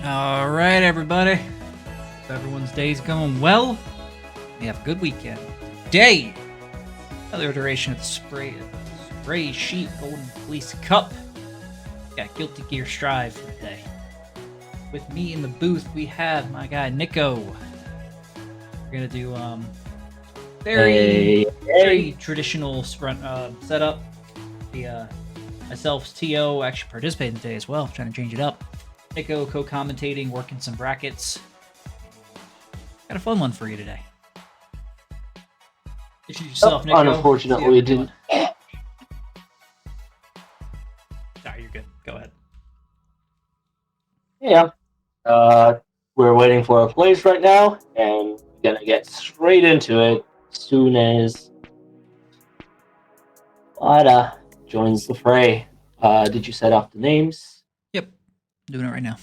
All right, everybody. Hope everyone's day's going well. We have a good weekend. Today, another iteration of the Spray Sheet Golden Fleece Cup. Got Guilty Gear Strive for the day. With me in the booth, we have my guy Nico. We're gonna do very traditional sprint setup. Myself, To, actually participating today as well, trying to change it up. Nico co-commentating, working some brackets. Got a fun one for you today. Introduce yourself, Nico. Unfortunately, we didn't. Sorry, you're good. Go ahead. Yeah. We're waiting for a place right now, and we're gonna get straight into it as soon as Lada joins the fray. Did you set off the names? Yep, I'm doing it right now.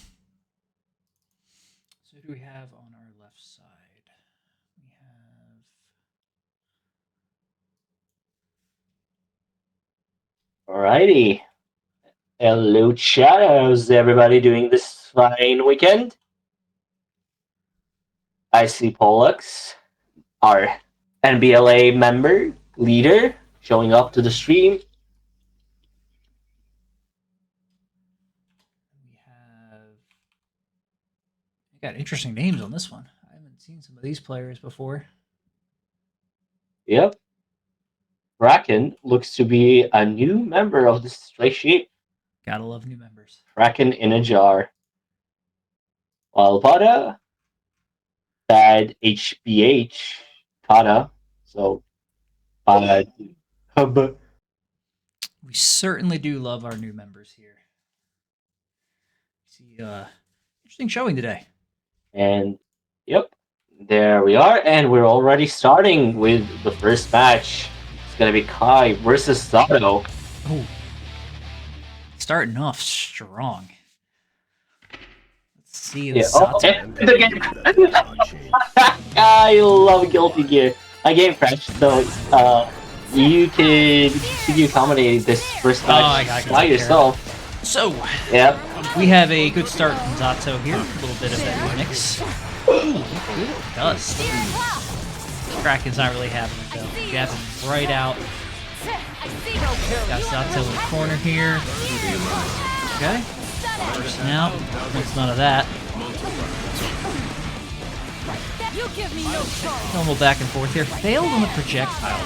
So who do we have on our left side? We have Alrighty. Hello, chat. How's everybody doing this fine weekend? I see Pollux, our NBLA member, leader, showing up to the stream. We got interesting names on this one. I haven't seen some of these players before. Yep. Kraken looks to be a new member of the Stray Sheep. Gotta love new members. Kraken in a jar. While Pada, bad HBH, Pada. So, Hub. We certainly do love our new members here. See, interesting showing today. And, yep, there we are. And we're already starting with the first match. It's going to be Kai versus Sato. Oh, starting off strong. Let's see the Sato. I love Guilty Gear. My game crashed, so you could accommodate this first match by yourself. So, yeah, we have a good start from Zato here. A little bit of that mix. Ooh, good dust. Kraken's not really having it though. Jabbing right out. Got Zato in the corner here. Okay. First out. That's none of that. Normal back and forth here. Failed on the projectile.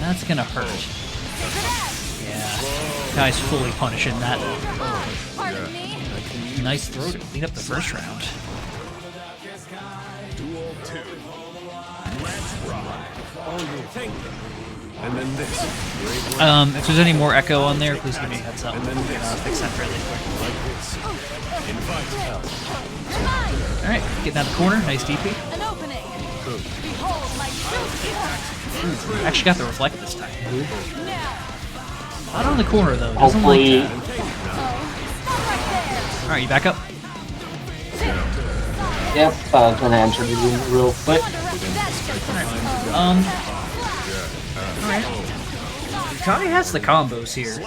That's gonna hurt. Yeah. Guy's fully punishing that. Nice throw to clean up the first round. If there's any more echo on there, please give me a heads up. We can fix that fairly quick. Alright, getting out of the corner. Nice DP. Actually got the reflect this time. Not on the corner though. Doesn't hopefully. Like Alright, you back up? Yep, gonna enter the room real quick. Alright. Kai has the combos here.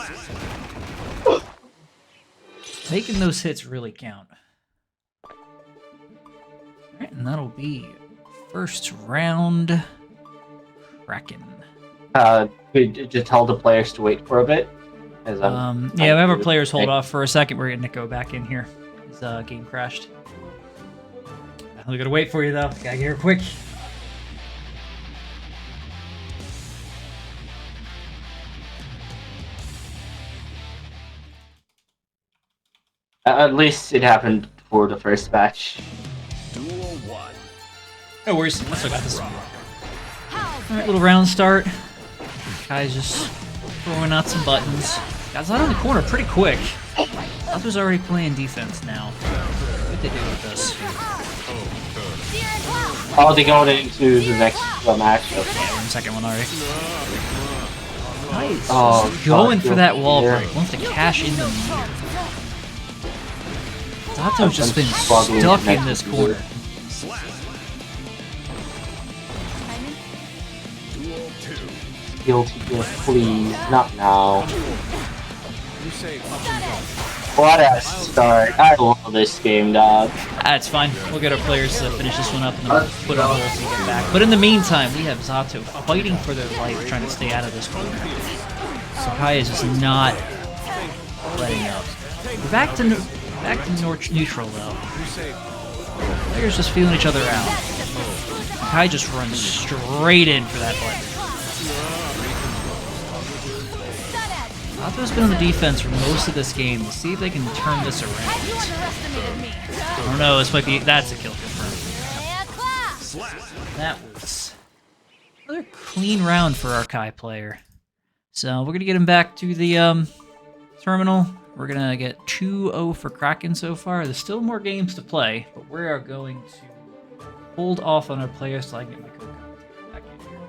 Making those hits really count. Alright, and that'll be first round Kraken. Could you just tell the players to wait for a bit? Yeah, we have our players hold off for a second. We're getting Nico back in here. His game crashed. We gotta wait for you though. Gotta get here quick. At least it happened for the first match. No worries. I still got this. Alright, little round start. Kai's just throwing out some buttons. Guys out on the corner pretty quick. Others already playing defense now. What they do with this? Oh, they going into the next match. Yeah, we're in the second one already. Nice. Oh, going for that wall break. Wants to cash in the meter. Zato's just been stuck in this corner. Guilty Gear, please, not now. What a start. I love this game, dog. That's fine. We'll get our players to finish this one up and then we'll put on hold so you get back. But in the meantime, we have Zato fighting for their life, trying to stay out of this corner. Sakai is just not letting up. We're back to neutral though. Players just feeling each other out. Sakai just runs straight in for that button. Zato's been on the defense for most of this game. Let's see if they can turn this around. I don't know, this might be... That's a kill confirmed. That was another clean round for our Kai player. So we're going to get him back to the terminal. We're going to get 2-0 for Kraken so far. There's still more games to play, but we are going to hold off on our players so I can get my co-commentator back in here.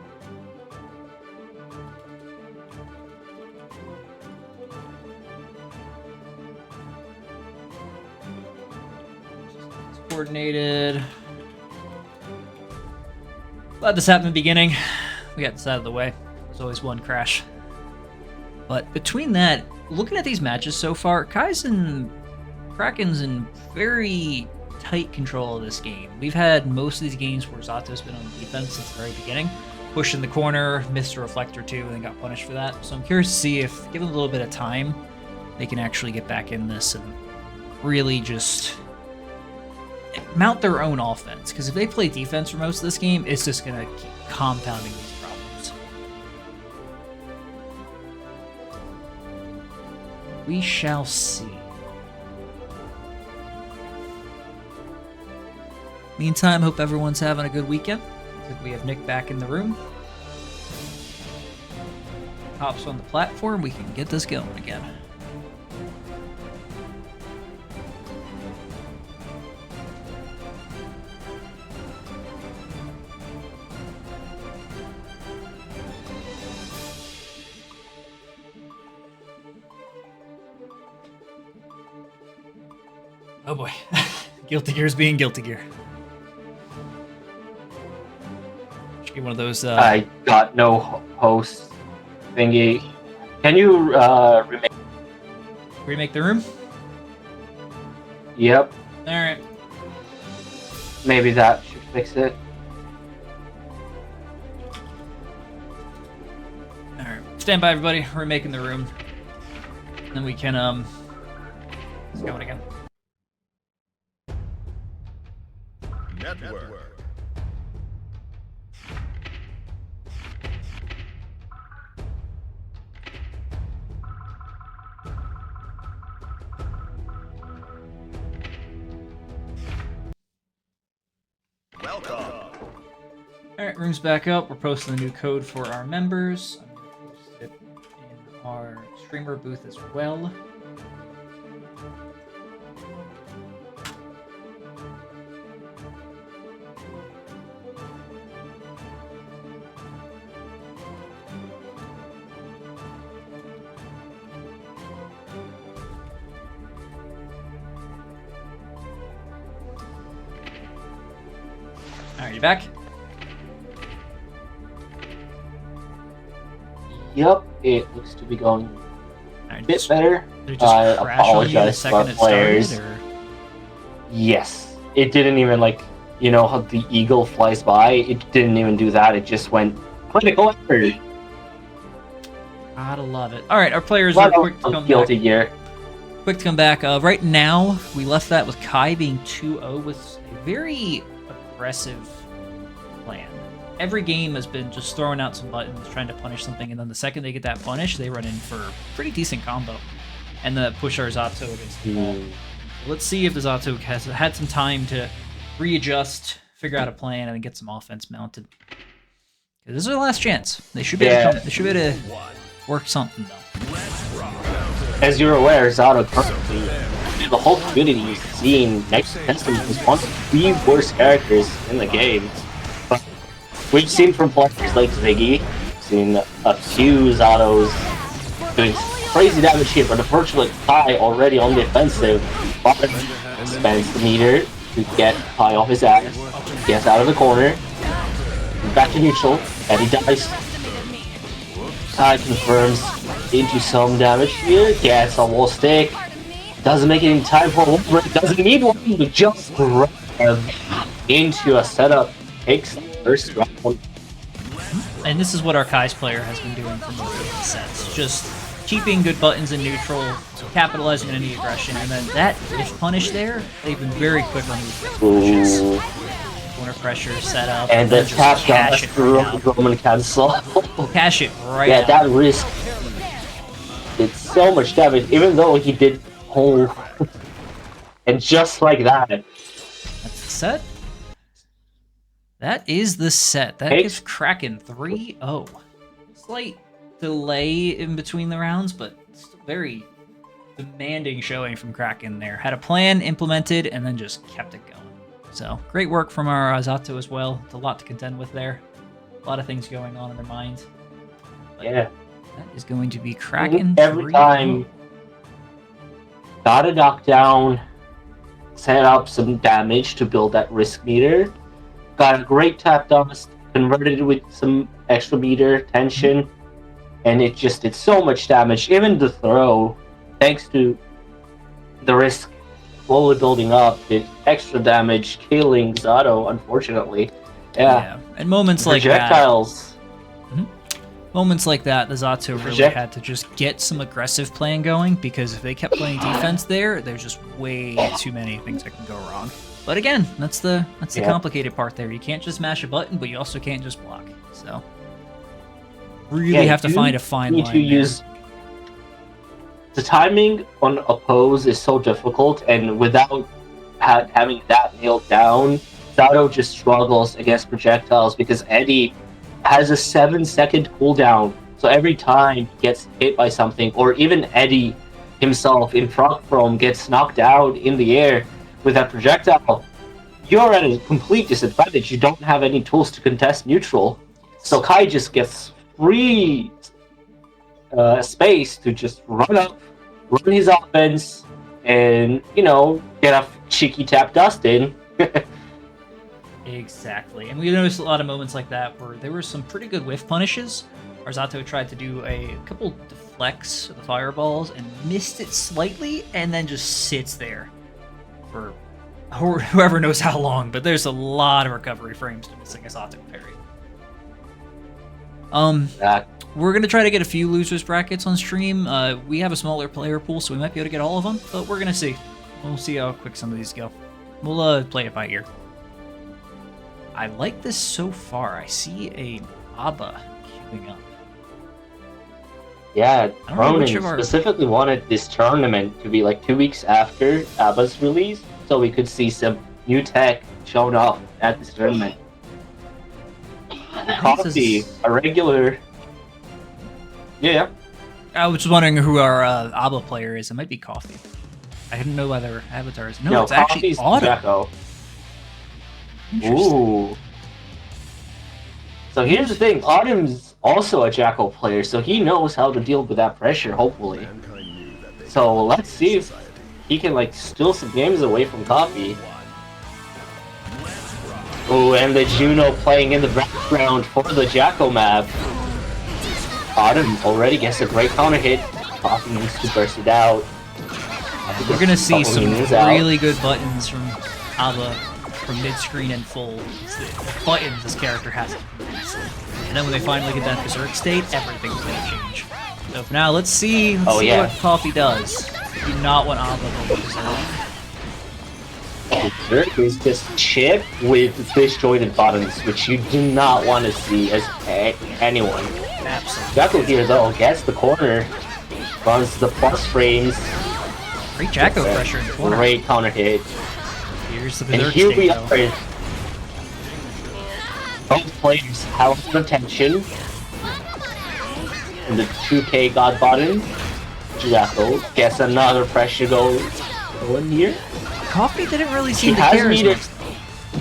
Coordinated. Glad this happened in the beginning. We got this out of the way. There's always one crash. But between that, looking at these matches so far, Kai's and Kraken's in very tight control of this game. We've had most of these games where Zato's been on the defense since the very beginning. Pushed in the corner, missed a reflector too, and then got punished for that. So I'm curious to see if, given a little bit of time, they can actually get back in this and really just mount their own offense. Because if they play defense for most of this game, it's just going to keep compounding these problems. We shall see. Meantime, hope everyone's having a good weekend. We have Nick back in the room. Hops on the platform, we can get this going again. Oh boy. Guilty Gear's being Guilty Gear. Should get one of those. I got no host thingy. Can you remake the room? Yep. Alright. Maybe that should fix it. Alright. Stand by, everybody. We're remaking the room. Then we can, let's go again. Network. Welcome. Alright, room's back up. We're posting the new code for our members. I'm going to post it in our streamer booth as well. Alright, you back? Yep, it looks to be going Right, a bit better. Did it just I crash apologize on you the to second our it players. started, or? Yes, it didn't even you know how the eagle flies by? It didn't even do that. It just went critical effort. Gotta love it. Alright, our players are quick to come Guilty back. Gear. Quick to come back. Right now, we left that with Kai being 2-0 with a very aggressive plan. Every game has been just throwing out some buttons, trying to punish something, and then the second they get that punish, they run in for a pretty decent combo. And then push our Zato against the wall. Let's see if the Zato has had some time to readjust, figure out a plan, and then get some offense mounted. This is their last chance. They should be able to work something, though. As you're aware, Zato currently, the whole community is seeing Next Testing as one of the worst characters in the game. But we've seen from players like Ziggy, seen a few Zatos doing crazy damage here, but unfortunately Kai already on the offensive. Bottom spends the meter to get Kai off his ass, gets out of the corner, back to neutral, and he dies. Kai confirms into some damage here, gets a wall stick, Doesn't make it in time for one break. Doesn't need one to just grab into a setup. Takes the first round. And this is what our Kai's player has been doing for most of the sets. Just keeping good buttons in neutral, capitalizing on any aggression, and then that if punish there, they've been very quick on these punishes. Corner pressure set up. And the tap cash it right Roman cancel. Cash it right Yeah, out. that risk did so much damage, even though he did hold. And just like that. That's the set. That is the set. That gives Kraken 3-0. Slight delay in between the rounds, but still very demanding showing from Kraken there. Had a plan implemented and then just kept it going. So great work from our Zato as well. It's a lot to contend with there. A lot of things going on in their mind. But yeah. That is going to be Kraken every 3-0. time. Got a knockdown. Set up some damage to build that risk meter. Got a great tap dance, converted it with some extra meter tension, and it just did so much damage. Even the throw, thanks to the risk slowly building up, did extra damage, killing Zato, unfortunately. Yeah. And moments like projectiles. Moments like that, the Zato really had to just get some aggressive playing going, because if they kept playing defense there, there's just way too many things that can go wrong. But again, that's the complicated part there. You can't just mash a button, but you also can't just block. So really have to find a fine line. Use the timing on oppose is so difficult, and without having that nailed down, Zato just struggles against projectiles because Eddie has a 7-second cooldown. So every time he gets hit by something, or even Eddie himself in front from gets knocked out in the air with that projectile, you're at a complete disadvantage. You don't have any tools to contest neutral. So Kai just gets free space to just run up, run his offense, and, you know, get a cheeky tap dust in. Exactly. And we noticed a lot of moments like that where there were some pretty good whiff punishes. Zato tried to do a couple deflects of the fireballs and missed it slightly, and then just sits there for whoever knows how long, but there's a lot of recovery frames to missing a Zato parry. We're going to try to get a few losers brackets on stream. We have a smaller player pool, so we might be able to get all of them, but we're going to see. We'll see how quick some of these go. We'll play it by ear. I like this so far. I see a ABBA queuing up. Yeah, Cronin specifically wanted this tournament to be like 2 weeks after ABBA's release, so we could see some new tech shown off at this tournament. Coffee, a regular. Yeah. I was just wondering who our ABBA player is. It might be Coffee. I didn't know why their avatars. No, it's actually Autumn. Ooh. So here's the thing, Autumn's also a Jackal player, so he knows how to deal with that pressure, hopefully. So let's see if he can like steal some games away from Coffee. Oh, and the Juno playing in the background for the Jackal map. Autumn already gets a great counter hit. Coffee needs to burst it out. We're gonna see some really good buttons from ABBA from mid-screen and full. It's the buttons this character has. And then when they finally get that Berserk state, everything's gonna change. So for now, let's see what Coffee does. You do not want ABBA to Berserk. Berserk is just chip with disjointed buttons, which you do not want to see as anyone. Absolutely. Jacko here though gets the corner, runs the plus frames. Great Jacko pressure in the corner. Great counter hit. Here's the Berserk state, though. Both players have a lot of tension. And the 2K God button. Jacko gets another pressure going here. Coffee didn't really seem to care as much.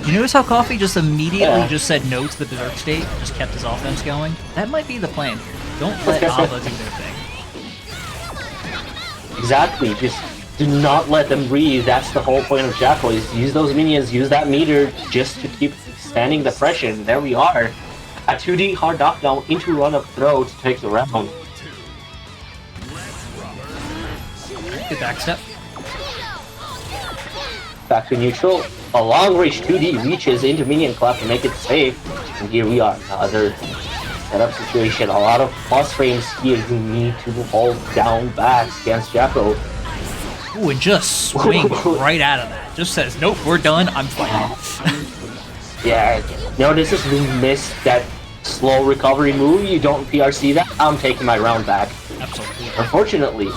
You notice how Coffee just immediately just said no to the Berserk state, just kept his offense going? That might be the plan here. Don't let ABBA do their thing. Exactly, just do not let them breathe. That's the whole point of Jackal, is use those minions, use that meter just to keep extending the pressure. And there we are. A 2D hard knockdown into run-up throw to take the round. Good backstep. back to neutral. A long range 2D reaches into minion clap to make it safe. And here we are, another setup situation. A lot of plus frames here. You need to hold down back against Jacko. Ooh, and just swing right out of that. Just says, nope, we're done. I'm fighting. Yeah, notice if you miss that slow recovery move, you don't PRC that, I'm taking my round back. Absolutely. Unfortunately,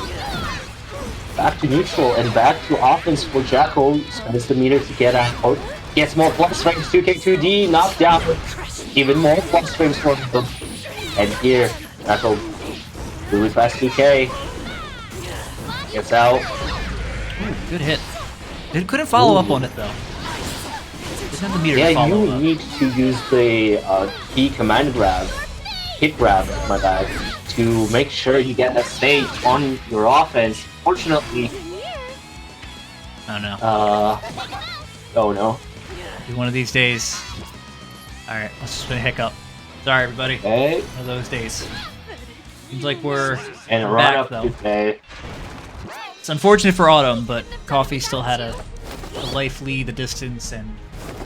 back to neutral and back to offense for Jacko. Spends the meter to get out. Gets more plus frames, 2K2D, knocked down. Even more plus frames for them. And here, Jacko, really fast 2K. Gets out. Ooh, good hit. It couldn't follow up on it though. Didn't have the meter to follow you up. need to use the key command grab, hit grab, my bad, to make sure you get that stage on your offense. Fortunately, Oh no. Oh no. Be one of these days. Alright, let's just spin a hiccup. Sorry everybody. Okay. One of those days. Seems like we're And run back up though. today. It's unfortunate for Autumn, but Coffee still had a life lead, the distance, and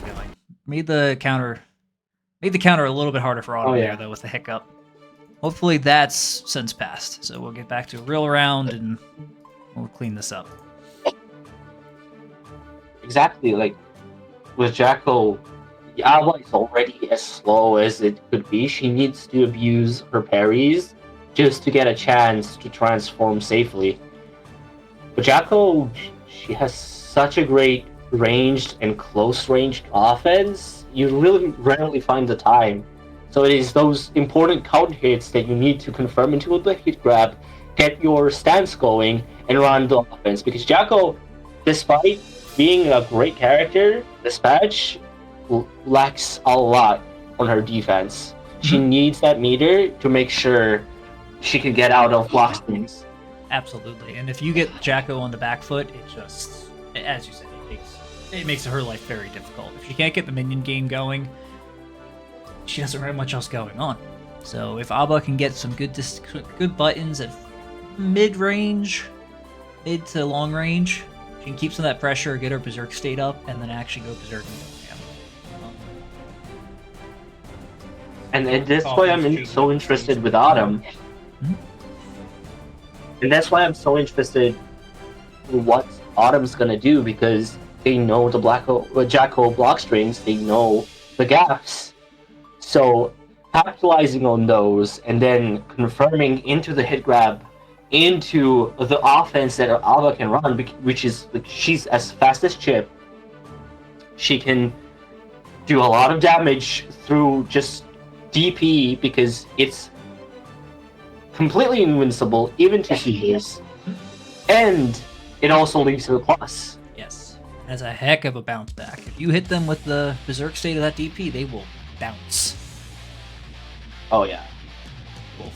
you know, made the counter a little bit harder for Autumn there though with the hiccup. Hopefully that's since passed, so we'll get back to a real round and we'll clean this up. Exactly, like with Jacko, Yawa is already as slow as it could be. She needs to abuse her parries just to get a chance to transform safely. But Jacko, she has such a great ranged and close ranged offense. You really rarely find the time. So it is those important counter hits that you need to confirm into the hit grab, get your stance going, and run the offense. Because Jacko, despite being a great character, this patch lacks a lot on her defense. She needs that meter to make sure she can get out of block swings. Absolutely, and if you get Jacko on the back foot, it just, as you said, it makes her life very difficult. If she can't get the minion game going, she doesn't have much else going on. So if Abba can get some good buttons at mid-range, mid to long range, she can keep some of that pressure, get her Berserk state up, and then actually go Berserk. And that's why I'm so interested with Autumn. And that's why I'm so interested in what Autumn's gonna do, because they know the Jacko block strings, they know the gaps. So capitalizing on those and then confirming into the hit grab into the offense that Alba can run, which is like, she's as fast as Chip. She can do a lot of damage through just DP because it's completely invincible, even to CDs, and it also leaves her plus. Yes, has a heck of a bounce back. If you hit them with the Berserk state of that DP, they will bounce. Oh yeah,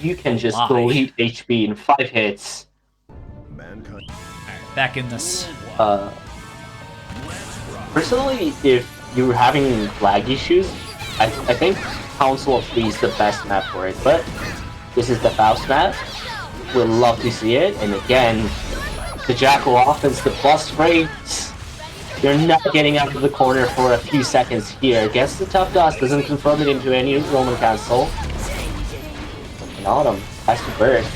you can just delete HP in 5 hits. Alright, back in this. Personally, if you're having lag issues, I think Council of Fleece is the best map for it, but this is the Faust map. We'd love to see it, and again, the Jacko offense, the plus frames. You're not getting out of the corner for a few seconds here. Gets the tough dust, doesn't confirm it into any Roman cancel. And Autumn has to burst.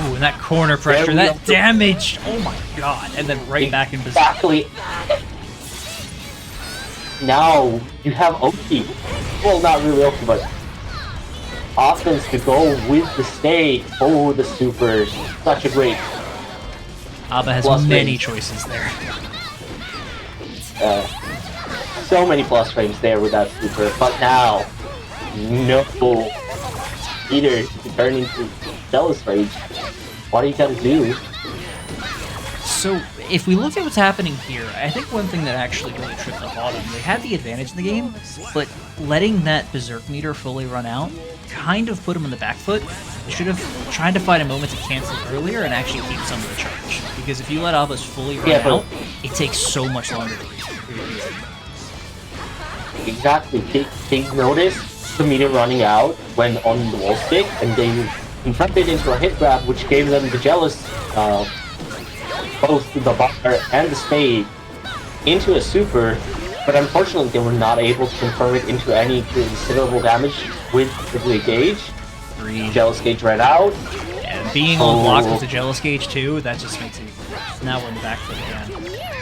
Ooh, and that corner pressure, that damage! Oh my god! And then right back in position. Exactly. Now you have Oki. Well, not really Oki, but offense to go with the state. Oh, the super. Such a great. Abba has many choices there. So many plus frames there with that super. But now, no either to turn into Jealous Rage. What do you gotta do? So, if we look at what's happening here, I think one thing that actually really tripped up Autumn, they had the advantage in the game, but letting that Berserk meter fully run out kind of put him on the back foot. They should have tried to find a moment to cancel earlier and actually keep some of the charge. Because if you let Abba's fully run out, it takes so much longer to reach. Exactly. They notice the meter running out when on the wall stick, and they converted into a hit grab, which gave them the jealous, both the bar and the spade, into a super, but unfortunately they were not able to convert it into any considerable damage with the gauge. Jealous gauge right out. And being on block with the jealous gauge too, that just makes it worse. Now we're in the back foot again.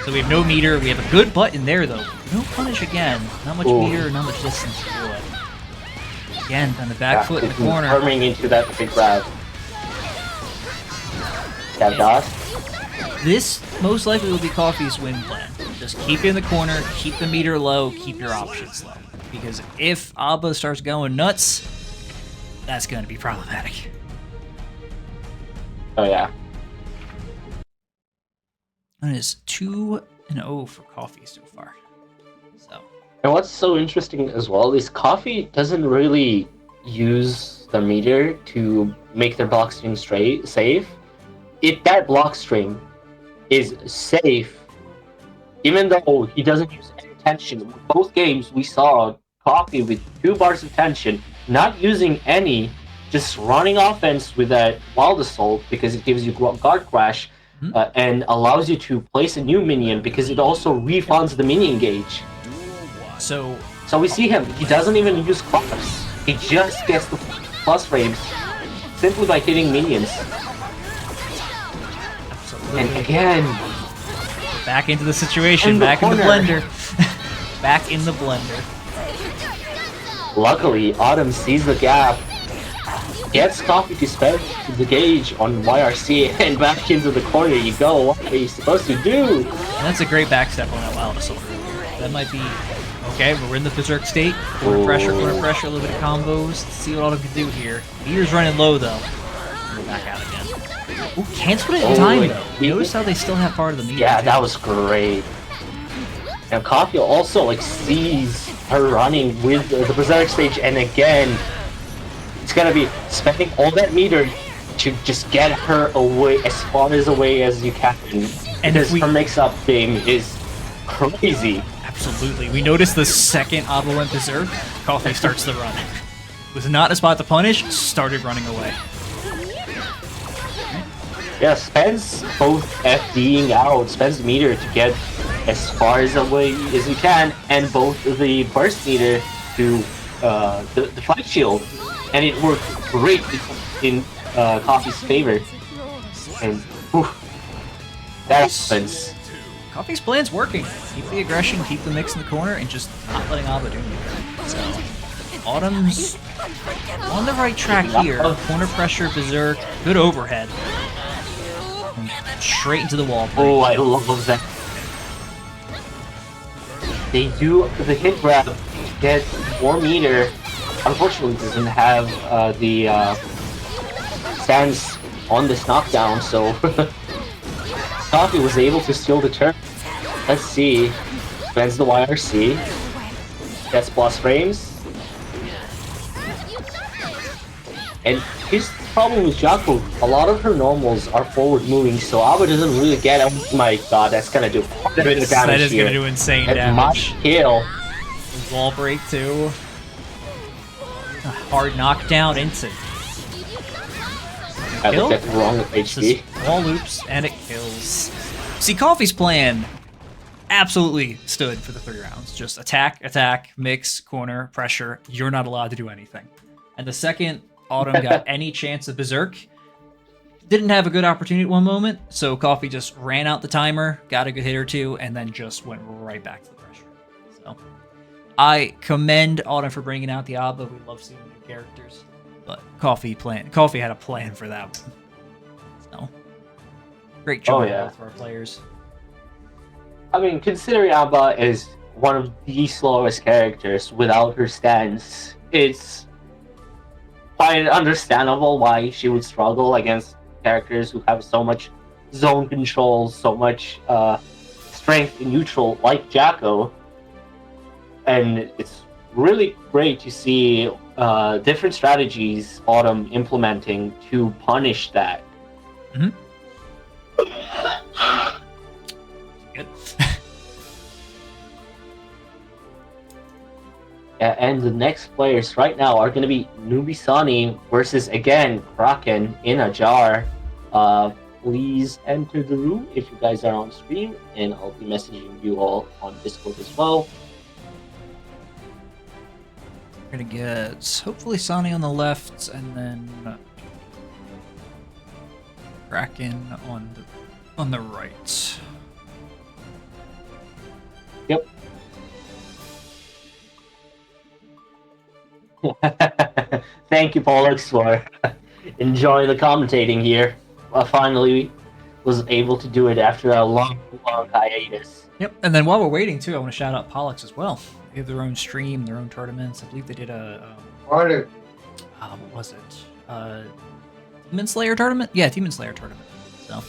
So we have no meter, we have a good button there though. No punish again. Not much meter, not much distance to it. Again, on the back foot in the corner. Confirming into that big grab. That dot. This most likely will be Coffee's win plan. Just keep it in the corner, keep the meter low, keep your options low. Because if Abba starts going nuts, that's going to be problematic. Oh yeah. And it is 2-0 for Coffee so far. So. And what's so interesting as well is Coffee doesn't really use the meter to make their block string safe. If that block string is safe, even though he doesn't use any tension, both games we saw Coffee with 2 bars of tension, not using any, just running offense with that Wild Assault because it gives you guard crash and allows you to place a new minion because it also refunds the minion gauge. So we see him, he doesn't even use claps. He just gets the plus frames simply by hitting minions. Absolutely. And again, back into the situation, back in the blender. Back in the blender. Luckily, Autumn sees the gap, gets Coffee to spend the gauge on YRC, and back into the corner you go. What are you supposed to do? And that's a great backstep on that Wild Assault. That might be... Okay, we're in the Berserk state. Corner pressure, a little bit of combos. Let's see what Autumn can do here. Meter's running low, though. We're back out again. Ooh, cancel it in time, though. You notice how they still have part of the meter? Yeah, that was great. And Coffee also, like, sees her running with the Berserk stage, and again, it's gonna be spending all that meter to just get her away, as far away as you can. And because her mix-up thing is crazy. Absolutely. We noticed the second Abba went Berserk, Coffee starts the run. Was not a spot to punish, started running away. Yeah, spends both FDing out, spends meter to get as far away as you can, and both the burst meter to the flight shield, and it worked great in Coffee's favor. And whew, that happens. Coffee's plan's working. Keep the aggression, keep the mix in the corner, and just not letting Abba do anything. So, Autumn's on the right track here. Corner pressure, Berserk, good overhead. And straight into the wall. Oh, I love that. They do the hit grab to get more meter. Unfortunately, doesn't have the stance on this knockdown, so Coffee was able to steal the turn. Let's see. Spends the YRC. Gets plus frames. And here's the problem with Jaco. A lot of her normals are forward moving, so Abba doesn't really get. Oh my god, that's gonna do quite a bit of damage. That is gonna do insane damage. And much kill. Wall break too. A hard knockdown into. I looked at the wrong HD. Wall loops and it kills. See, Coffee's plan absolutely stood for the 3 rounds. Just attack, mix, corner, pressure. You're not allowed to do anything. And the second Autumn got any chance of Berserk, didn't have a good opportunity at one moment, so Coffee just ran out the timer, got a good hit or two, and then just went right back to the pressure. So I commend Autumn for bringing out the Abba. We love seeing new characters, but Coffee had a plan for that one. So great job for our players. I mean, considering Abba is one of the slowest characters without her stance, it's quite understandable why she would struggle against characters who have so much zone control, so much strength in neutral, like Jaco. And it's really great to see different strategies Autumn implementing to punish that. Mm-hmm. Good. And the next players right now are going to be Nubisani versus, again, Kraken in a jar. Please enter the room if you guys are on stream, and I'll be messaging you all on Discord as well. We're gonna get hopefully Sani on the left, and then Kraken on the right. Yep. Thank you, Pollux, for enjoying the commentating here. I finally was able to do it after a long hiatus. Yep, and then while we're waiting too, I want to shout out Pollux as well. They have their own stream, their own tournaments. I believe they did a what was it? Demon Slayer tournament? Yeah, Demon Slayer tournament. So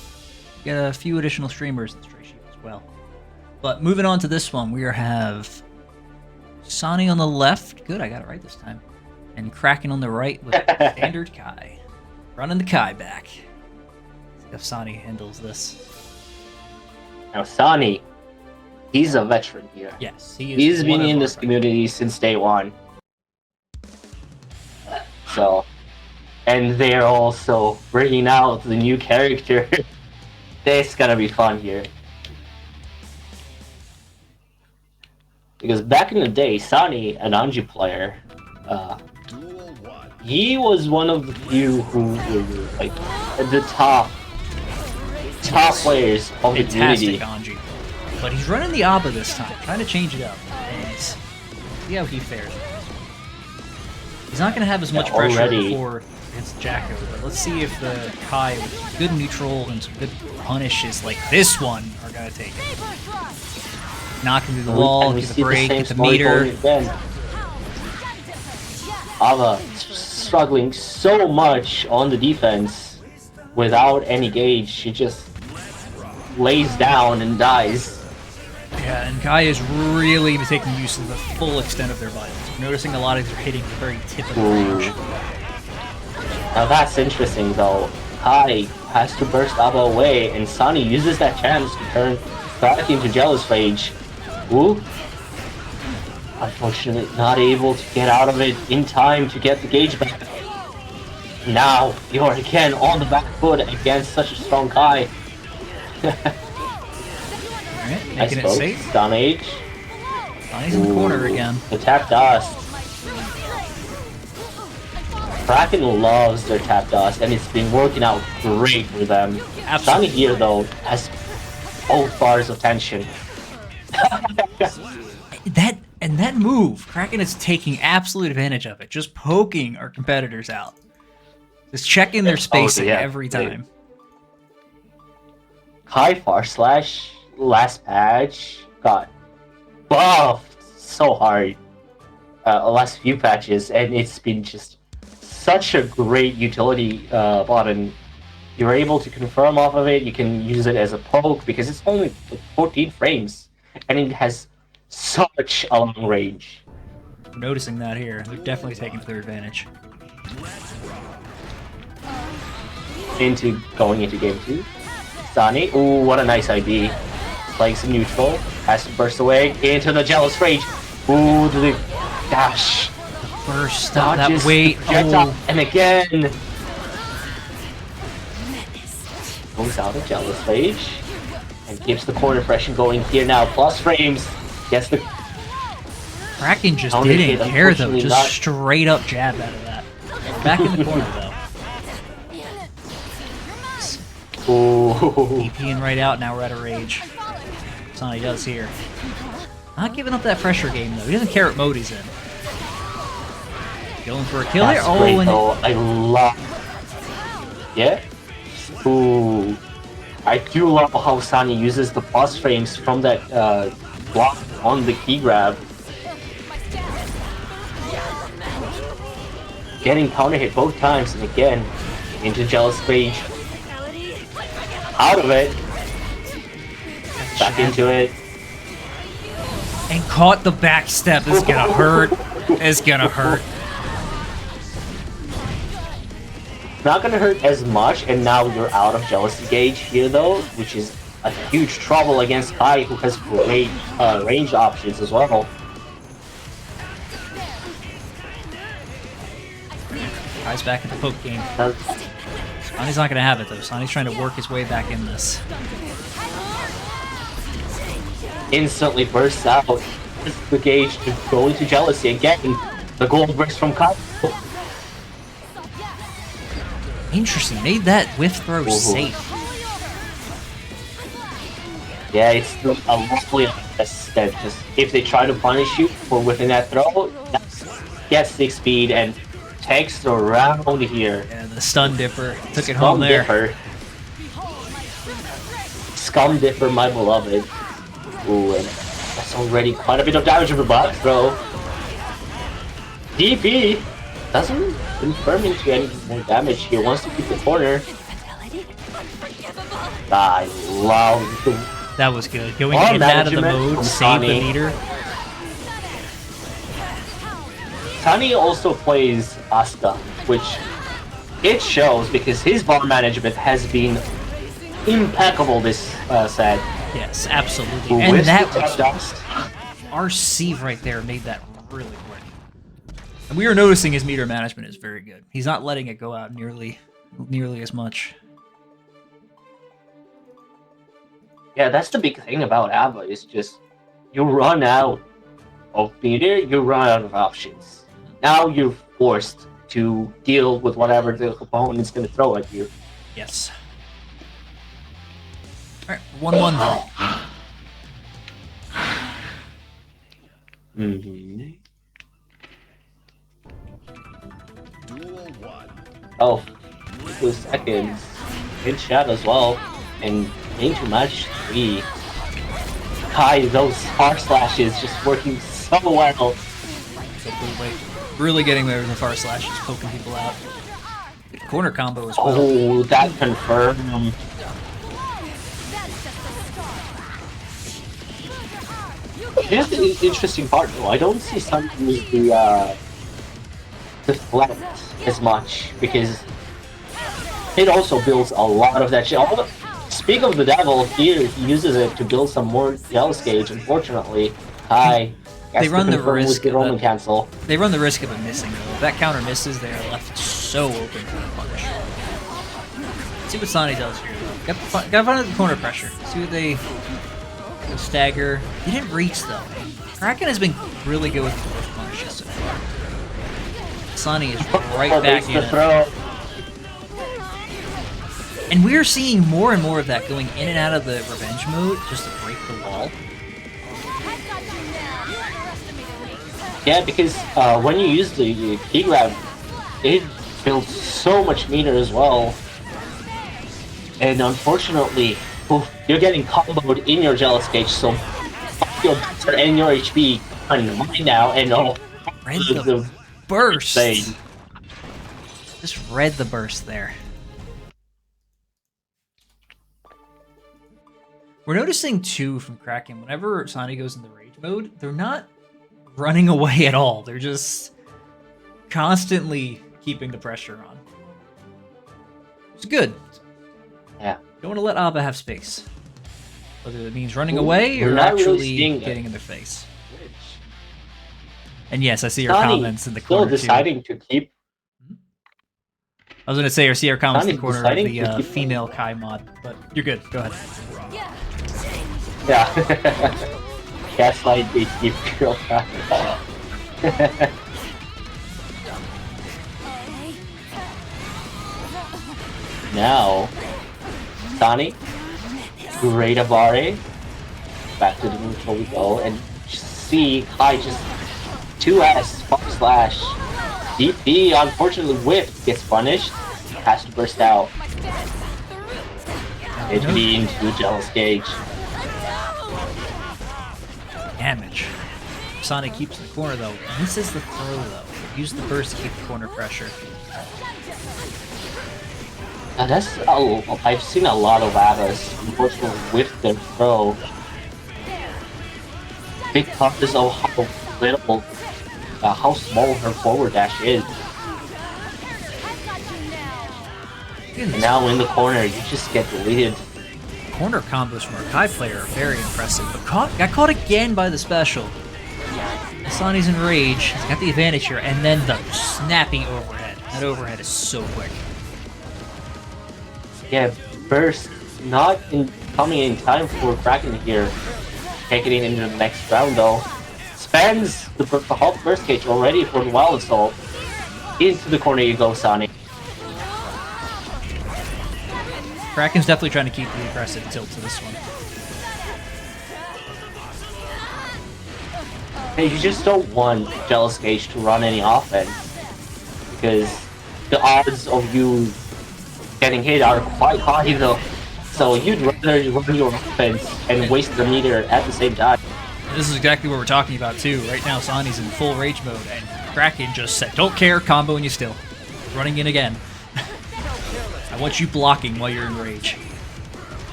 get a few additional streamers in Stray Sheep as well. But moving on to this one, we have Sani on the left. Good, I got it right this time. And Kraken on the right with standard Kai. Running the Kai back. Let's see if Sani handles this. Now, Sani, he's a veteran here. Yes, he is. He's been in this community since day one. So, and they're also bringing out the new character. This gonna be fun here. Because back in the day, Sani, an Anji player, he was one of the few who were like the top players of the community. Anji. But he's running the Abba this time, trying to change it up. And see how he fares. He's not going to have as much pressure against Jacko, but let's see if the Kai with good neutral and some good punishes like this one are going to take it. Knock him through the wall, get the break, get the meter. Ava struggling so much on the defense without any gauge. She just lays down and dies. Yeah, and Kai is really taking use of the full extent of their violence. We're noticing a lot of these are hitting the very tip of the range. Now that's interesting though. Kai has to burst Abba away, and Sani uses that chance to turn back into Jealous Rage. Ooh. Unfortunately, not able to get out of it in time to get the gauge back. Now, you're again on the back foot against such a strong Kai. Alright, making it safe. Damage. Sani's in the corner again. The tap dust. Kraken loves their tap dust, and it's been working out great for them. Sani here, though, has both bars of tension. that move, Kraken is taking absolute advantage of it, just poking our competitors out. Just checking their spacing every time. Kai Far Slash last patch got buffed so hard last few patches, and it's been just such a great utility button. You're able to confirm off of it. You can use it as a poke because it's only 14 frames, and it has such a long range. I'm noticing that here. They're definitely taking their advantage. Going into game 2. Sani, ooh, what a nice ID. Playing some neutral, has to burst away into the Jealous Rage. Ooh, the dash. Burst out that weight. And again. Goes out of Jealous Rage. And keeps the corner pressure going here now. Plus frames. Gets the... Kraken just didn't care though. Just straight up jab out of that. Back in the corner though. Ooh. DPing right out, now we're at a rage. Sani does here. Not giving up that pressure game though. He doesn't care what mode he's in. Going for a kill here. Oh, great, and I love. Yeah. Ooh. I do love how Sani uses the plus frames from that block on the key grab. Getting counter hit both times, and again into Jealous Rage. Out of it. Back into it. And caught the back step. This is gonna hurt. It's gonna hurt. Not gonna hurt as much, and now you're out of Jealousy Gauge here though, which is a huge trouble against Kai, who has great range options as well. Kai's back in the poke game. Does- Sonny's not going to have it, though. Sonny's trying to work his way back in this. Instantly bursts out. The gauge to go into jealousy again. The gold burst from Kai. Interesting. Made that whiff throw safe. Yeah, it's a lovely that just if they try to punish you for whiffing that throw, that's gets 6 speed and takes around here. Yeah, the stun dipper took it home there. Dipper. Scum Dipper, my beloved. Ooh, and that's already quite a bit of damage of the butt throw. DP doesn't confirm into any more damage. He wants to keep the corner. I love the That was good. Going in and out of the mode, save the meter. Tani also plays Asuka, which it shows because his bar management has been impeccable this set. Yes, absolutely. And that was RC right there made that really quick. And we are noticing his meter management is very good. He's not letting it go out nearly as much. Yeah, that's the big thing about Ava, is just you run out of meter, you run out of options. Now you're forced to deal with whatever the opponent's going to throw at you. Yes. Alright, 1-1 though. Mm-hmm. Oh, 2 seconds. Good shot as well. And into match 3. Kai, those far slashes just working so well. Really getting there with the far slashes, poking people out. Good corner combo as well. Oh, that confirmed. Here's the interesting part though. I don't see something with the deflect as much because it also builds a lot of that shit. Speak of the devil, here he uses it to build some more jealous gauge. Unfortunately, they run the risk of Roman cancel. They run the risk of it missing though. If that counter misses, they are left so open for the punish. Let's see what Sonny does here though. Gotta find the corner pressure. See what they go stagger. He didn't reach though. Kraken has been really good with force punishes so far. Sonny is right back in it. And we're seeing more and more of that going in and out of the revenge mode just to break the wall. Yeah, because when you use the key grab, it builds so much meter as well. And unfortunately, you're getting comboed in your jealous gauge, so your butter and your HP on mine now, and read the burst. Just read the burst there. We're noticing too from Kraken, whenever Sonny goes into rage mode, they're not running away at all. They're just constantly keeping the pressure on. It's good. Yeah. Don't want to let Abba have space. Whether it means running away or actually getting in their face. And yes, I see your comments in the corner still deciding to keep. I was going to say, I see your comments in the corner of the female Kai mod, but you're good. Go ahead. Yeah. Gaslight the keep girl. Now, Sonny, great Abare. Back to the neutral we go, and see Kai just 2S fuck slash. DP, unfortunately, whiff gets punished. Has to burst out. It's being too jealous gauge. Damage. Sonny keeps the corner though. Misses the throw though. Use the burst to keep the corner pressure. Now that's I've seen a lot of Avas, unfortunately, with their throw. Because of how little, how small her forward dash is. And now in the corner, you just get deleted. Corner combos from our Kai player are very impressive, but got caught again by the special. Sonny's in rage. He's got the advantage here, and then the snappy overhead. That overhead is so quick. Yeah, burst not coming in time for Kraken here. Taking it into the next round though. Spends the Hulk burst cage already for the Wild Assault. Into the corner you go, Sonic. Kraken's definitely trying to keep the aggressive tilt to this one. Hey, you just don't want Jealous Gage to run any offense. Because the odds of you getting hit are quite high though. So you'd rather run your offense and waste the meter at the same time. This is exactly what we're talking about too. Right now, Sonny's in full rage mode, and Kraken just said, "Don't care, comboing you still." Running in again. I want you blocking while you're in rage.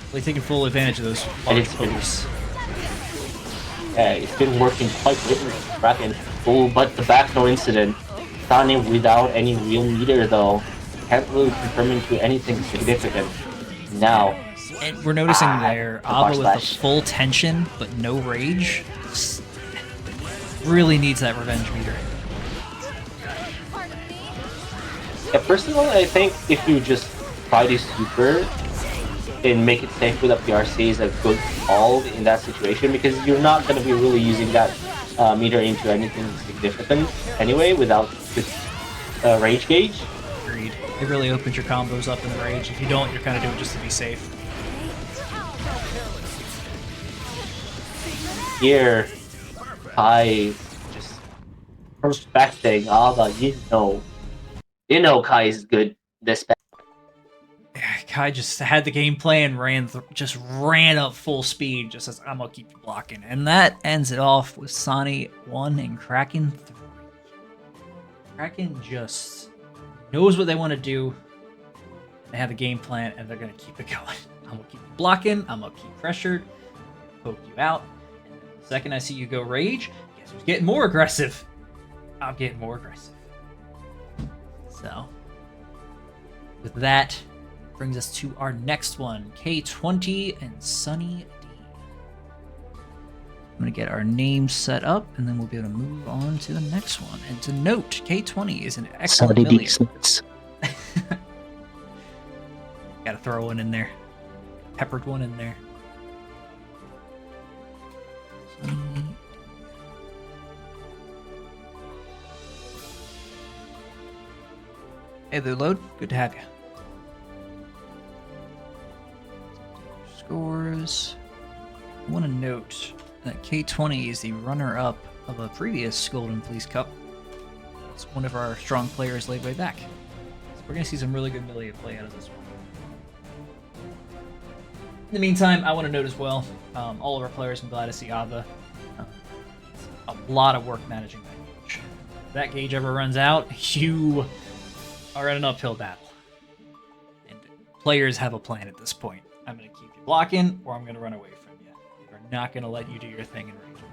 Really taking full advantage of those large pokes. Yeah, it's been working quite good with Kraken. Oh, but the back no incident. Sonny without any real meter though. Can't really confirm into anything significant. Now. And we're noticing there, Abba with the full tension, but no rage, really needs that revenge meter. Yeah, personally, I think if you just try to super and make it safe with a PRC is a good call in that situation, because you're not going to be really using that meter into anything significant anyway without the rage gauge. Agreed. It really opens your combos up in the rage. If you don't, you're kind of doing it just to be safe. Here, Kai just prospecting Abba, you know Kai is good this bad. Kai just had the game plan, just ran up full speed, just says, "I'm gonna keep you blocking," and that ends it off with Sonny 1 and Kraken 3. Kraken just knows what they want to do. They have a game plan, and they're gonna keep it going. I'm gonna keep you blocking. I'm gonna keep pressured, poke you out. And the second I see you go rage, guess who's getting more aggressive? I'm getting more aggressive. So, with that, brings us to our next one, K20 and Sunny D. I'm going to get our names set up, and then we'll be able to move on to the next one. And to note, K20 is an excellent Sunny D. Gotta throw one in there. Peppered one in there. Sunny. Hey there, Load. Good to have you. Scores. I want to note that K20 is the runner-up of a previous Golden Fleece Cup. It's one of our strong players laid way back. So we're going to see some really good melee play out of this one. In the meantime, I want to note as well, all of our players, I'm glad to see Abba. A lot of work managing that gauge. If that gauge ever runs out, you are in an uphill battle. And players have a plan at this point. I'm going to keep you blocking, or I'm going to run away from you. We're not going to let you do your thing in rage.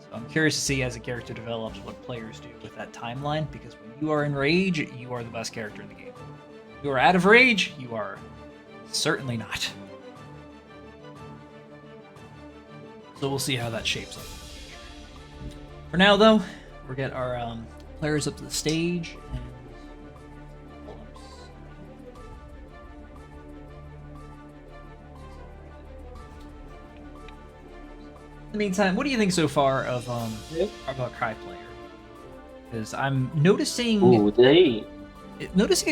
So I'm curious to see as a character develops what players do with that timeline, because when you are in rage, you are the best character in the game. If you are out of rage, you are certainly not. So we'll see how that shapes up. For now, though, we'll get our players up to the stage. And in the meantime, what do you think so far of our Kai player? Because I'm noticing a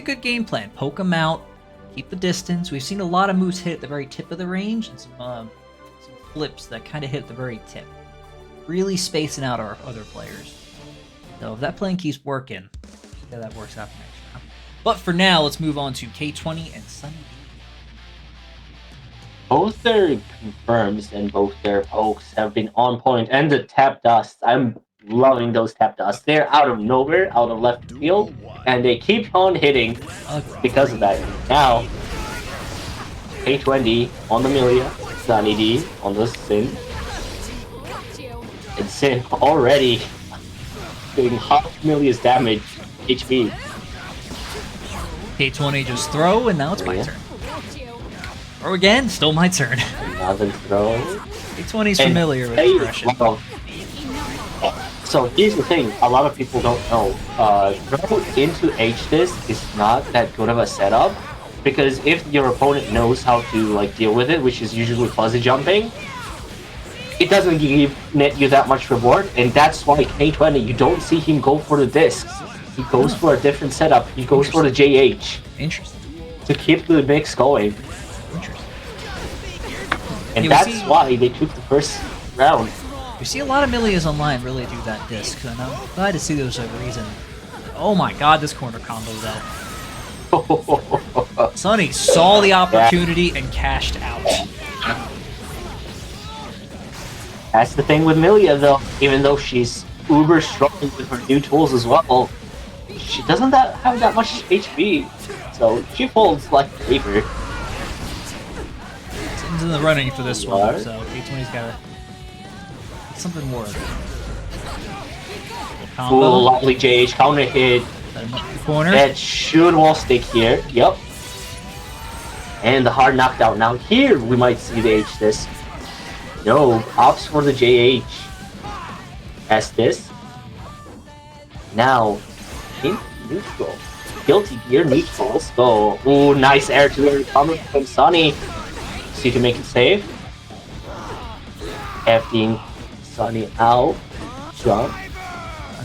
good game plan. Poke him out, keep the distance. We've seen a lot of moves hit at the very tip of the range, and some flips that kind of hit at the very tip. Really spacing out our other players. So if that plan keeps working, yeah, that works out next round. But for now, let's move on to K20 and Sunny. Both their confirms and both their pokes have been on point, and the tap dust. I'm loving those tap dusts. They're out of nowhere, out of left field, and they keep on hitting because of that. Now, K20 on the Milia, Sunny D on the Sin. And Sin already doing half Milia's damage HP. K20 just throw, and now it's my turn. Or again, still my turn. Another throw. K20's familiar with aggression. So here's the thing, a lot of people don't know. Throw into H-Disc is not that good of a setup, because if your opponent knows how to like deal with it, which is usually fuzzy jumping, it doesn't net you that much reward, and that's why K20, you don't see him go for the discs. He goes for a different setup. He goes for the JH. Interesting. To keep the mix going. Interesting. And that's why they took the first round. You see a lot of Milias online really do that disc, and I'm glad to see there's a reason. Oh my god, this corner combo though. Sunny saw the opportunity and cashed out. That's the thing with Milia though, even though she's uber strong with her new tools as well, she doesn't have that much HP, so she folds like a paper. Tim's in the running for this one, so K20's gotta get something more of it. Ooh, lovely JH counter hit. Corner. That should wall stick here. Yep. And the hard knockdown. Now here we might see the H disc. No, opts for the JH. As this. Now, in neutral. Guilty Gear neutral. Let's go. Ooh, nice air to air coming from Sunny. See to make it safe. Hefting Sunny out. Jump.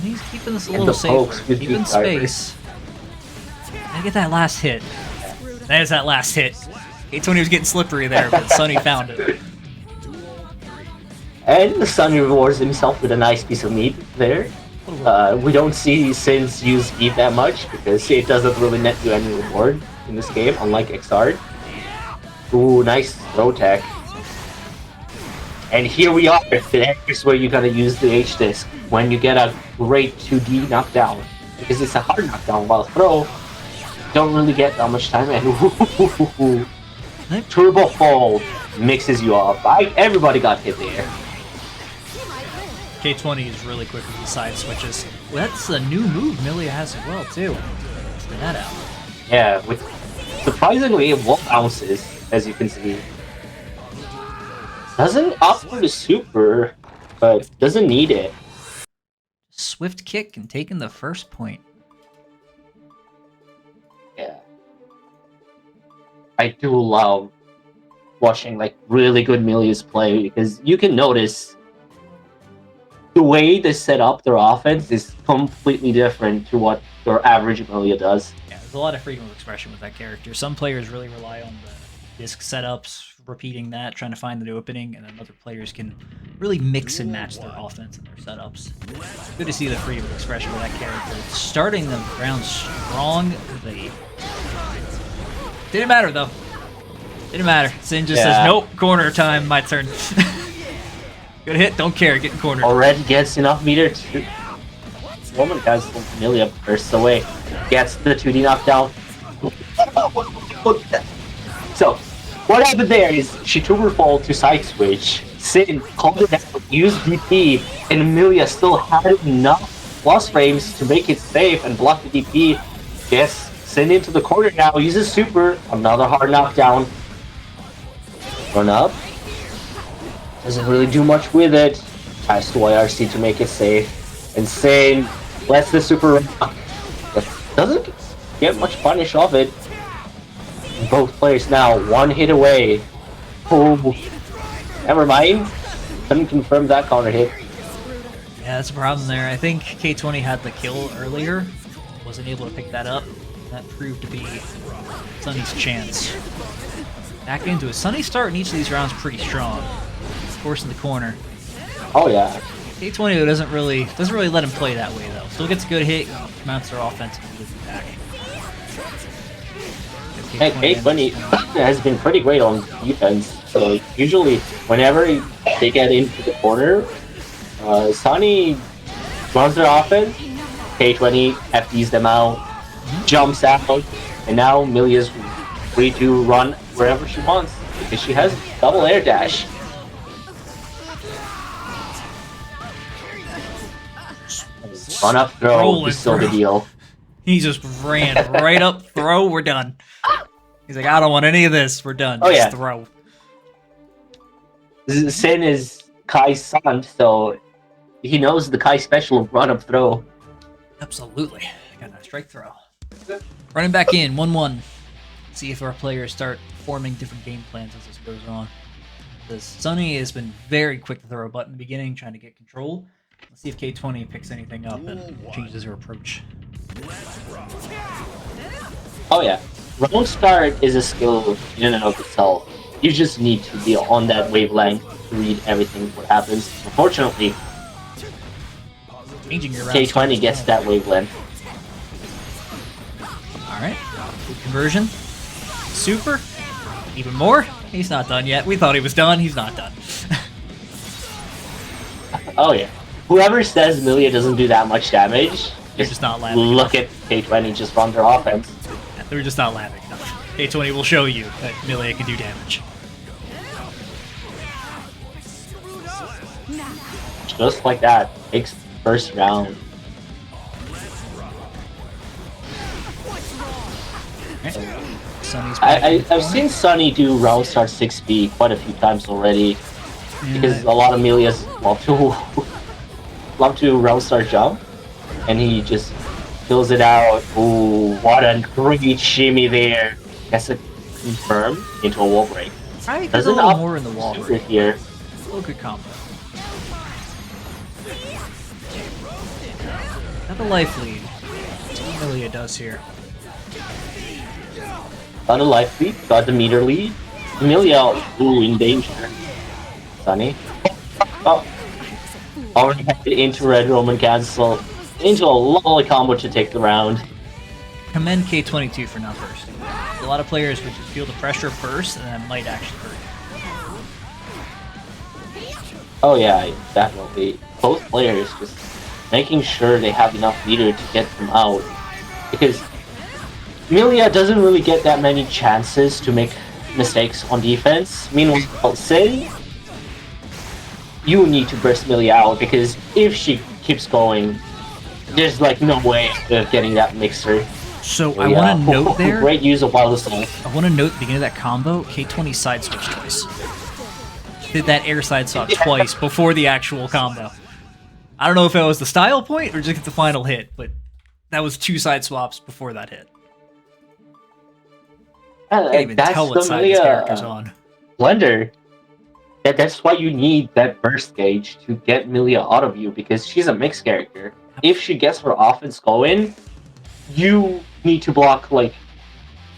He's keeping this a little safe. Keeping space. Gotta get that last hit. There's that last hit. K20 was getting slippery there, but Sunny found it. And Sunny rewards himself with a nice piece of meat there. We don't see Sins use Eve that much because it doesn't really net you any reward in this game, unlike Xrd. Ooh, nice throw tech. And here we are. Here's where you gotta use the H-Disc when you get a great 2D knockdown. Because it's a hard knockdown, while throw, don't really get that much time. And Turbo Fall mixes you up. Everybody got hit there. K20 is really quick with the side switches. Well, that's a new move Milia has as well, too. Let's get that out. Yeah, with surprisingly it won't bounces, as you can see. Doesn't opt for the super, but doesn't need it. Swift kick and taking the first point. Yeah. I do love watching like really good Milias play because you can notice the way they set up their offense is completely different to what your average Milia does. Yeah, there's a lot of freedom of expression with that character. Some players really rely on the disc setups, repeating that, trying to find the opening, and then other players can really mix and match their offense and their setups. Good to see the freedom of expression with that character. Starting the round strong. Didn't matter though. Didn't matter. Sin just says, nope, corner time, my turn. Good hit, don't care, getting cornered. Already gets enough meter to... Woman has Milia bursts away. Gets the 2D knockdown. So, what happened there is she took her fall to side switch. Sin called it out, used DP, and Milia still had enough plus frames to make it safe and block the DP. Gets Sin into the corner now, uses super, another hard knockdown. Run up. Doesn't really do much with it. Tries to YRC to make it safe. And Sin lets the super run up. Doesn't get much punish off it. Both players now one hit away. Oh, never mind. Couldn't confirm that counter hit. Yeah, that's a problem there. I think K20 had the kill earlier. Wasn't able to pick that up. That proved to be Sunny's chance. Back into it. Sunny's start in each of these rounds pretty strong. Forcing the corner. Oh yeah. K20 doesn't really let him play that way though. Still gets a good hit, mounts their offense and moves back. K20 has been pretty great on defense. So usually whenever they get into the corner, Sunny runs their offense. K20 FDs them out, jumps out, and now Milia's free to run wherever she wants because she has double air dash. Run up throw is still the deal. He just ran right up throw, we're done. He's like, I don't want any of this, we're done. Just throw. Sin is Kai's son, so he knows the Kai special run-up throw. Absolutely. Got a strike throw. Running back in, 1-1. See if our players start forming different game plans as this goes on. Because Sunny has been very quick to throw a butt in the beginning, trying to get control. Let's see if K20 picks anything up and changes her approach. Oh yeah. Round start is a skill in and of itself. You just need to be on that wavelength to read everything what happens. Unfortunately, Changing your K20 gets that wavelength. Alright, good conversion. Super. Even more. He's not done yet. We thought he was done. He's not done. Oh yeah. Whoever says Milia doesn't do that much damage, Just not laughing. look at K20 just run their offense. Yeah, they're just not laughing enough. K20 will show you that Milia can do damage. Just like that. Takes first round. Right. Sunny's back in the I've corner. seen Sunny do round start 6B quite a few times already. Yeah. Because a lot of Milias love to round start jump. And he just fills it out. Ooh, what a great shimmy there. Gets it confirmed into a wall break. Probably Does a it little up more in the wall super break. here. Still a good combo. Got the life lead. That's what Milia does here. Got a life lead, got the meter lead. Milia, ooh, in danger. Sunny. Oh. Already had it into red Roman cancel. Into a lovely combo to take the round. Commend K22 for not bursting. A lot of players would just feel the pressure first, and that might actually hurt you. Oh yeah, definitely. Both players just making sure they have enough meter to get them out. Because Milia doesn't really get that many chances to make mistakes on defense. Meanwhile, Sin, you need to burst Milia out because if she keeps going, there's like no way of getting that mixer. So I want to note there. Great use of Wild Assault. I want to note at the beginning of that combo, K20 side switched twice. Did that air side swap twice before the actual combo. I don't know if it was the style point or just the final hit, but that was 2 side swaps before that hit. Can't even tell what side this character's on. Blender. That's why you need that burst gauge to get Milia out of you because she's a mixed character. If she gets her offense going, you need to block like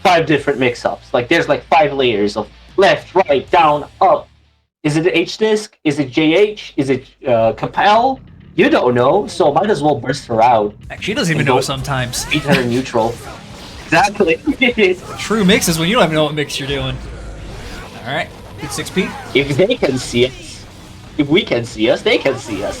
5 different mix-ups. Like there's like 5 layers of left, right, down, up. Is it H-Disc? Is it JH? Is it Capel? You don't know, so might as well burst her out. Heck, she doesn't even know sometimes. Beat her in neutral. Exactly. True mix is when you don't even know what mix you're doing. Alright, good 6P. If they can see us, if we can see us, they can see us.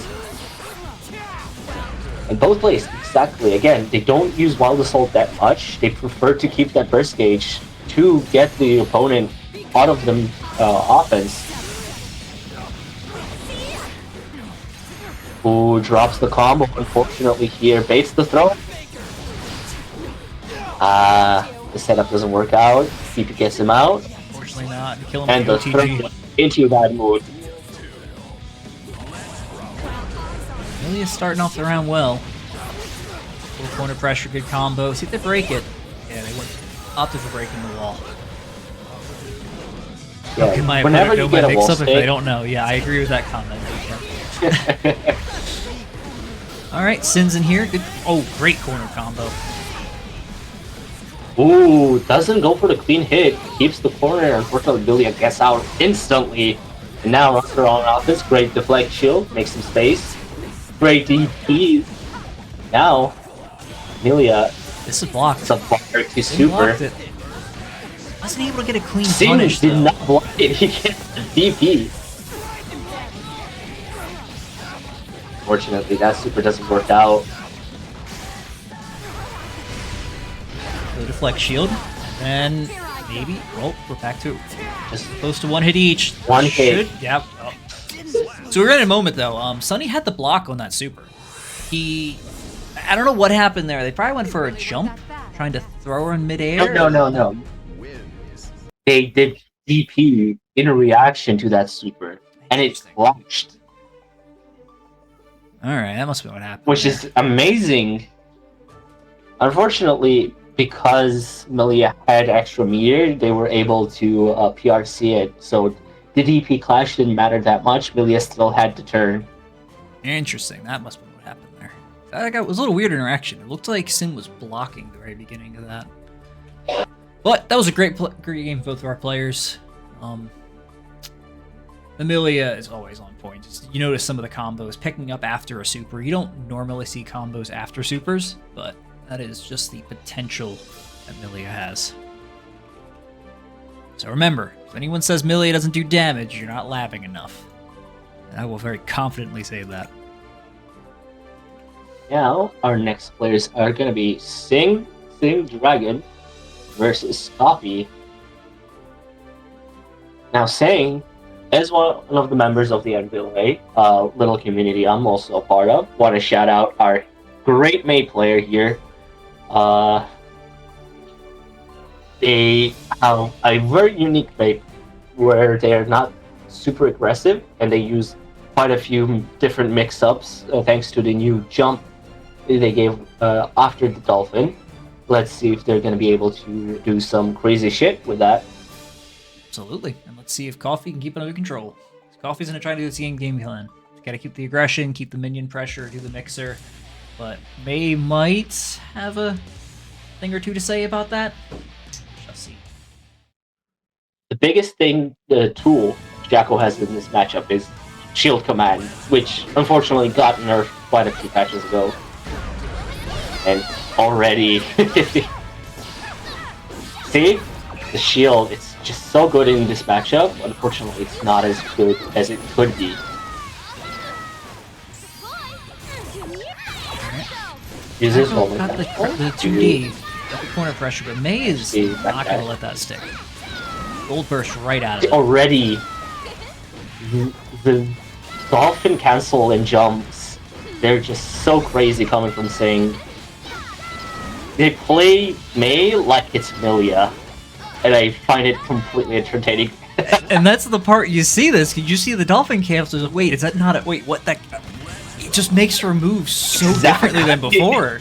And both plays, exactly. Again, they don't use Wild Assault that much. They prefer to keep that burst gauge to get the opponent out of the offense. Ooh, drops the combo, unfortunately here. Baits the throw. The setup doesn't work out. Keeper gets him out. Unfortunately not. Kill him And the with throw OTG. into that mood. Milia's starting off the round well. Little corner pressure, good combo. See if they break it. Yeah, they went opted for breaking the wall. Yeah, My whenever opponent know you my get a wall mix-up if they stick, don't know. Yeah, I agree with that comment. Alright, Sin's in here. Good. Oh, great corner combo. ooh, doesn't go for the clean hit. Keeps the corner. Unfortunately, Milia gets out instantly. And now runs her on offense. Great deflect shield. Makes some space. Great DP. Now, Milia This is blocked. is a blocker to They super. blocked it. Wasn't able to get a clean Sin punish, did though. not block it. He gets the DP. Fortunately, that super doesn't work out. The deflect shield. And then maybe. Oh, we're back to just close to 1 hit each. One hit. Yep. Oh. So we're in a moment though. Sunny had the block on that super. I don't know what happened there. They probably went for a jump, trying to throw her in midair. No. They did DP in a reaction to that super, and it flashed. Alright, that must be what happened. Which is amazing. Unfortunately, because Milia had extra meter, they were able to PRC it. So the DP clash didn't matter that much. Milia still had to turn. Interesting. That must be what happened there. That was a little weird interaction. It looked like Sin was blocking the very beginning of that. But that was a great game for both of our players. Amelia is always on point. You notice some of the combos picking up after a super. You don't normally see combos after supers, but that is just the potential that Milia has. So remember, if anyone says Milia doesn't do damage, you're not laughing enough. And I will very confidently say that. Now, our next players are going to be Sing Dragon versus Coffee. Now, Sing, as one of the members of the NBLA, little community I'm also a part of, want to shout out our great May player here. They have a very unique May where they are not super aggressive and they use quite a few different mix-ups thanks to the new jump they gave after the Dolphin. Let's see if they're going to be able to do some crazy shit with that. Absolutely. And let's see if Coffee can keep it under control. Coffee's going to try to do the game plan. Got to keep the aggression, keep the minion pressure, do the mixer. But May might have a thing or two to say about that. Shall see. The biggest thing, the tool Jacko has in this matchup is Shield Command, which unfortunately got nerfed quite a few patches ago. And already... See? The shield, it's just so good in this matchup. Unfortunately, it's not as good as it could be. Users got the 2D, got the corner pressure, but May is not going to let that stick. Gold burst right out of it. Already, the Dolphin cancel and jumps, they're just so crazy coming from Sing. They play May like it's Milia, and I find it completely entertaining. And that's the part you see this. You see the Dolphin cancels. Wait, is that not a... Wait, what? That... It just makes her move so differently than before.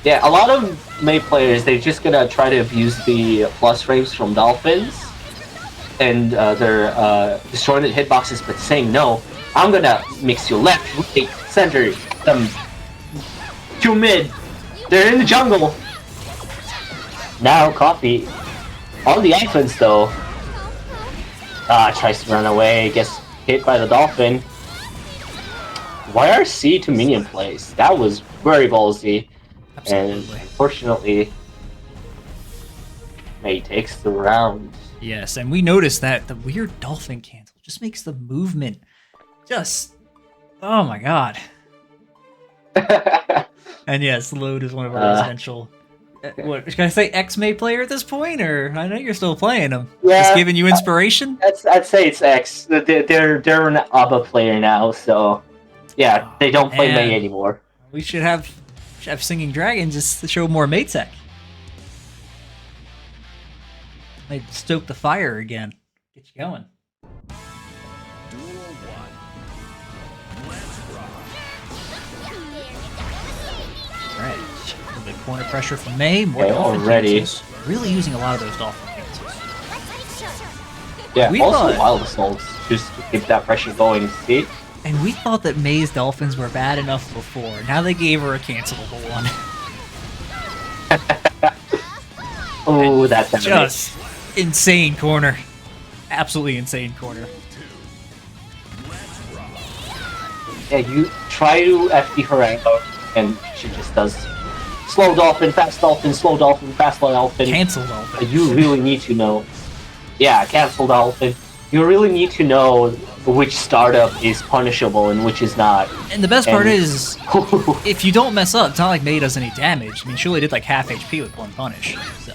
Yeah, a lot of May players, they're just gonna try to abuse the plus frames from Dolphins, and they're destroying the hitboxes, but saying, no, I'm gonna mix you left, right, center, to mid. They're in the jungle. Now Coffee on the offense though. Tries to run away, gets hit by the Dolphin. YRC to minion plays. That was very ballsy. Absolutely. And unfortunately, May takes the round. Yes, and we noticed that the weird Dolphin cancel just makes the movement just... Oh my god. And yes, Load is one of our essential... What, can I say ex-May player at this point, or I know you're still playing him? Yeah, just giving you inspiration. I'd say it's X. They're an ABBA player now, so yeah, they don't play May anymore. We should have Singing Dragon just to show more May tech. They stoke the fire again. Get you going. Alright, a little bit of corner pressure from May. More Dolphin already. Cancels. Really using a lot of those Dolphin cancels. Yeah, also Wild Assaults, just to keep that pressure going, see? And we thought that May's Dolphins were bad enough before. Now they gave her a cancelable one. Oh, that's just insane corner. Absolutely insane corner. Yeah, you try to FD her out, and she just does slow Dolphin, fast Dolphin, slow Dolphin, fast Dolphin. Cancel Dolphin. You really need to know. Yeah, cancel Dolphin. You really need to know which startup is punishable and which is not. And the best part is, if you don't mess up, it's not like May does any damage. I mean, she only did like half HP with one punish, so...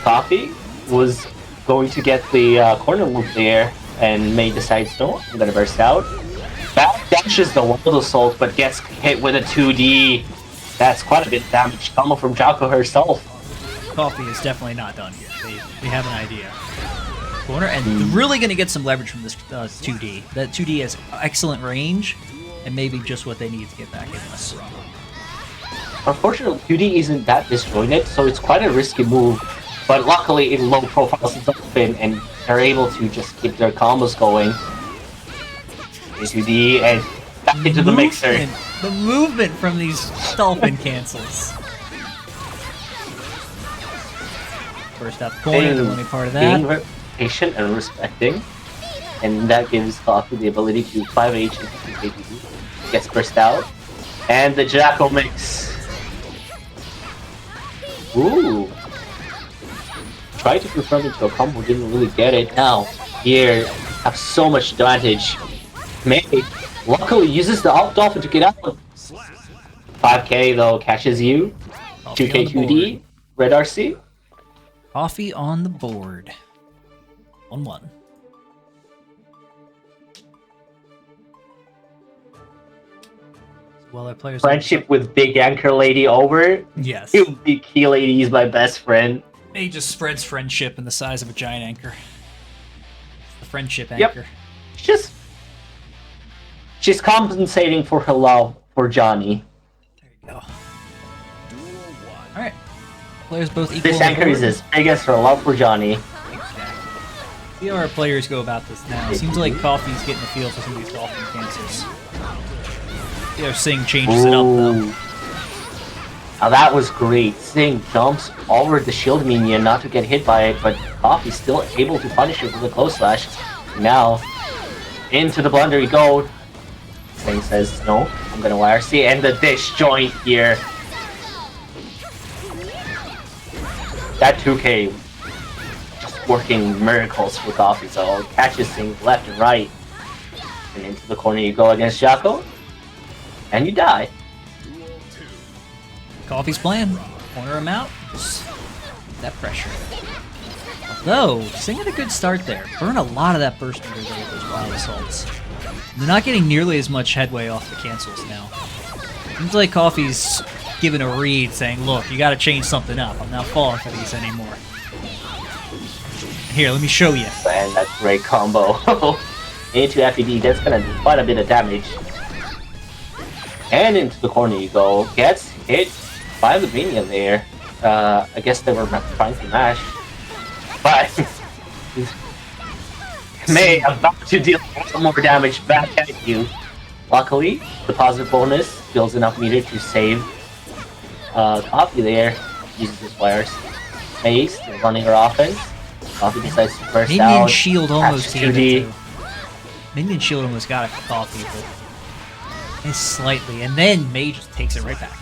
Coffee was going to get the corner loop there, and May decides, no, I'm gonna burst out. That dashes the Wild Assault, but gets hit with a 2D. That's quite a bit of damage coming from Jocko herself. Coffee is definitely not done here. They have an idea. Corner, and really going to get some leverage from this 2D. That 2D has excellent range, and maybe just what they need to get back in this. Unfortunately, 2D isn't that disjointed, so it's quite a risky move. But luckily, it low profiles the dolphin, and they're able to just keep their combos going. 2D and back into the mixer. The movement from these dolphin cancels. First up corner, the only part of that. Being patient and respecting, and that gives Coffee the ability to 5H and KTD. Gets burst out, and the Jackal mix. Ooh. Tried to confirm into a combo, didn't really get it. Now, here, have so much advantage. May luckily uses the out dolphin to get out. 5k though catches you. 2k 2D. Red RC. Coffee on the board. 1-1. Well, our players friendship with Big Anchor Lady over. Yes. Big Key Lady is my best friend. He just spreads friendship in the size of a giant anchor. The friendship anchor. Yep. She's compensating for her love for Johnny. There you go. Alright. Players both equal. This anchor is as big as her love for Johnny. Exactly. See how our players go about this now. It seems like Coffee's getting the feel for some of these dolphin cancels. Yeah, Sing changes it up though. Now that was great. Sing jumps over the shield minion not to get hit by it, but Coffee's still able to punish it with a close slash. Now, into the blunder we go. Sing says, no, I'm gonna YRC, and the disjoint here. That 2k just working miracles for Coffee, so catches Sing left and right. And into the corner you go against Jocko, and you die. Coffee's plan. Corner him out. Just that pressure. Though, Sing had a good start there. Burn a lot of that burst meter there with those wild assaults. They're not getting nearly as much headway off the cancels now. Seems like Coffee's giving a read saying, look, you gotta change something up. I'm not falling for these anymore. Here, let me show you. And that great combo. Into FED, that's gonna do quite a bit of damage. And into the corner you go. Gets hit by the minion there. I guess they were trying to mash. But May about to deal more damage back at you. Luckily, the positive bonus builds enough meter to save Coffee there. Uses his wires. May still running her offense. Coffee decides to burst out. Minion shield almost came 2D. into. Minion shield almost got a Coffee, but it's slightly, and then May just takes it right back.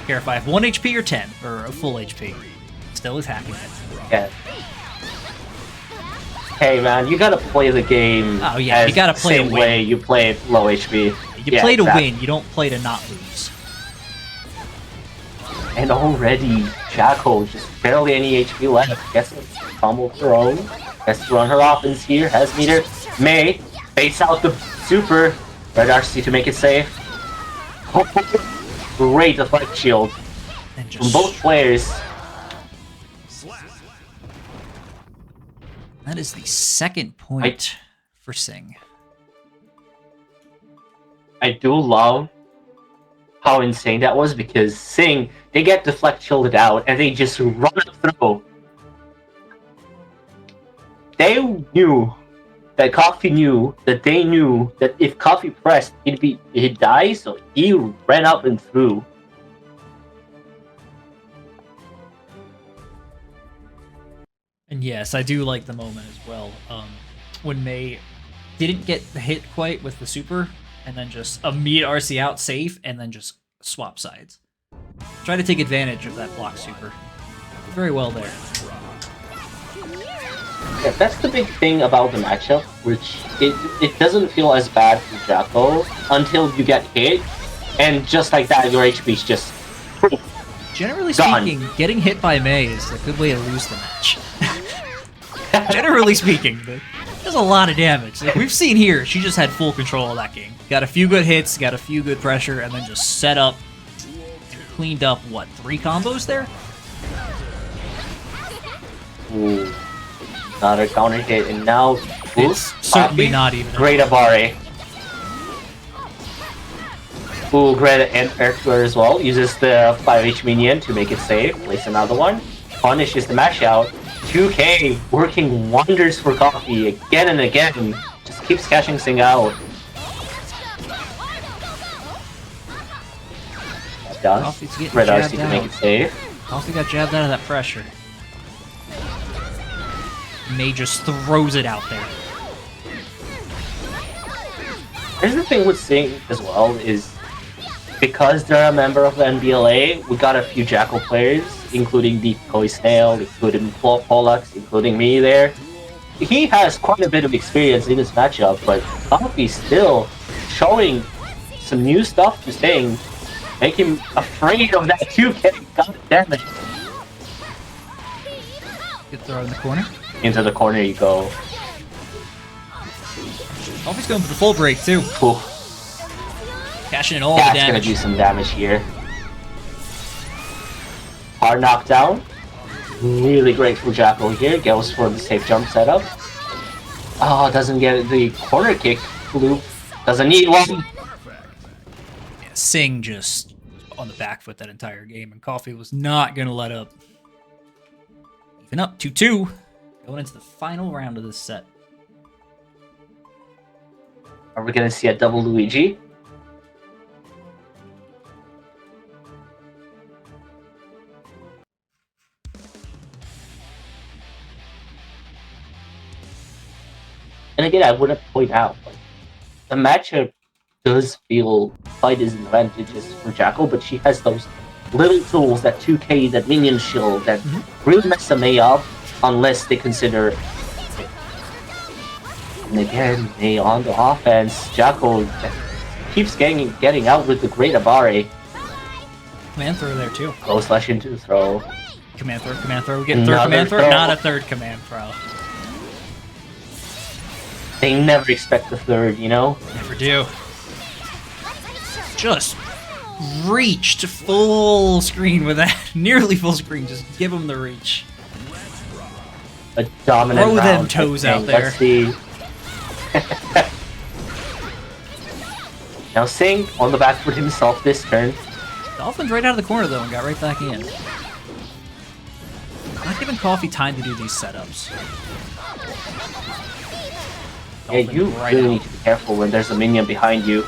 Care if I have 1 HP or 10, or a full HP. Still attacking it. Yeah. Hey man, you gotta play the game. Oh yeah, you gotta play same to win. way you play low HP. You play to win, you don't play to not lose. And already, Jacko just barely any HP left. Gets a combo of her own. Has to run her offense here. Has meter. May baits out the super. Red RC to make it safe. Great deflect shield from both players. That is the second point for Sing. I do love how insane that was because Sing, they get deflect shielded out and they just run up through. They knew that Coffee knew that they knew that if Coffee pressed, he'd die, so he ran up and through. And yes, I do like the moment as well. When May didn't get the hit quite with the super, and then just immediate RC out safe, and then just swap sides. Try to take advantage of that block super. Very well there. Yeah, that's the big thing about the matchup, which it doesn't feel as bad for Jacko until you get hit, and just like that, your HP's just Generally gone. speaking, getting hit by May is a good way to lose the match. Generally speaking, but there's a lot of damage. Like we've seen here, she just had full control of that game. Got a few good hits, got a few good pressure, and then just set up and cleaned up, what, 3 combos there? Ooh. Another counter hit, and now It's certainly Coffee. not even. Great Abare. Ooh, great air clear as well. Uses the 5H minion to make it safe. Place another one. Punishes the mash out. 2K working wonders for Coffee again and again. Just keeps cashing thing out. Done. Coffee's getting Red jabbed RC to make out. it safe. Coffee got jabbed out of that pressure. May just throws it out there. Here's the thing with Sing as well is because they're a member of the NBLA, we got a few Jackal players, including Decoy Snail, including Pollux, including me there. He has quite a bit of experience in this matchup, but Coffee's still showing some new stuff to Sing, make him afraid of that 2K. God damn it. Good throw in the corner. Into the corner you go. Coffee's going for the full break too. Ooh. Cashing in all the That's gonna damage. do some damage here. Hard knockdown. Really great for Jackal here. Goes for the safe jump setup. Oh, doesn't get the corner kick loop. Doesn't need one. Yeah, Sing just was on the back foot that entire game, and Coffee was not going to let up. Even up 2-2. Going into the final round of this set. Are we gonna see a double Luigi? And again, I want to point out, like, the matchup does feel quite disadvantageous for Jackal, but she has those little tools, that 2K, that minion shield, that really mess the May up, unless they consider. And again, May on the offense, Jackal keeps getting out with the great Abare. Command throw there too. Low slash into the throw. Command throw, command throw. We get a third Another command throw, throw. not a third command throw. They never expect the third, you know? Never do. Just reached full screen with that. Nearly full screen. Just give him the reach. A dominant Throw them round, toes I out think. there. Let's see. Now Sing on the back foot himself this turn. Dolphin's right out of the corner though and got right back in. Not giving Coffee time to do these setups. Yeah, Dolphin you right really out. need to be careful when there's a minion behind you.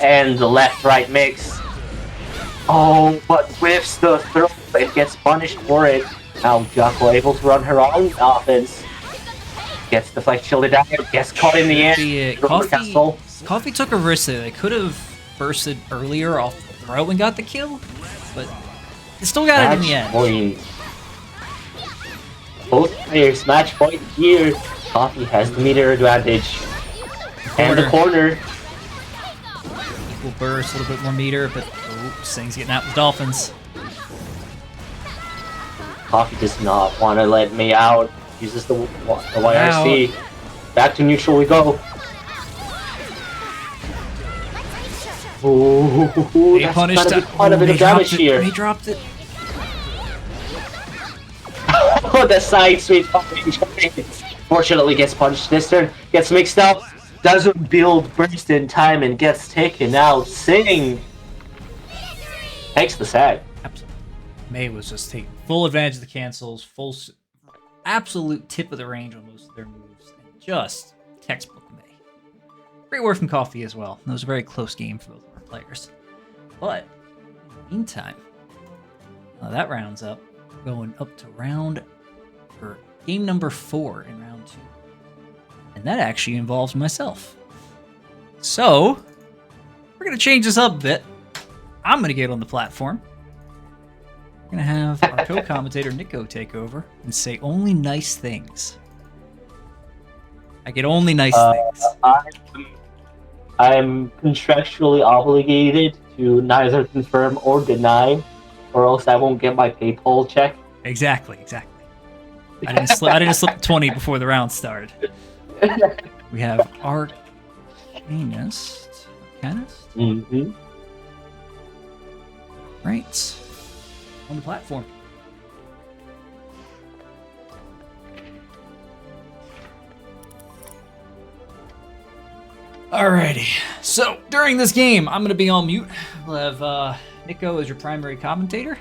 And the left-right mix. Oh, but whiffs the throw and gets punished for it. Now Jackal able to run her own offense. Gets the flex shielded out, gets caught in the end. Coffee took a risk there. They could have bursted earlier off the throw and got the kill, but they still got it in the end. Point. Both players match point here. Coffee has the meter advantage. And the corner. Equal burst, a little bit more meter, but Sing's getting out with Dolphins. Coffee does not want to let me out. Uses the YRC. Back to neutral we go. Ooh, that's punished gotta be quite a bit of damage here. He dropped it. Oh, the side sweep. Fortunately gets punched this turn. Gets mixed up. Doesn't build burst in time and gets taken out. Sing takes the set. Absolutely. May was just taking full advantage of the cancels, absolute tip of the range on most of their moves, and just textbook May. Great work from Coffee as well. It was a very close game for both of our players. But in the meantime, that rounds up, going up to game number 4 in round 2. And that actually involves myself. So, we're going to change this up a bit. I'm going to get on the platform. We're going to have our co-commentator Nico take over and say only nice things. I get only nice things. I'm contractually obligated to neither confirm or deny, or else I won't get my PayPal check. Exactly. I didn't slip 20 before the round started. We have Arcanist. Mm-hmm. Right. On the platform. Alrighty, so during this game, I'm going to be on mute. We'll have Nico as your primary commentator.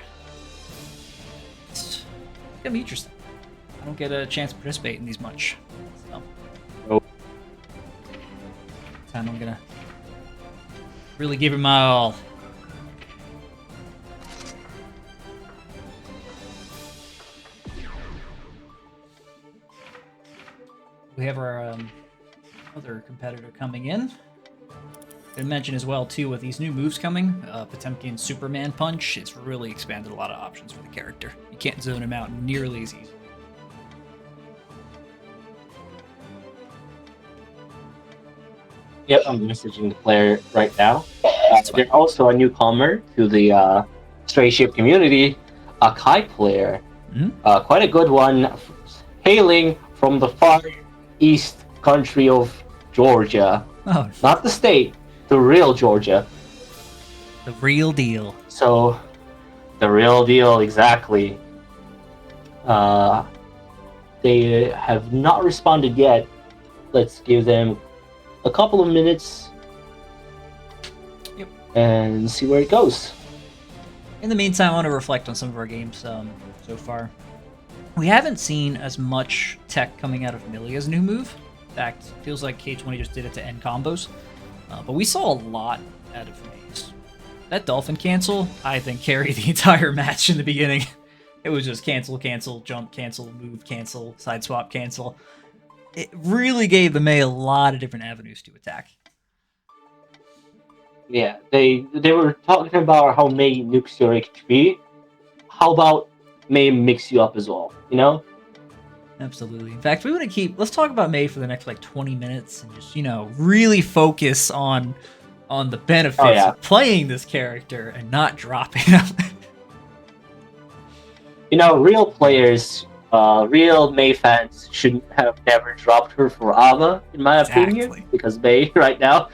It's going to be interesting. I don't get a chance to participate in these much. So. Nope. Time I'm going to really give it my all. We have our other competitor coming in. Gonna mention as well too with these new moves coming, Potemkin's Superman Punch. It's really expanded a lot of options for the character. You can't zone him out nearly as easy. Yep, I'm messaging the player right now. There's also a newcomer to the Stray Ship community, a Kai player. Mm-hmm. Quite a good one, hailing from the far east country of Georgia. Oh, not the state, the real Georgia. The real deal. So, the real deal, exactly. They have not responded yet. Let's give them a couple of minutes. Yep. And see where it goes. In the meantime, I want to reflect on some of our games so far. We haven't seen as much tech coming out of Milia's new move. In fact, it feels like K20 just did it to end combos. But we saw a lot out of Maze. That Dolphin cancel, I think, carried the entire match in the beginning. It was just cancel, cancel, jump, cancel, move, cancel, side swap, cancel. It really gave the Mei a lot of different avenues to attack. Yeah, they were talking about how Mei nukes your HP. How about Mei mix you up as well, you know? Absolutely. In fact, we want to let's talk about Mei for the next like 20 minutes and just, really focus on the benefits of playing this character and not dropping them. Real players, real Mei fans shouldn't have never dropped her for Ava, in my opinion, because Mei right now.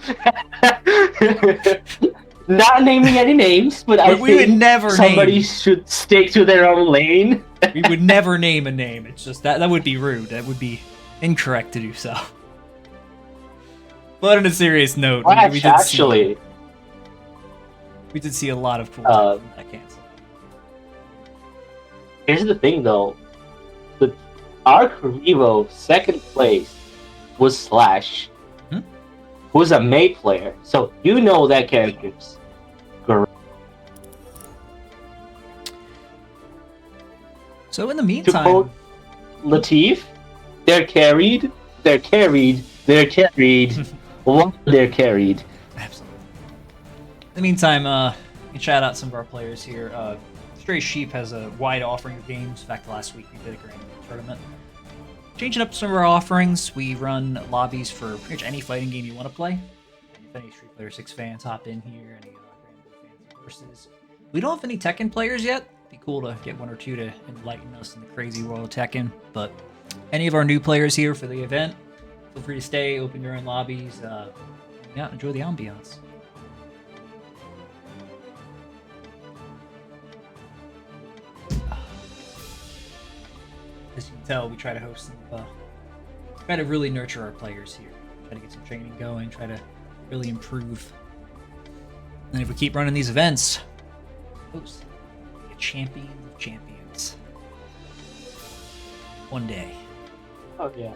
Not naming any names, but I think would never somebody should stick to their own lane. We would never name a name. It's just that would be rude. That would be incorrect to do so. But on a serious note, we did see a lot of cool stuff from that cancel. Here's the thing, though. The Arc Revo second place was Slash, who's a Mei player. So that character's great. So in the meantime, to quote Latif, they're carried. What they're carried. Absolutely. In the meantime, we can shout out some of our players here. Stray Sheep has a wide offering of games. In fact, last week we did a Grand Tournament. Changing up some of our offerings, we run lobbies for pretty much any fighting game you want to play. If any Street Fighter 6 fans hop in here, any Grand Blue fans versus. We don't have any Tekken players yet. Be cool to get one or two to enlighten us in the crazy world of Tekken. But any of our new players here for the event, feel free to stay, open your own lobbies, enjoy the ambiance. As you can tell, we try to host some, try to really nurture our players here. Try to get some training going, try to really improve. And if we keep running these events, folks, we'll be a champion of champions. One day. Oh, yeah.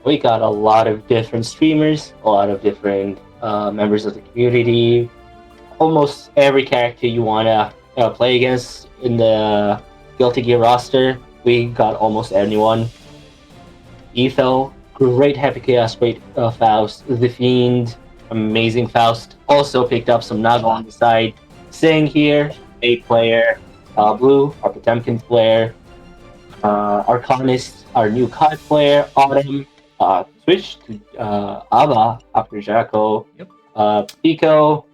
We got a lot of different streamers, a lot of different members of the community. Almost every character you want to play against in the Guilty Gear roster. We got almost anyone. Ethel, great Happy Chaos, great Faust. The Fiend, amazing Faust. Also picked up some Naga on the side. Sing here, a player. Blue, our Potemkin player. Arcanist, our new Kai player. Autumn, switched to Ava after Jacko. Yep. Pico,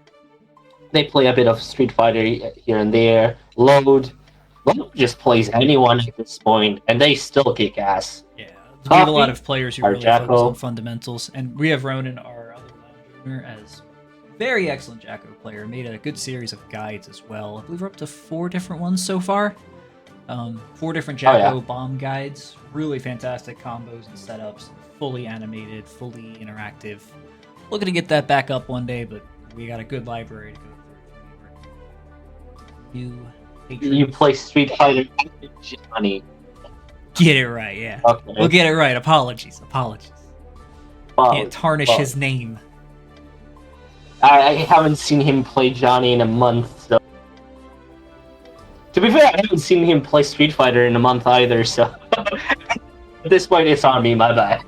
they play a bit of Street Fighter here and there. Load just plays anyone at this point, and they still kick ass. Yeah, we have a lot of players who really Jacko. focus on fundamentals, and we have Ronan, our other lounge owner, as very excellent Jacko player. Made a good series of guides as well. I believe we're up to 4 different ones so far. 4 different Jacko bomb guides. Really fantastic combos and setups. Fully animated, fully interactive. Looking to get that back up one day, but we got a good library to go through. You play Street Fighter Johnny. Get it right, yeah. Okay. We'll get it right. Apologies. Can't tarnish his name. I haven't seen him play Johnny in a month, so... To be fair, I haven't seen him play Street Fighter in a month either, so... At this point, it's on me, my bad.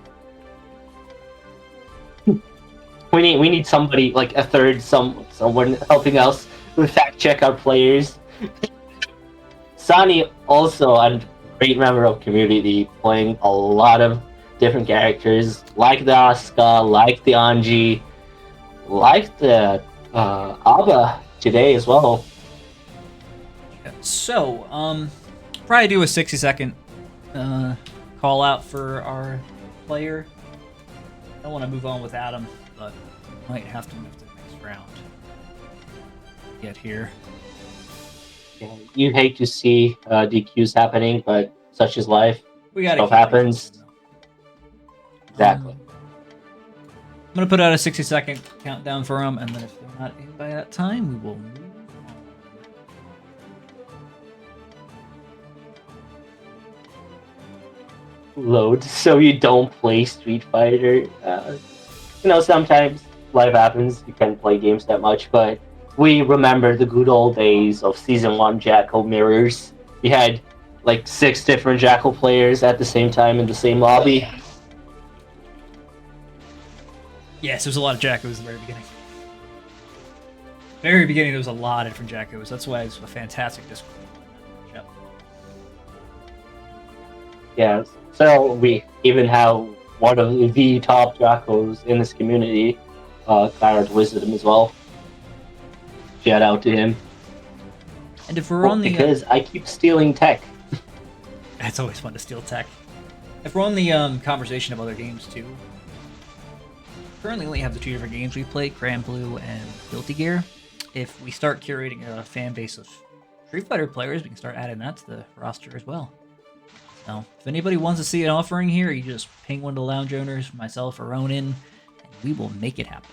We need somebody, like a third, someone helping us fact check our players. Sunny also a great member of community, playing a lot of different characters, like the Asuka, like the Anji, like the Aba today as well. So, probably do a 60-second call out for our player. I don't want to move on without him, but might have to move to the next round. Get here. Yeah, you hate to see DQs happening, but such is life. We gotta Stuff happens. Exactly. I'm gonna put out a 60-second countdown for him, and then if they're not in by that time, we will move on. Load, so you don't play Street Fighter. Sometimes life happens, you can't play games that much, but we remember the good old days of Season 1 Jackal Mirrors. We had like 6 different Jackal players at the same time in the same lobby. Yes, there's a lot of Jackos at the very beginning. Very beginning, there was a lot of different Jackos. That's why it's a fantastic Discord. Yep. Yeah, so we even have one of the top Jackos in this community, Clarence Wisdom as well. Shout out to him. And if we're on the... Because I keep stealing tech. It's always fun to steal tech. If we're on the conversation of other games too, currently only have the 2 different games we play, Grand Blue and Guilty Gear. If we start curating a fan base of Street Fighter players, we can start adding that to the roster as well. So, if anybody wants to see an offering here, you just ping one of the lounge owners, myself or Ronin, and we will make it happen.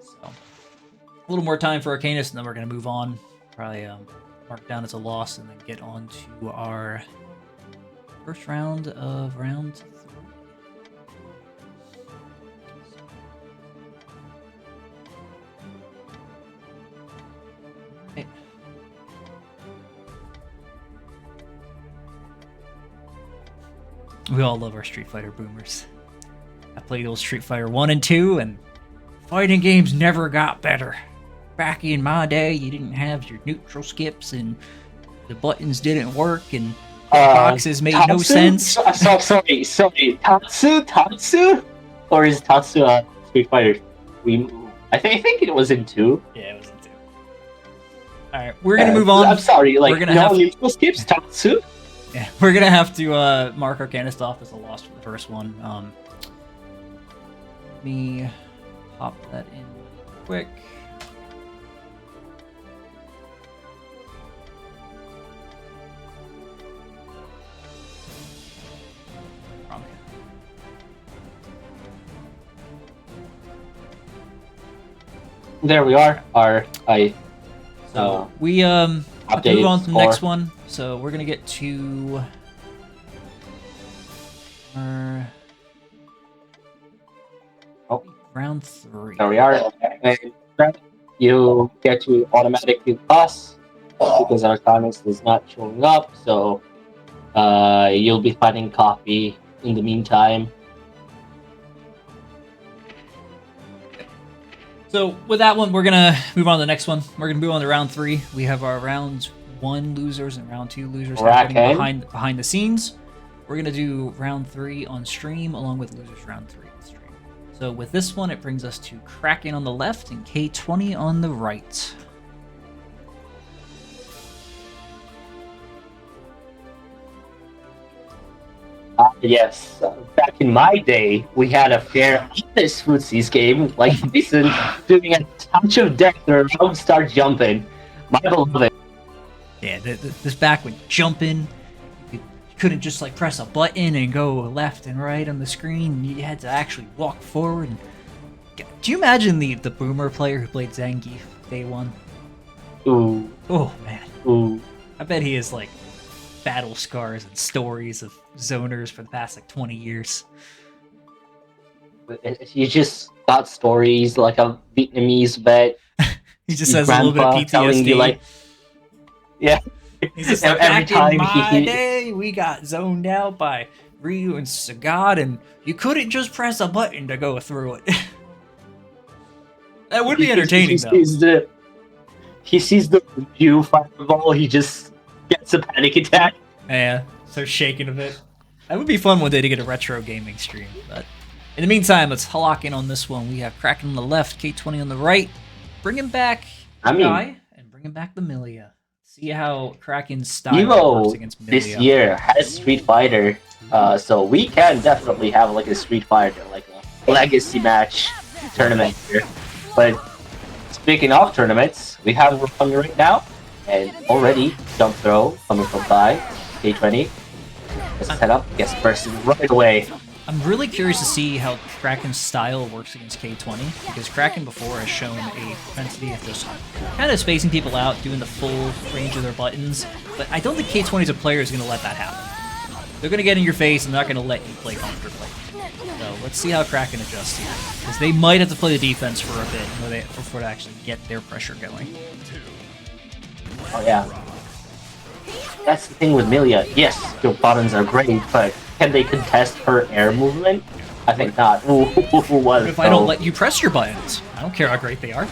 So, a little more time for Arcanus, and then we're going to move on. Probably mark down as a loss, and then get on to our first round of round 3. Okay. We all love our Street Fighter boomers. I played old Street Fighter 1 and 2, and fighting games never got better. Back in my day, you didn't have your neutral skips, and the buttons didn't work, and boxes made no sense. Sorry. Tatsu? Or is Tatsu Street Fighter? I think it was in 2. Yeah, it was in 2. Alright, we're gonna move on. I'm sorry, like, we're gonna no neutral skips, Tatsu? Yeah, we're gonna have to mark Arcanist off as a loss for the first one. Let me pop that in quick. There we are. So we have to move on to the next one. So we're gonna get to our round 3. There we are. And you get to automatically pass because our comments is not showing up. So you'll be finding copy in the meantime. So with that one, we're gonna move on to the next one. We're gonna move on to round 3. We have our round 1 losers and round 2 losers happening behind the scenes. We're gonna do round 3 on stream along with losers round 3 on stream. So with this one, it brings us to Kraken on the left and K20 on the right. Yes, back in my day, we had a fair this Footsies game, like Jason doing a touch of death or round start jumping. My beloved. Yeah, this back when jumping, you couldn't just like press a button and go left and right on the screen. You had to actually walk forward and Do you imagine the boomer player who played Zangief day one? Ooh. Oh man. Ooh. I bet he has like battle scars and stories of zoners for the past like 20 years. You just got stories like a Vietnamese vet. He just has a little bit of PTSD. Telling you, like, yeah. He's just like, every back time in my day, we got zoned out by Ryu and Sagat, and you couldn't just press a button to go through it. That would be entertaining, though. He sees the Ryu fireball, he just gets a panic attack. Yeah, starts shaking a bit. That would be fun one day to get a retro gaming stream, but in the meantime, let's lock in on this one. We have Kraken on the left, K20 on the right. Bringing back Guy and bringing back the Milia. See how Kraken's style works against Milia. This year has Street Fighter, so we can definitely have like a Street Fighter, like a legacy match tournament here. But speaking of tournaments, we have one right now, and already jump throw coming from Guy, K20. Let's set up, gets first right away. I'm really curious to see how Kraken's style works against K20, because Kraken before has shown a propensity of just kind of spacing people out, doing the full range of their buttons, but I don't think K20 as a player is going to let that happen. They're going to get in your face and they're not going to let you play comfortably. So let's see how Kraken adjusts here, because they might have to play the defense for a bit before they actually get their pressure going. Oh yeah. That's the thing with Milia. Yes, your buttons are great, but can they contest her air movement? I think not. Ooh, what if I don't let you press your buttons? I don't care how great they are.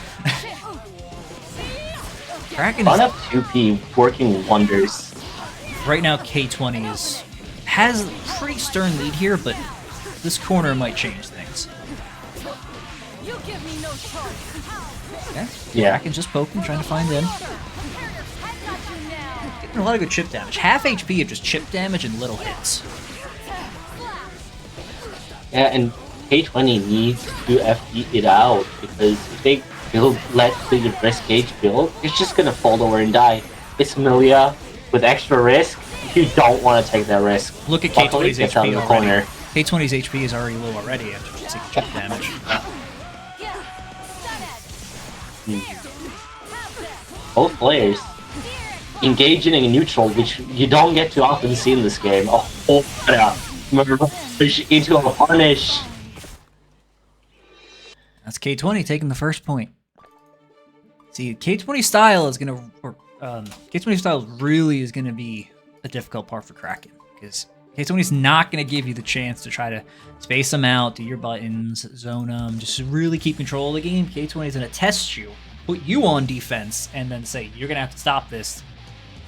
Kraken is up 2P working wonders. Right now, K20 has a pretty stern lead here, but this corner might change things. Okay. Yeah. Kraken's just poking, trying to find in. Getting a lot of good chip damage. Half HP of just chip damage and little hits. Yeah, and K20 needs to FD it out, because if they let the risk gauge build, it's just gonna fall over and die. It's Milia with extra risk. You don't want to take that risk. Look at K20's HP already. Corner. K20's HP is already low already after just taking chip damage. Both players engaging in a neutral, which you don't get too often see in this game. Oh yeah. Into a punish. That's K20 taking the first point. See, K20 style is gonna, K20 style really is gonna be a difficult part for Kraken, because K20 is not gonna give you the chance to try to space them out, do your buttons, zone them, just really keep control of the game. K20 is gonna test you, put you on defense, and then say you're gonna have to stop this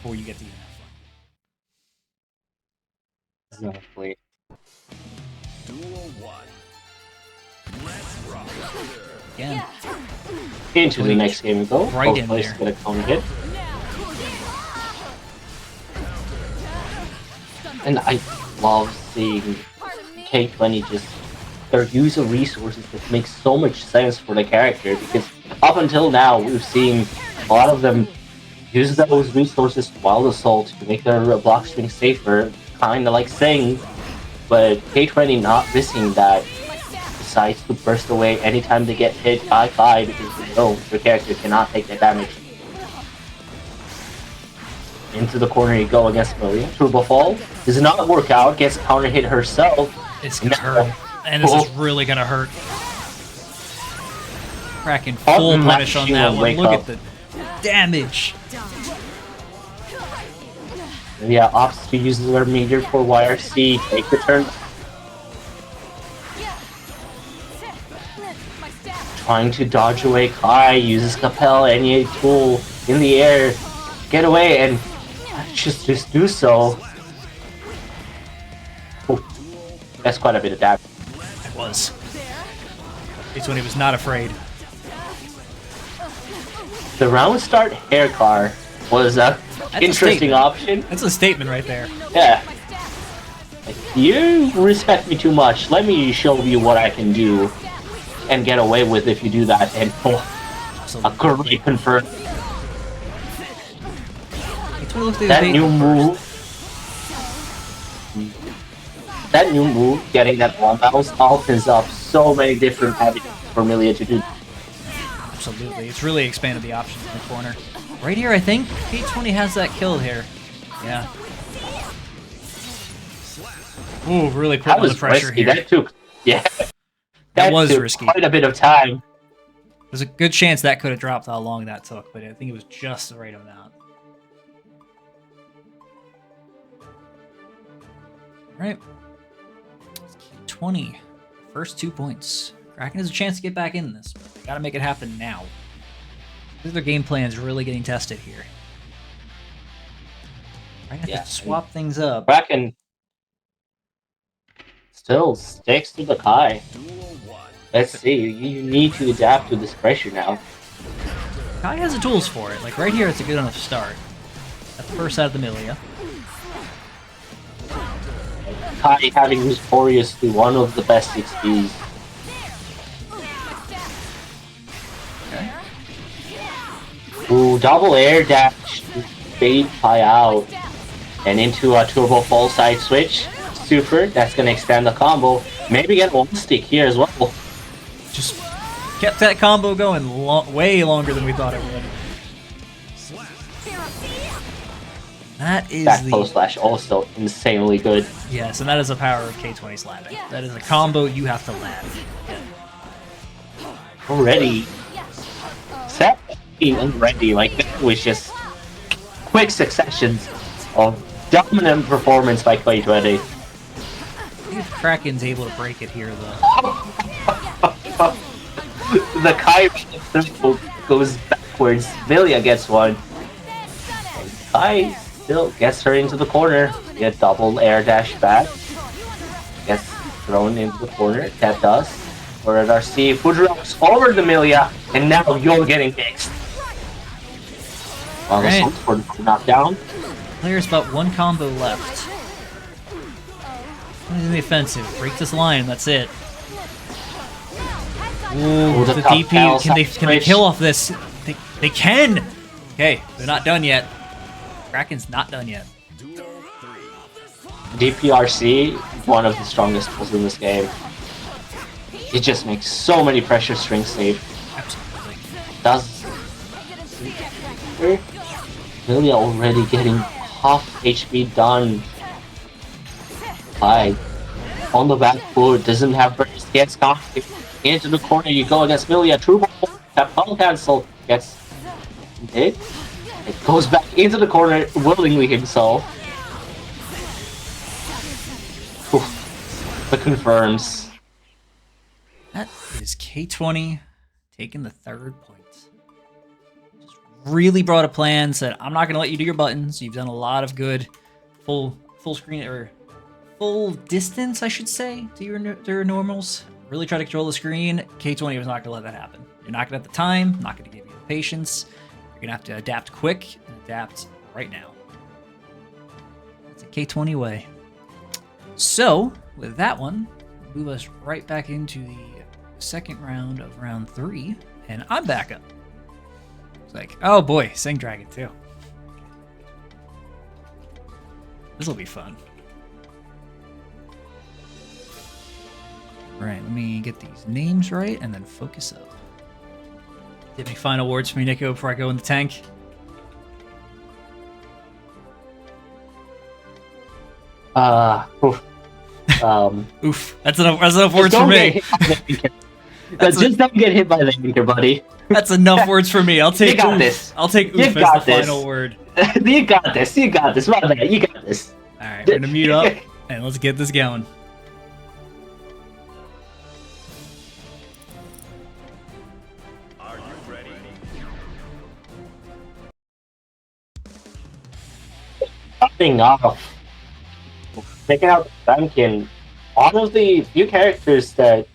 before you get to even have fun. Exactly. Again. Into the next game we go. Right in there. Get a counter hit. And I love seeing K20 just their use of resources that makes so much sense for the character, because up until now we've seen a lot of them use those resources to Wild Assault to make their block string safer, kinda like Sing, but K20 not missing that, decides to burst away anytime they get hit by 5 because they know their character cannot take that damage. Into the corner you go against Milia. Turbo Fall does not work out, gets counter hit herself. It's gonna hurt. And this is really gonna hurt. Kraken full punish on that one. Look at the damage. Yeah, Ops uses their meter for YRC. Take the turn. Trying to dodge away Kai, uses Capel, any tool in the air. Get away and just do so. Ooh, that's quite a bit of damage. It was. It's when he was not afraid. The round start hair car was a interesting option. That's a statement right there. Yeah. Like, you respect me too much. Let me show you what I can do and get away with if you do that. And a great confirm. That new move. That new move, getting that one bounce, opens up so many different avenues for Milia to do. Absolutely. It's really expanded the options in the corner. Right here, I think K20 has that kill here. Yeah. Ooh, really putting on the pressure risky. here. That took, yeah. That was took risky. Quite a bit of time. There's a good chance that could have dropped how long that took, but I think it was just the right amount. Alright. K20. First 2 points. Kraken has a chance to get back in this, but they gotta make it happen now. Their game plan is really getting tested here. I have to swap things up. Kraken still sticks to the Kai. Let's see, you need to adapt to this pressure now. Kai has the tools for it. Like right here, it's a good enough start. At the first side of the Milia. Kai having notoriously one of the best XPs. Ooh, double air dash to fade Kai out. And into a turbo fall side switch. Super, that's gonna expand the combo. Maybe get one stick here as well. Just kept that combo going way longer than we thought it would. That is that close slash also insanely good. Yes, and that is the power of K20 slapping. That is a combo you have to land. Already. Set already, like that was just quick successions of dominant performance by K20. See if Kraken's able to break it here though. The Kai goes backwards. Milia gets one. And Kai still gets her into the corner. Get double air dash back. Gets thrown into the corner. That does. Or at RC, foot rocks over the Milia, and now you're getting mixed. While the Salt for the knockdown. Player's about one combo left. In the offensive. Break this line, that's it. Ooh, the DP, can they kill off this? They can! Okay, they're not done yet. Kraken's not done yet. DPRC, one of the strongest pulls in this game. It just makes so many pressure strings safe. Absolutely. Does Milia already getting half HP done. By on the back foot, doesn't have burst, gets caught into the corner. You go against Milia. True that bubble cancel gets hit. It goes back into the corner willingly himself. Oof. The confirms. That is K20 taking the third point. Just really brought a plan, said, I'm not going to let you do your buttons. You've done a lot of good full screen, or full distance, I should say, to your normals. Really try to control the screen. K20 was not going to let that happen. You're not going to have the time, not going to give you the patience. You're going to have to adapt quick and adapt right now. That's a K20 way. So, with that one, move us right back into the second round of round 3, and I'm back up. It's like, oh boy, Sing Dragon too. This will be fun. All right, let me get these names right and then focus up. Do you have any final words for me, Nico, before I go in the tank? Oof. That's enough words for me. Just don't get hit by the anchor, buddy. That's enough words for me. I'll take you got oof. This. I'll take oof as the final word. You got this. You got this. Right there. You got this. All right, we're gonna mute up and let's get this going. Are you ready? Starting off, taking out Duncan, one of the few characters that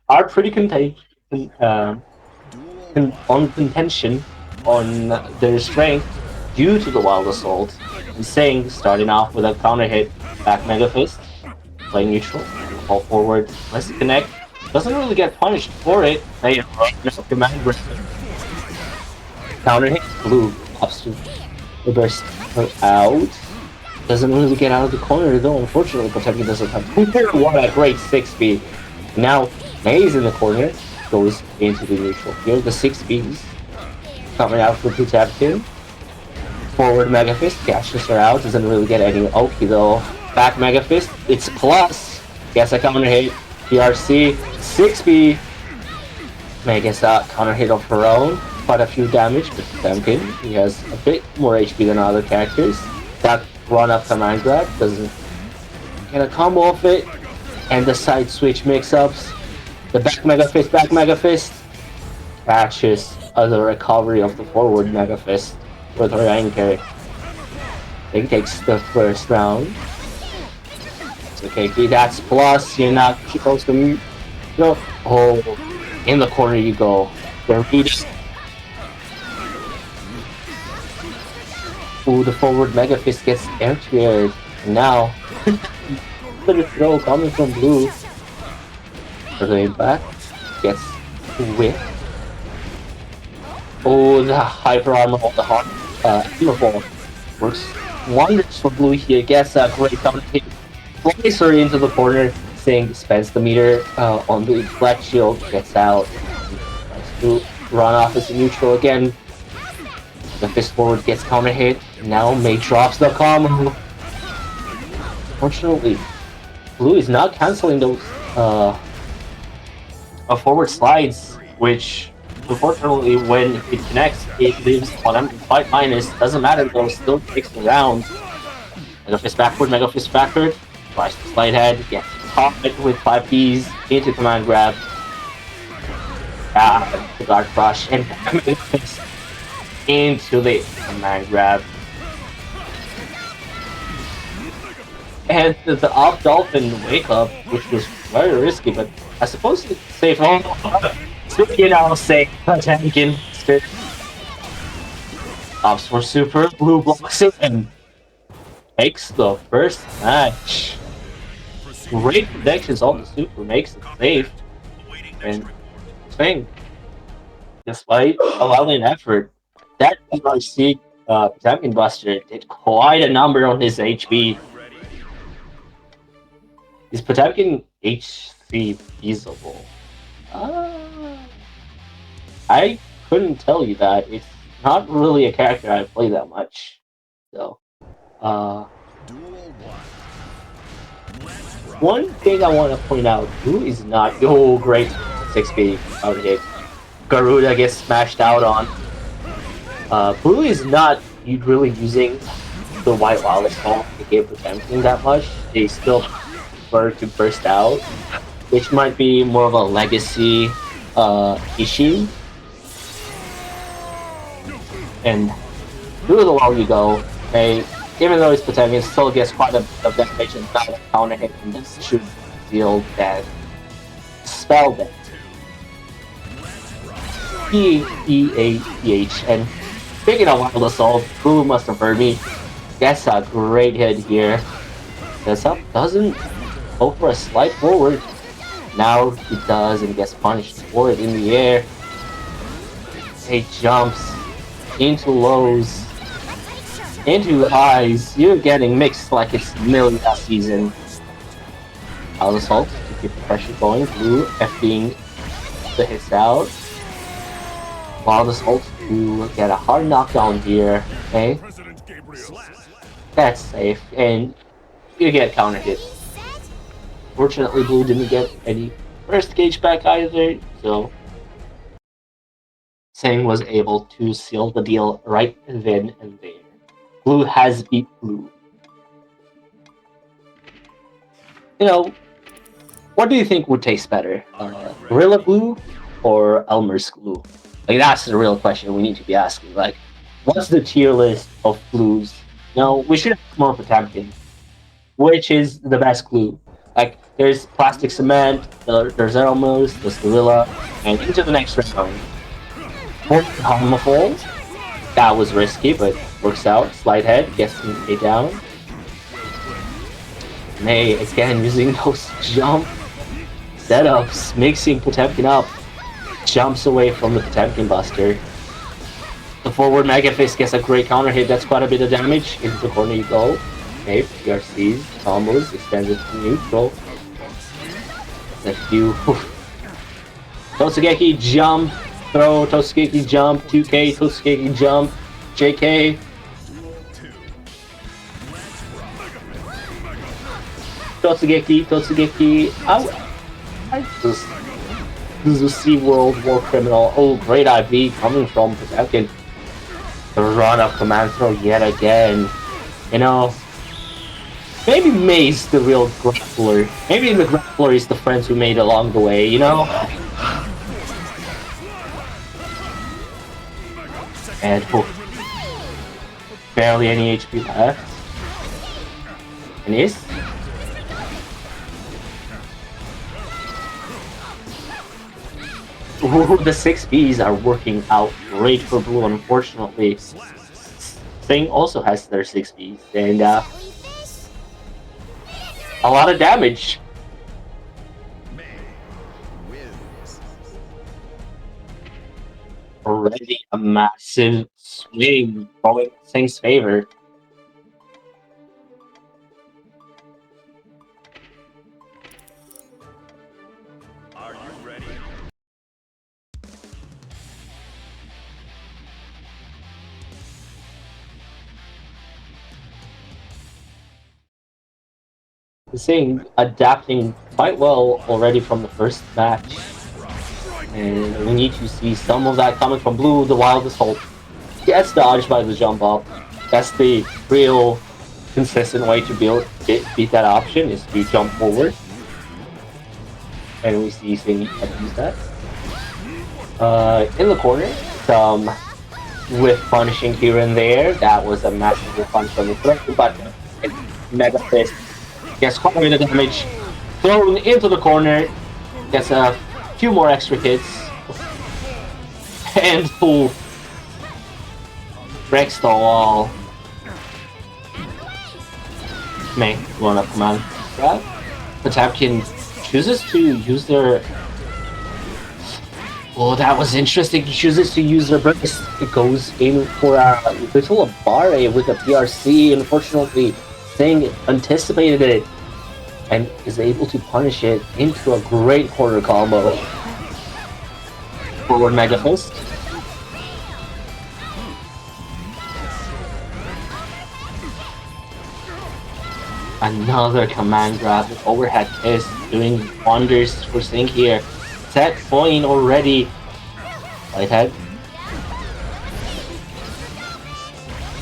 are pretty on contention on their strength due to the Wild Assault. And Sing starting off with a counter hit, back Mega Fist, playing neutral, fall forward, let's connect. Doesn't really get punished for it. They command break. Counter hit, blue, pops to the burst out. Doesn't really get out of the corner though, unfortunately, protecting doesn't have. What a great 6 speed. Now, May's in the corner. goes into the neutral. Here's the 6Bs coming out for Potemkin. Forward Mega Fist, catches her out, doesn't really get any Oki though. Back Mega Fist, it's plus. Gets a counter hit. PRC, 6B. May gets that counter hit of her own. Quite a few damage, but Potemkin, he has a bit more HP than other characters. That run up command grab doesn't get a combo off it. And the side switch mix-ups. The back Mega Fist catches the recovery of the forward Mega Fist with her anchor. He takes the first round. It's okay, that's plus. You're not supposed to. No. Oh, in the corner you go. Ooh, the forward Mega Fist gets air-cleared. Now, the throw coming from blue. Going back, gets whipped. Oh, the hyper armor of the heart uniform works wonders for blue here. Gets a great counter hit. Flies her into the corner, saying spends the meter on the black shield. Gets out. Tries to run off as a neutral again. The fist forward gets counter hit. Now May drops the combo. Unfortunately, blue is not canceling those forward slides, which unfortunately when it connects it leaves on fight minus. Doesn't matter though, still takes the round. Mega Fist backward, tries to slide head, gets caught with 5Ps into command grab. The guard crush and Mega Fist into the command grab. And the off dolphin wake up, which was very risky, but I suppose it's safe. You know, safe Potemkin. Ops for super, blue blocks it and takes the first match. Great protections on the super, makes it safe. And thing, despite a valiant effort, that PRC Potemkin Buster did quite a number on his HP. Is Potemkin HC feasible? I couldn't tell you that. It's not really a character I play that much. So, one thing I want to point out, Blue is not... Oh, great 6B out hit. Garuda gets smashed out on. Blue is not really using the White Wallet call to give Potemkin that much. They still prefer to burst out, which might be more of a legacy issue. And through the wall you go, okay, even though it's Potemkin, still gets quite a bit of damage and not a counter hit, and this should deal that spell that. P-E-A-T-H, and speaking of Wild Assault, Blue must have heard me. Gets a great hit here. This up doesn't go for a slide forward. Now he does and gets punished for it in the air. He jumps into lows, into highs. You're getting mixed like it's Millie last season. Wild Assault to keep the pressure going. Blue FBing the hits out. Wild Assault to get a hard knockdown here. Okay, that's safe, and you get counter hit. Fortunately, Blue didn't get any first gauge back either, so Sang was able to seal the deal right then and there. Blue has beat Blue. You know, what do you think would taste better? Gorilla Glue or Elmer's Glue? Like, that's the real question we need to be asking. Like, what's the tier list of glues? You know, we should have more Potemkin. Which is the best glue? Like, there's plastic cement, there's Elmer's, there's Gorilla, and into the next round. Homophobe. That was risky, but works out. Slide head, gets a down. May again using those jump setups, mixing Potemkin up. Jumps away from the Potemkin Buster. The forward Mega Fist gets a great counter hit, that's quite a bit of damage. Into the corner you go. Okay, PRCs, combos, extends it to neutral. A few Totsugeki jump, throw, Totsugeki jump, 2K, Totsugeki jump, JK. Totsugeki. This is SeaWorld War Criminal. Oh, great IV coming from Potemkin. The run of command throw yet again. You know, maybe May's the real grappler. Maybe the grappler is the friends we made along the way, you know? And barely any HP left. And is? Ooh, the 6Bs are working out great for Blue, unfortunately. Thing also has their 6Bs, and a lot of damage. Already a massive swing going in Thing's favor. Are you ready? Thing adapting quite well already from the first match. And we need to see some of that coming from Blue, the wildest hope. Gets dodged by the jump up. That's the real consistent way to beat that option, is to jump forward. And we see Sing use that. In the corner, some whiff punishing here and there. That was a massive punch from the throat, but Mega Fist gets quite a bit of damage. Thrown into the corner, gets a few more extra hits. And full breaks the wall. May one up command grab. Potemkin chooses to use their. Oh, that was interesting. He chooses to use their burst. It goes in for a little Bare with a PRC. Unfortunately, Thing anticipated it and is able to punish it into a great quarter combo. Forward Mega Fist. Another command grab with overhead kiss, doing wonders for Sing here. Set point already. Whitehead.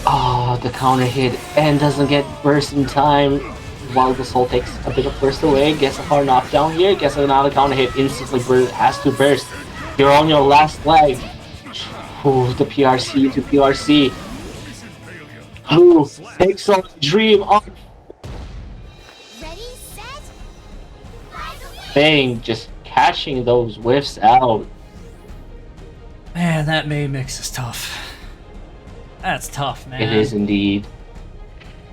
Oh, the counter hit and doesn't get burst in time. While the soul takes a bit of burst away, gets a hard knockdown here, gets another counter hit, instantly has to burst. You're on your last leg. Ooh, the PRC to PRC. Blue takes on Dream off. Thing just cashing those whiffs out. Man, that May mix is tough. That's tough, man. It is indeed.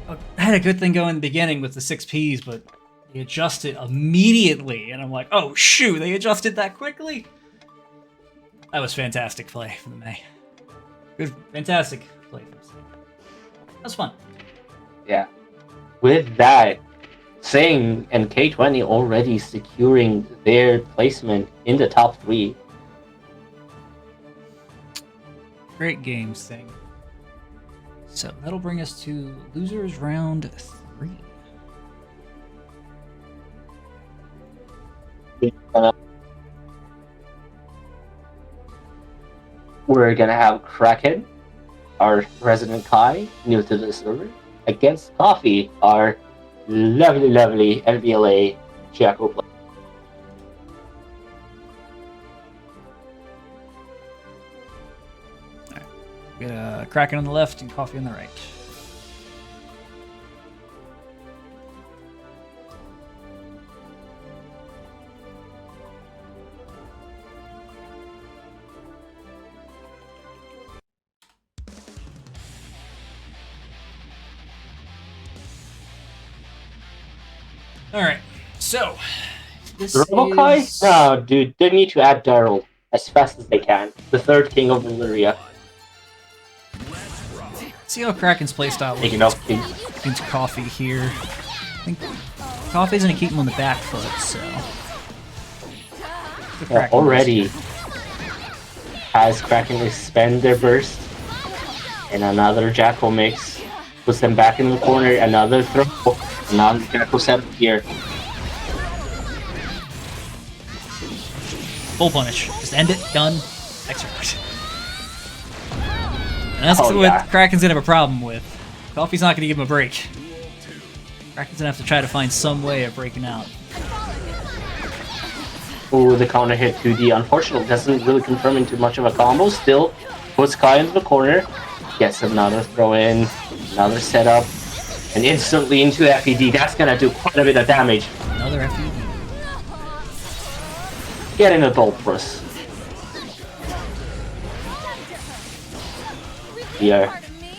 I had a good thing going in the beginning with the 6Ps, but they adjusted immediately, and I'm like, oh shoot, they adjusted that quickly? That was fantastic play from the May. Good, fantastic play from the May. That was fun. Yeah. With that, Sing and K20 already securing their placement in the top 3. Great game, Sing. So that'll bring us to losers round 3. We're gonna have Kraken, our resident Kai, new to the server, against Coffee, our lovely NBLA Jacko player. We got a Kraken on the left and Coffee on the right. Alright, so this Robokai? is... No, dude, they need to add Daryl as fast as they can. The third king of Illyria. See how Kraken's playstyle Taking off king. against Coffee here. I think Coffee's gonna keep him on the back foot, so the Kraken already has Kraken expend their burst. And another Jackal mix. Puts them back in the corner. Another throw. Another Jackal setup here. Full punish. Just end it. Done. Execute. And that's what Kraken's gonna have a problem with. Coffee's not gonna give him a break. Kraken's gonna have to try to find some way of breaking out. Ooh, the counter hit 2D. Unfortunately, doesn't really confirm into much of a combo. Still puts Kai into the corner. Gets another throw in. Another setup. And instantly into FED. That's gonna do quite a bit of damage. Another FED. Get in the Dolprus. Here.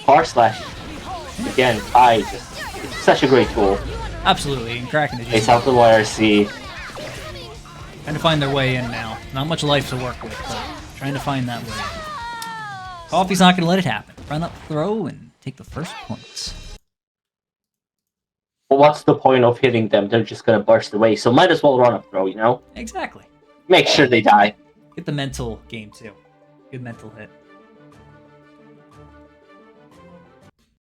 Power Slash. Again, it's such a great tool. Absolutely, and Kraken is It's out the YRC. trying to find their way in now. Not much life to work with, but trying to find that way in. Coffee's not going to let it happen. Run up, throw, and take the first points. Well, what's the point of hitting them? They're just going to burst away, so might as well run up, throw, you know? Exactly. Make sure they die. Get the mental game, too. Good mental hit.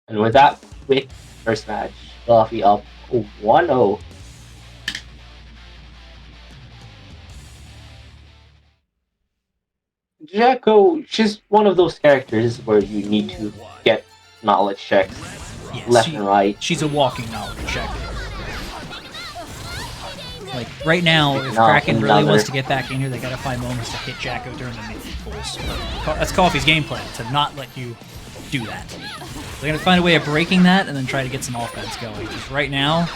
And with that quick first match, Coffee up 1-0. Jacko, she's one of those characters where you need to get knowledge checks left and right. She's a walking knowledge check. Like, right now, if Kraken really wants to get back in here, they gotta find moments to hit Jacko during the mid-pulls. That's Coffee's game plan, to not let you do that. They're gonna find a way of breaking that and then try to get some offense going. Because right now,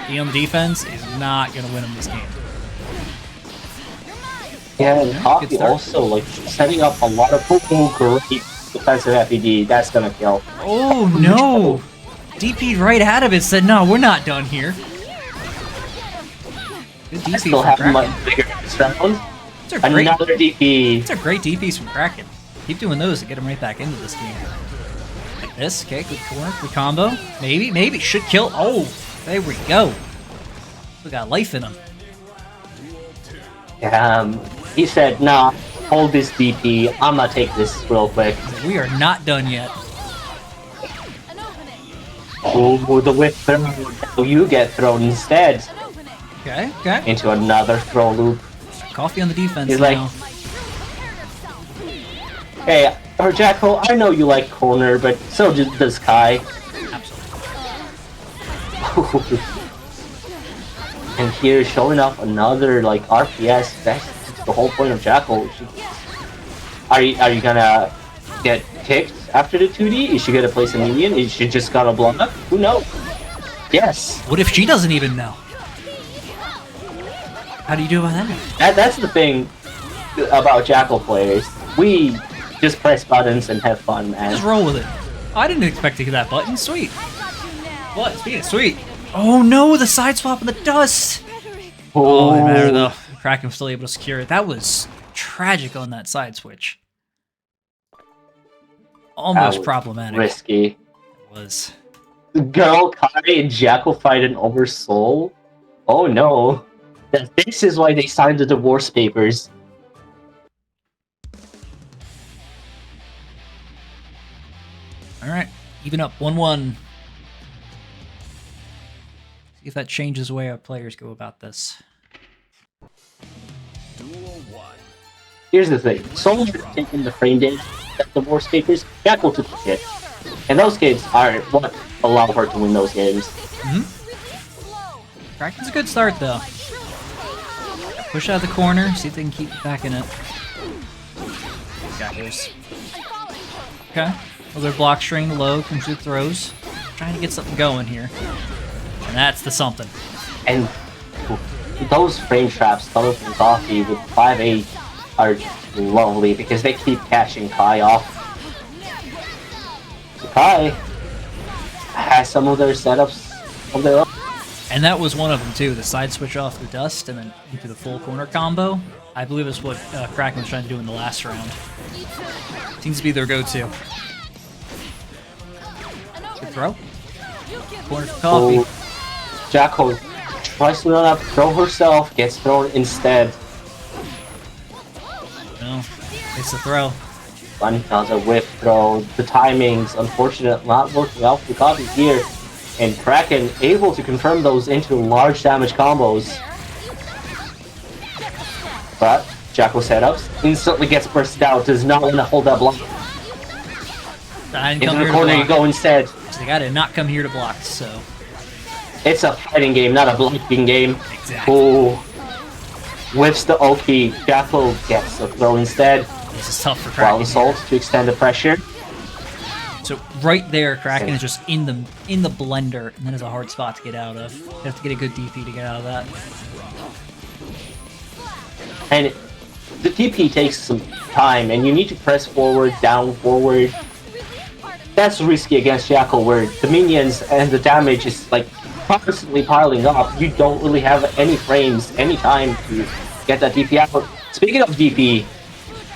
being on the defense is not gonna win them this game. Yeah, and Coffee also, like, setting up a lot of great defensive FED. That's gonna kill. Oh, no! DP'd right out of it, said, no, we're not done here. Good DP Still from have Kraken. much bigger round. Another DP. These are great DPs from Kraken. Keep doing those to get him right back into this game. Like this, okay, good corner, good combo. Maybe, should kill. Oh, there we go. We got life in him. He said, nah, hold this DP. I'm gonna take this real quick. We are not done yet. Oh, the whip throw. You get thrown instead. Okay. Into another throw loop. Coffee on the defense He's now. Hey, Jacko, I know you like corner, but so does Kai. Absolutely. And here, showing off another, like, RPS. That's the whole point of Jackal. Are you gonna get kicked after the 2D? Is she gonna place a minion? Is she just gonna blow up? Who knows? Yes. What if she doesn't even know? How do you do about that? That's the thing about Jackal players. We just press buttons and have fun, man. Just roll with it. I didn't expect to get that button. Sweet. What? Speaking of sweet. Oh no, the side swap in the dust! Oh, it didn't matter though. Kraken was still able to secure it. That was tragic on that side switch. Almost was problematic. Risky. It was. Girl, Kai and Jackal fighting over Soul? Oh no. This is why they signed the divorce papers. Alright, even up 1-1. See if that changes the way our players go about this. Here's the thing. Soul has taken the frame data, that divorce papers, Jackal took the hit. And those games are what allow her to win those games. Kraken's a good start though. Push out of the corner, see if they can keep back in it. Got yours. Okay. Another block string low, comes through throws. Trying to get something going here. And that's the something. And those frame traps coming from Coffee with 5-8 are lovely because they keep catching Kai off. So Kai has some of their setups of their own. And that was one of them too, the side switch off the dust and then into the full corner combo. I believe is what Kraken was trying to do in the last round. Seems to be their go-to. Good throw. Corner for Coffee. Oh, Jackal tries to run up, throw herself, gets thrown instead. It's a throw. One does a whip throw. The timings, unfortunate, not working out for Coffee here. And Kraken able to confirm those into large damage combos. But Jacko setups instantly gets bursted out. Does not want to hold that block. Into the corner you go instead. So they gotta not come here to block, so... It's a fighting game, not a blocking game. Exactly. Ooh. Whips the Oki. Jacko gets a throw instead. This is tough for Kraken. Wild Assault to extend the pressure. So right there, Kraken is just in the blender, and that is a hard spot to get out of. You have to get a good DP to get out of that. And the DP takes some time, and you need to press forward, down, forward. That's risky against Jackal, where the minions and the damage is like constantly piling up. You don't really have any frames, any time to get that DP out. Speaking of DP,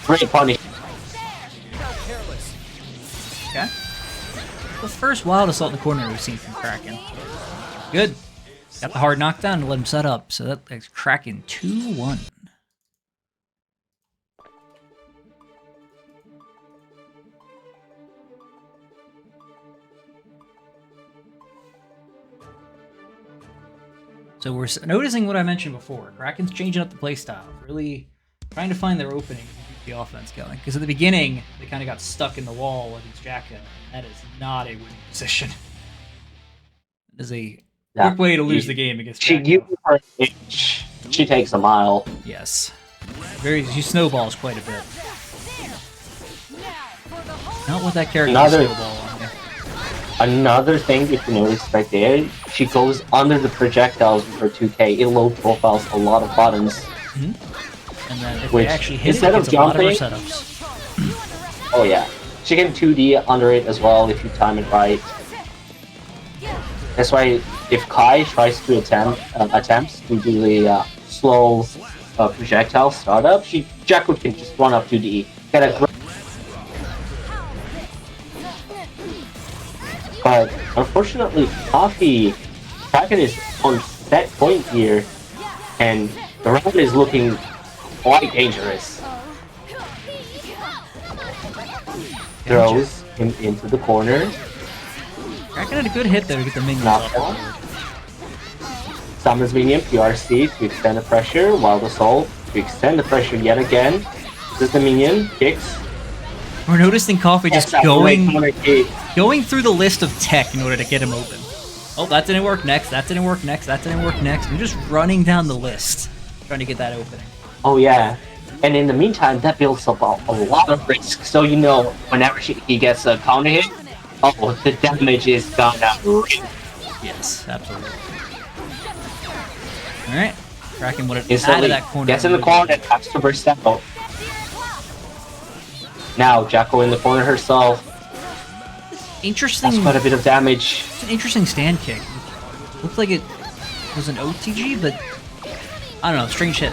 great punish. Okay. The first Wild Assault in the corner we've seen from Kraken. Good. Got the hard knockdown to let him set up, so that's Kraken 2-1. So we're noticing what I mentioned before. Kraken's changing up the playstyle, really trying to find their opening to keep the offense going. Because at the beginning, they kind of got stuck in the wall against Jacko. That is not a winning position. That is a quick way to lose the game against Jacko. She takes a mile. Yes. She snowballs quite a bit. Not what that character snowball on here. Another thing, if you notice right there, she goes under the projectiles with her 2K. It low profiles a lot of buttons. Mm-hmm. And then if Which, they actually hit instead it, of jumping, a lot of setups. Oh yeah. She can 2D under it as well if you time it right. That's why if Kai tries to attempts to do the slow projectile startup, Jacko can just run up 2D. Get a But unfortunately, Kraken is on set point here, and the round is looking quite dangerous. Throws him into the corner. Kraken had a good hit there to get the minions Knockdown. off. Summons minion, PRC to extend the pressure, Wild Assault to extend the pressure yet again. This is the minion, kicks. We're noticing Coffee just going through the list of tech in order to get him open. Oh, that didn't work next, that didn't work next, that didn't work next. We're just running down the list, trying to get that opening. Oh yeah, and in the meantime, that builds up a lot of risk. So you know, whenever he gets a counter hit, oh, the damage is gonna rip. Yes, absolutely. Alright, Kraken would have Instantly out of that corner. Gets in the corner and has to burst out. Now, Jacko in the corner herself. Interesting. That's quite a bit of damage. It's an interesting stand kick. Looked like it was an OTG, but I don't know, strange hit.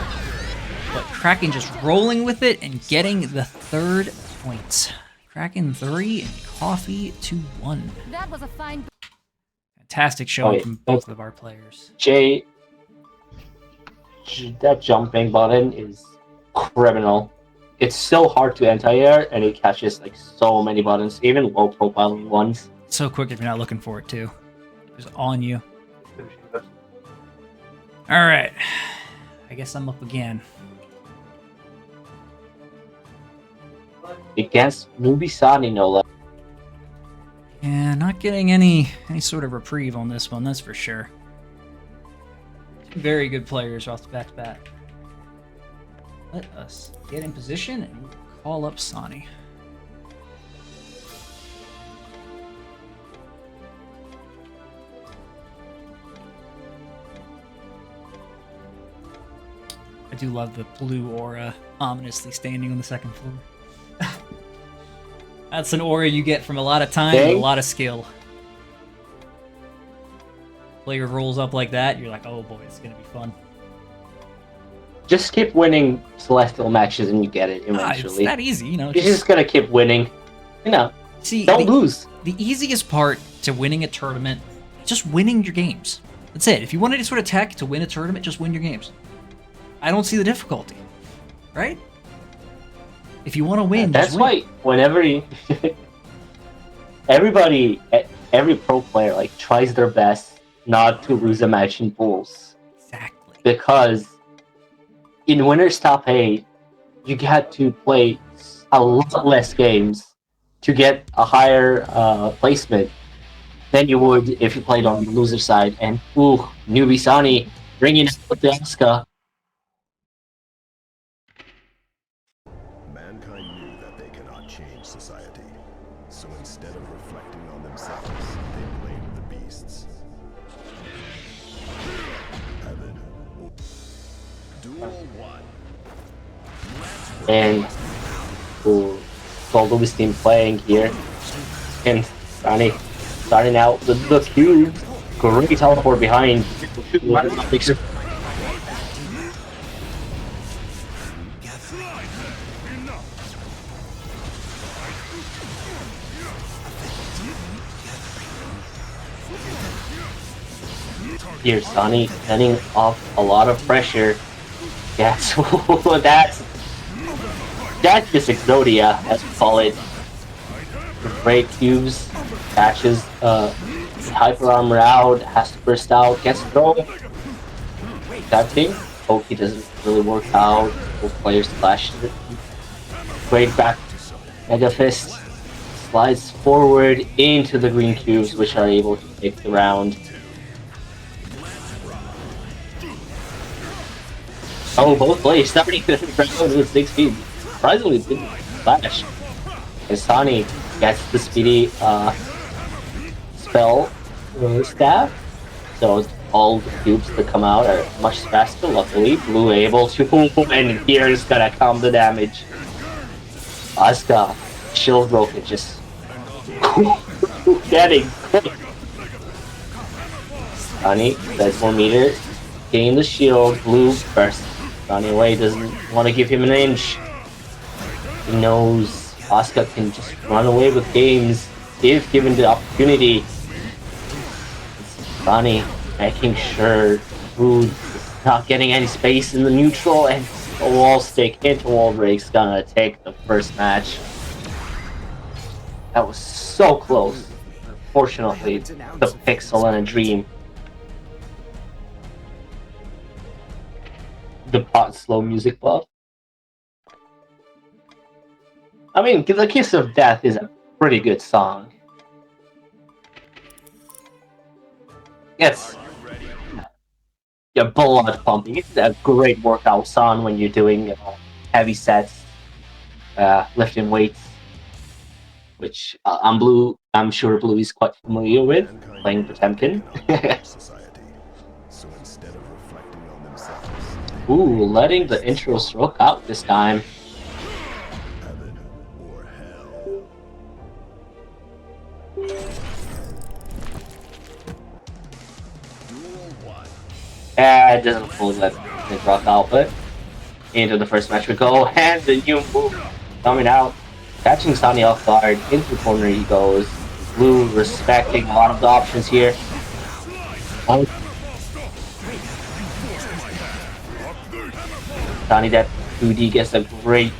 But Kraken just rolling with it and getting the third points. Kraken 3 and Coffee 2-1. That was a fine. Fantastic showing from both of our players. That jumping button is criminal. It's so hard to anti-air, and it catches like so many buttons, even low-profile ones. It's so quick if you're not looking for it too. It's on you. All right, I guess I'm up again. Against Nubisani, no less. Yeah, not getting any sort of reprieve on this one, that's for sure. Two very good players off the bat. Let us get in position and call up Sani. I do love the blue aura ominously standing on the second floor. That's an aura you get from a lot of time and a lot of skill. Player rolls up like that, you're like, oh boy, it's gonna be fun. Just keep winning Celestial matches and you get it eventually. It's that easy, you know. You're just gonna keep winning. You know, see, don't lose. The easiest part to winning a tournament is just winning your games. That's it. If you want any sort of tech to win a tournament, just win your games. I don't see the difficulty. Right? If you want to win, That's just win. why whenever you, every pro player like tries their best not to lose a match in pools, Exactly. because in winners top 8 you had to play a lot less games to get a higher placement than you would if you played on the loser side. And newbie Sani bringing out the Asuka. Mankind knew that they cannot change society. So instead of reflecting on themselves, they blamed the beasts. Heaven. Duel 1. And Goldob's team playing here. And Sani starting out the cube. Great teleport behind. Here, Sani setting off a lot of pressure. That's that's just Exodia, as we call it. Great cubes, catches hyper armor out, has to burst out, gets thrown. Accepting. Poki doesn't really work out. Both players clash. Great back. Mega Fist slides forward into the green cubes, which are able to take the round. Oh, both players starting the round with 6 feet. Surprisingly, didn't flash. And Sani gets the speedy spell staff. So all the cubes that come out are much faster. Luckily, Blue able to, and here's gonna come the damage. Asuka, shield broken, just getting cooked. Sani, that's 1 meter. Gain the shield, Blue first. Sani away, doesn't want to give him an inch. He knows Asuka can just run away with games if given the opportunity. Sani making sure Blue is not getting any space in the neutral, and the wall stick into wall break's gonna take the first match. That was so close. Unfortunately, the pixel and a dream. The pot slow music buff. I mean, The Kiss of Death is a pretty good song. It's blood pumping. It's a great workout song when you're doing heavy sets, lifting weights, which I'm sure Blue is quite familiar with, playing Potemkin. So instead of reflecting on themselves, Ooh, letting the intro stroke out this time. heaven or hell. Duel 1. It doesn't fully let it rock out, but into the first match we go, and the new move coming out, catching Sani off guard. Into the corner he goes. Blue respecting a lot of the options here. Sani that 2D gets a great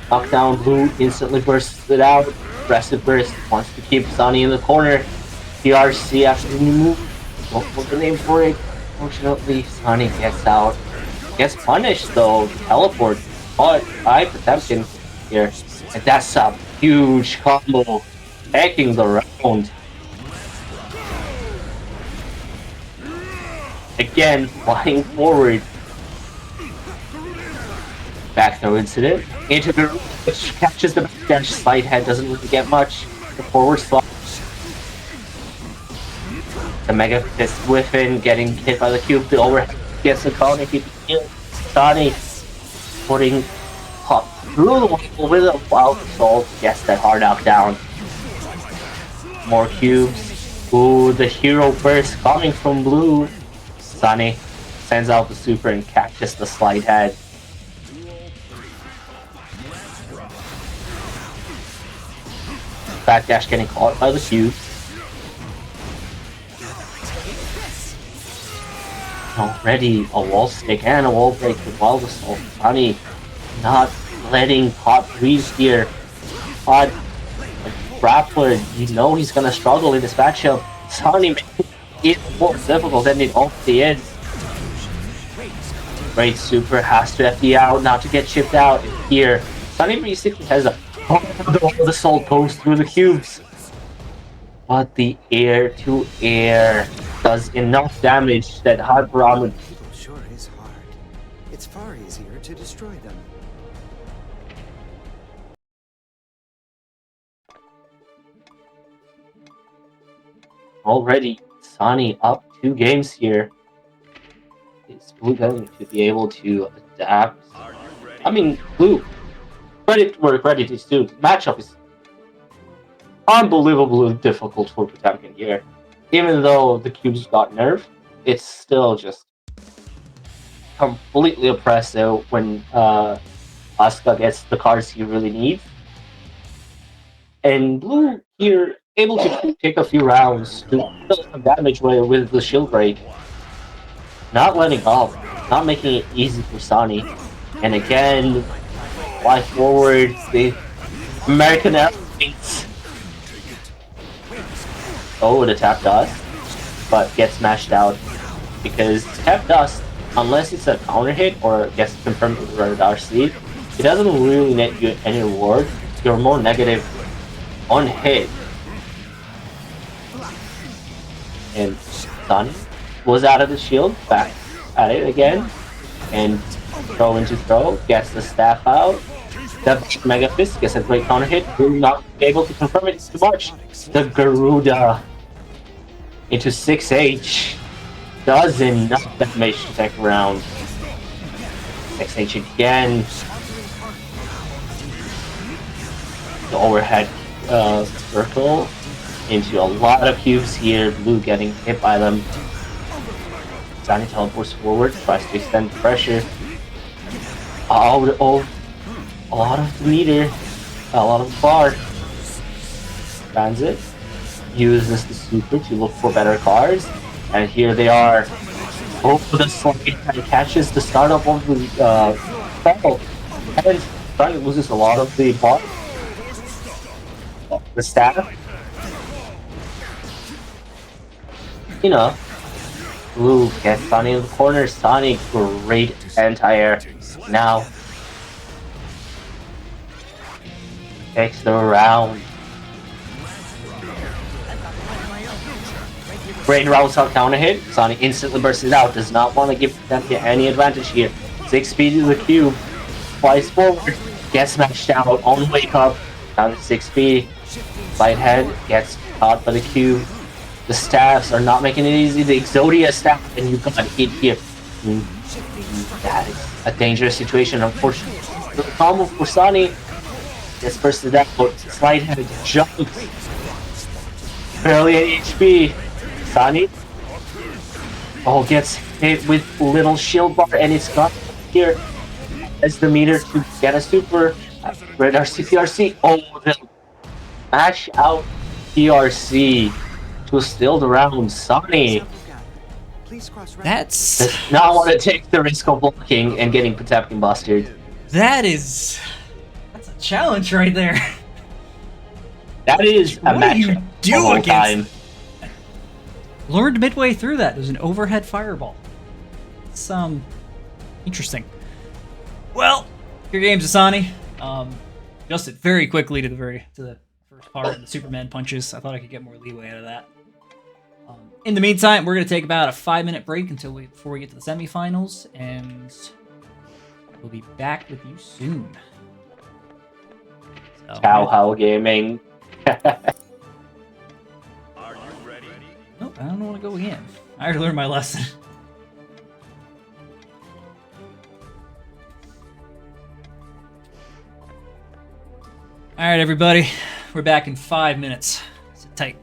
knockdown. Blue instantly bursts it out. Aggressive burst, wants to keep Sani in the corner. PRC after the new move. Don't put the name for it. Fortunately, Sani gets out. Gets punished though. Teleport. But by Potemkin here. And that's a huge combo. Taking the round. Again, flying forward. Back throw incident. Into the which catches the dash. Slide head doesn't really get much. The forward slot. The Mega Fist whiffing, getting hit by the cube. The overhead gets the corner. He kills Sani. Putting pop through the wall with a wild assault. Gets that hard knockdown. More cubes. Ooh, the hero burst coming from Blue. Sani sends out the super and catches the slide head. Backdash getting caught by the cube. Already a wall stick and a wall break with wild assault. Sani not letting Hot breathe here. Hot grappler, you know he's gonna struggle in this matchup. Sonny making it more difficult than it already is. Great super has to FD out now to get chipped out here. Sonny basically has a the soul post through the cubes. But the air to air does enough damage that Hyper Armor Sure is hard. It's far easier to destroy them. already. Sonny up 2 games here. Is Blue going to be able to adapt? I mean, Blue, credit where credit is due. The matchup is unbelievably difficult for Potemkin here. Even though the cubes got nerfed, it's still just completely oppressive when Asuka gets the cards he really needs. And Blue here able to take a few rounds to deal some damage with the shield break. Not letting up, not making it easy for Sonny. And again, fly forward, the American Airlines. Oh, the tap dust, but gets smashed out because tap dust, unless it's a counter hit or gets confirmed with radar sleep, it doesn't really net you any reward. You're more negative on hit. And Sonny was out of the shield, back at it again, and throw into throw, gets the staff out. The Mega Fist gets a great counter hit, will not be able to confirm it too much. The Garuda into 6H does enough damage to take round. 6H again. The overhead circle into a lot of cubes here. Blue getting hit by them. Sonny teleports forward, tries to extend pressure. Oh, a lot of the meter, a lot of the bar. Transit uses the super to look for better cards, and here they are. Oh, the slide catches the startup of the battle, and Sonny loses a lot of the bar. The staff. You know, Blue gets Sonny in the corner. Sonny, great anti-air. Now takes the round. Great rounds out counter hit. Sonny instantly bursts it out. Does not want to give them any advantage here. 6 speed to the cube. Flies forward. Gets smashed out on wake up. Down to 6 speed. Light head gets caught by the cube. The staffs are not making it easy. The Exodia staff, and you got hit here. That is a dangerous situation, unfortunately. The combo for Sonny gets bursted out. Slide head jumps. Barely at HP. Sonny gets hit with little shield bar, and it's got here as the meter to get a super. Radar CPRC. Oh, the mash out PRC to steal the round. Sonny That's does not want to take the risk of blocking and getting Potemkin busted. that's a challenge right there. That is a What do you matchup do of all against- time. Learned midway through that. There's an overhead fireball. It's interesting. Well, your game's Asani. Adjusted very quickly to the first part and the Superman punches. I thought I could get more leeway out of that. In the meantime, we're gonna take about a 5-minute break before we get to the semifinals, and we'll be back with you soon. So, Cow How Gaming. Nope, I don't want to go again. I already learned my lesson. Alright, everybody. We're back in 5 minutes. Sit tight.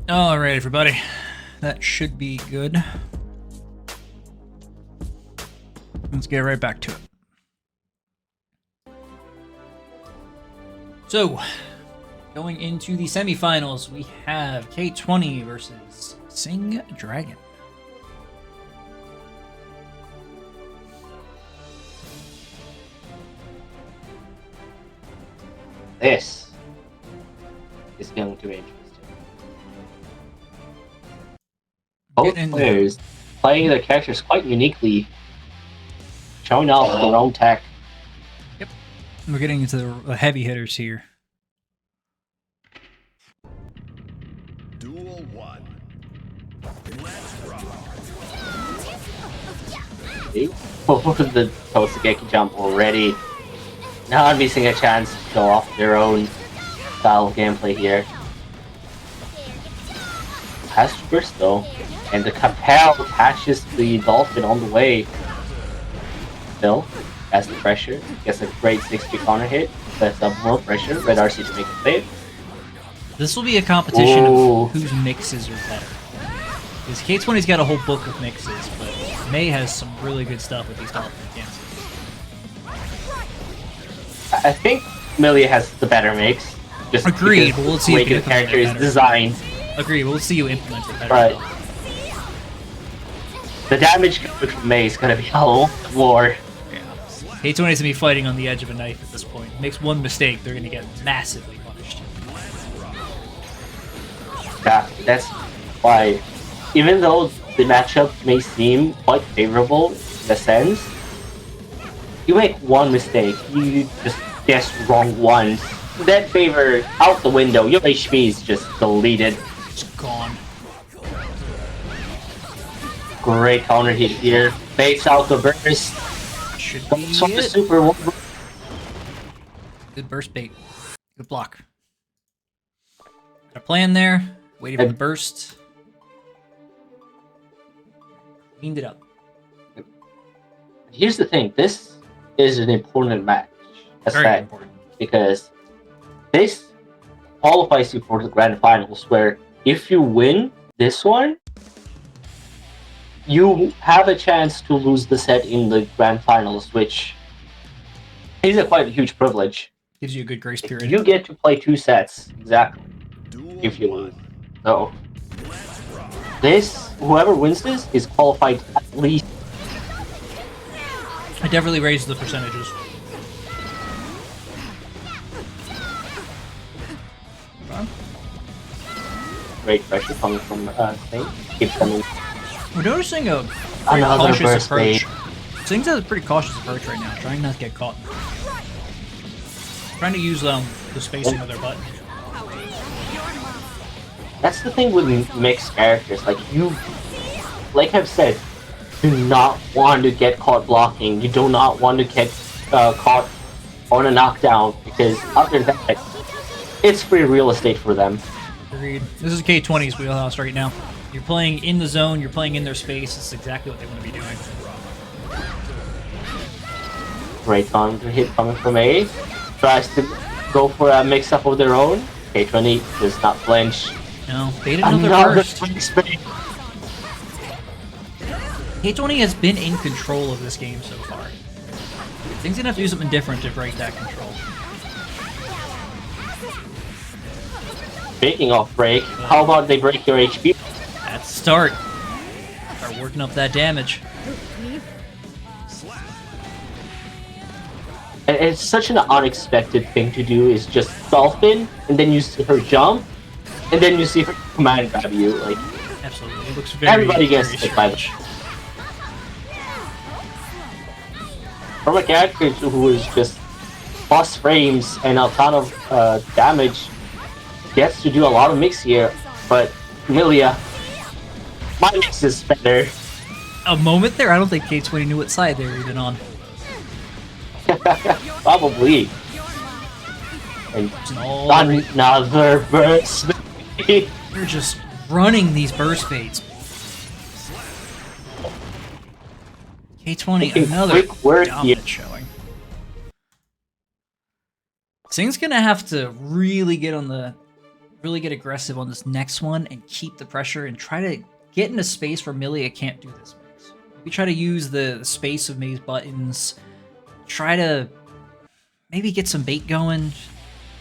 Alright, everybody. That should be good. Let's get right back to it. So, going into the semifinals, we have K20 versus Sing Dragon. This is going to be interesting. Both players playing their characters quite uniquely, showing off their own tech. Yep. We're getting into the heavy hitters here. Duel 1. Let's rock. Oh, the Tosugeki jump already. Not missing a chance to show off their own style of gameplay here. Has to burst though, and the Capel catches the Dolphin on the way. Still, has the pressure, gets a great 60 counter hit, sets up more pressure, Red RC to make a save. This will be a competition of whose mixes are better. Because K20's got a whole book of mixes, but May has some really good stuff with these Dolphin dances. I think Millia has the better mix. Just Agreed, but we'll see the if way you the character is better. designed. Agreed, we'll see you implement it better. But the damage coming from May is gonna be a lot more. Yeah. K20's gonna be fighting on the edge of a knife at this point. Makes one mistake, they're gonna get massively punished. Yeah, that's why, even though the matchup may seem quite favorable in a sense, you make one mistake, you just guess wrong once. That favor out the window, your HP is just deleted. It's gone. Great counter hit here. Baits out the burst. Should be So the it. super one. Good burst bait. Good block. Got a plan there. Waiting for the burst. Cleaned it up. Here's the thing, this is an important match. That's Very right. important. Because this qualifies you for the grand finals, where if you win this one, you have a chance to lose the set in the grand finals, which is quite a huge privilege. Gives you a good grace period. You get to play 2 sets, exactly, Duel if you 1. lose. So, whoever wins this is qualified at least. It definitely raises the percentages. Great pressure coming from Sting. Keep coming. We're noticing a very Another cautious burst approach. bait. Sting's has a pretty cautious approach right now, trying not to get caught. Trying to use the spacing of their button. That's the thing with mixed characters. Like I've said, do not want to get caught blocking. You do not want to get caught on a knockdown, because after that, it's free real estate for them. Agreed. This is K20's wheelhouse right now. You're playing in the zone, you're playing in their space. It's exactly what they want to be doing. Great counter hit coming from A. Tries to go for a mix-up of their own. K20 does not flinch. No, baited another burst. K20 K20 has been in control of this game so far. Things gonna have to do something different to break that control. Speaking of break, how about they break your HP? That's the start. Start working up that damage. And it's such an unexpected thing to do, is just Dolphin, and then you see her jump, and then you see her command grab you. Like, Absolutely. It looks very, everybody gets very hit by the strange. From a character who is just plus frames and a ton of damage, gets to do a lot of mix here, but Millia, my mix is better. A moment there, I don't think K20 knew what side they were even on. Probably. And all another burst. They're just running these burst baits. K20, Making another quick work dominant showing. Sing's gonna have to really get on the really get aggressive on this next one and keep the pressure and try to get in a space where Milia can't do this mix. Maybe try to use the space of May's buttons. Try to maybe get some bait going.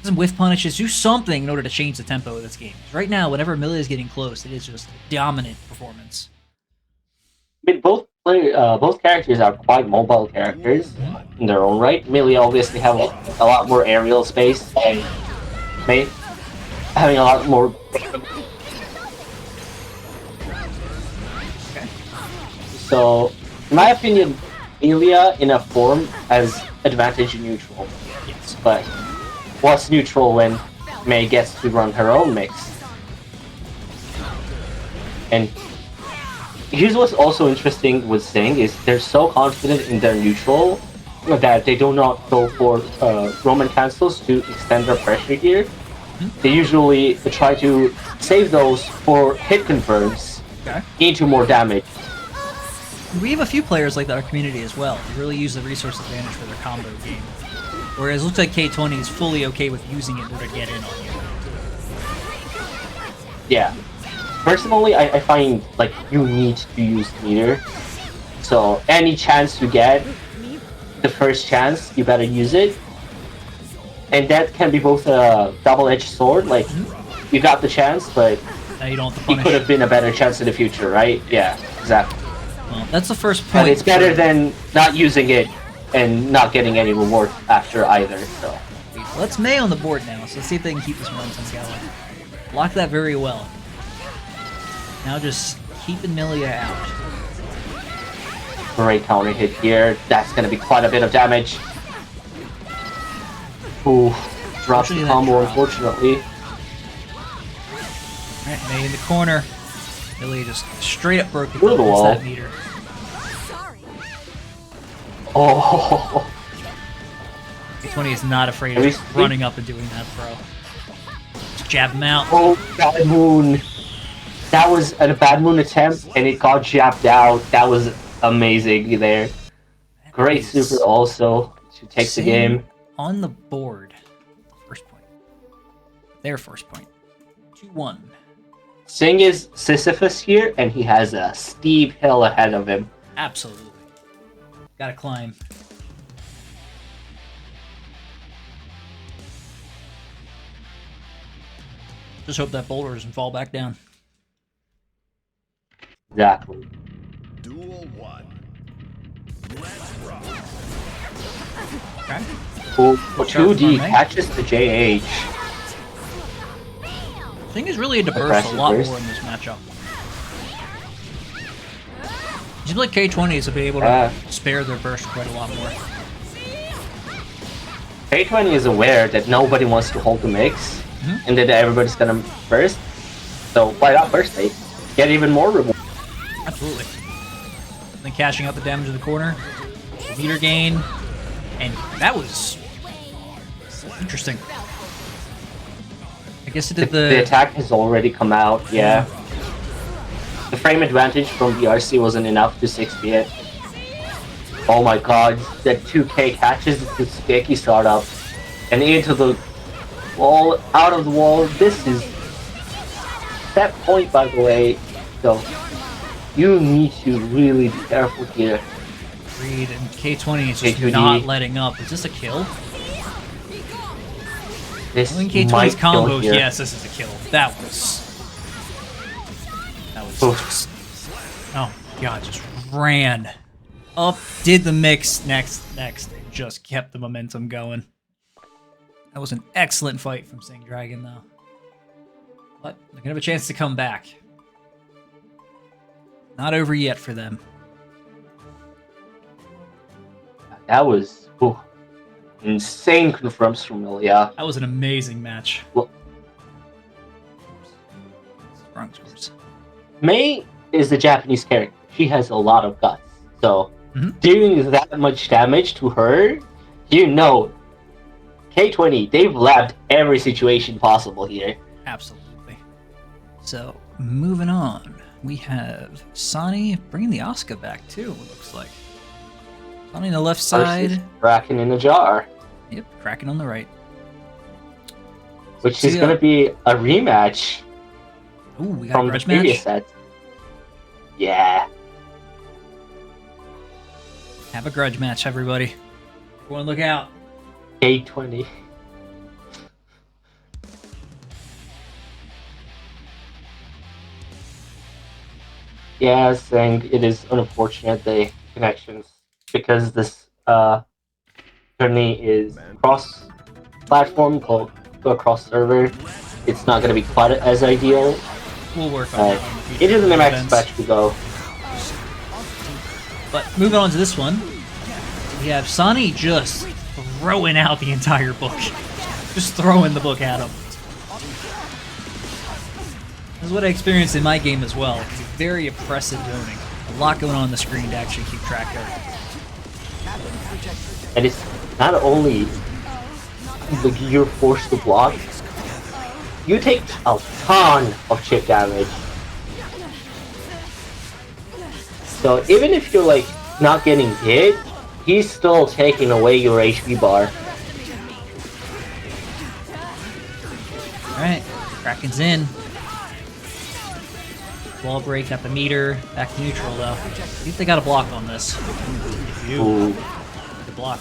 Some whiff punishes. Do something in order to change the tempo of this game. Right now, whenever Milia is getting close, it is just a dominant performance. I mean, both characters are quite mobile characters in their own right. Millie obviously have a lot more aerial space, and May having a lot more. Okay. So, in my opinion, Milia in a form has advantage in neutral. Yes. But what's neutral when May gets to run her own mix? And here's what's also interesting with Sing is they're so confident in their neutral that they do not go for Roman cancels to extend their pressure here. They usually try to save those for hit confirms into more damage. We have a few players like that in our community as well. They really use the resource advantage for their combo game. Whereas it looks like K20 is fully okay with using it in order to get in on you. Yeah. Personally, I find like you need to use meter. So any chance you get, the first chance, you better use it. And that can be both a double-edged sword, like you got the chance, but Now you don't have to it punish. could have been a better chance in the future, right? Yeah, exactly. Well, that's the first point. And it's better than not using it and not getting any reward after either. So Let's May on the board now, so let's see if they can keep this momentum going. Block that very well. Now just keeping Milia out. great counter hit here. That's gonna be quite a bit of damage. Ooh, drops the Unfortunately, that combo, dropped. unfortunately. Alright, May in the corner. Milia just straight up broke Through the wall. that meter. Oh, K20 is not afraid Have of you just seen- running up and doing that throw. Just jab him out. oh, Bad Moon. That was a Bad Moon attempt, and it got jabbed out. That was amazing there. Great is super also to take the Sing game. on the board. First point. Their first point. 2-1. Sing is Sisyphus here, and he has a steep hill ahead of him. Absolutely. Gotta climb. Just hope that boulder doesn't fall back down. Exactly. Duel 1. Let's rock. Okay. Cool. Sharp 2D from May. catches the JH. Thing is really into burst a Aggressive lot burst. more in this matchup. Seems like K20s have been able to Yeah. spare their burst quite a lot more. K20 is aware that nobody wants to hold the mix, and that everybody's gonna burst. So why not burst it? Get even more reward. Absolutely. And then cashing out the damage of the corner. Meter gain. And that was interesting. I guess it did The attack has already come out, yeah. The frame advantage from the RC wasn't enough to 6B it. Oh my god, that 2K catches the sticky startup and into the wall, out of the wall. This is that point, by the way. So you need to really be careful here. Reed and K20 is just K20. not letting up. Is this a kill? This I think K20's might kill combos, here. yes, this is a kill. That was Oof. just, oh god, just ran up, did the mix, next, and just kept the momentum going. That was an excellent fight from Sing Dragon, though. But they're gonna have a chance to come back. Not over yet for them. That was insane confirms from Ilya. That was an amazing match. Well- Wrong source. Mei is the Japanese character. She has a lot of guts. So doing that much damage to her, you know, K20, they've labbed every situation possible here. Absolutely. So, moving on. We have Sani bringing the Asuka back, too, it looks like. Sani on the left Versus side. Kraken in a jar. Yep, Kraken on the right. which is gonna be a rematch Ooh, we got a from the grudge previous match. set. Yeah. Have a grudge match, everybody. Everyone look out. K20. Yes, and it is unfortunate the connections because this journey is cross-platform, cross server. It's not going to be quite as ideal. We'll work on that one. It is an MX events. match to go. But moving on to this one, we have Sonny just throwing out the entire book. Just throwing the book at him. This is what I experienced in my game as well. It's very oppressive zoning. A lot going on the screen to actually keep track of. And it's not only like you're forced to block, you take a ton of chip damage. So even if you're like not getting hit, he's still taking away your HP bar. Alright, Kraken's in. Wall break at the meter. Back to neutral though. I think they got a block on this. Ooh. The block.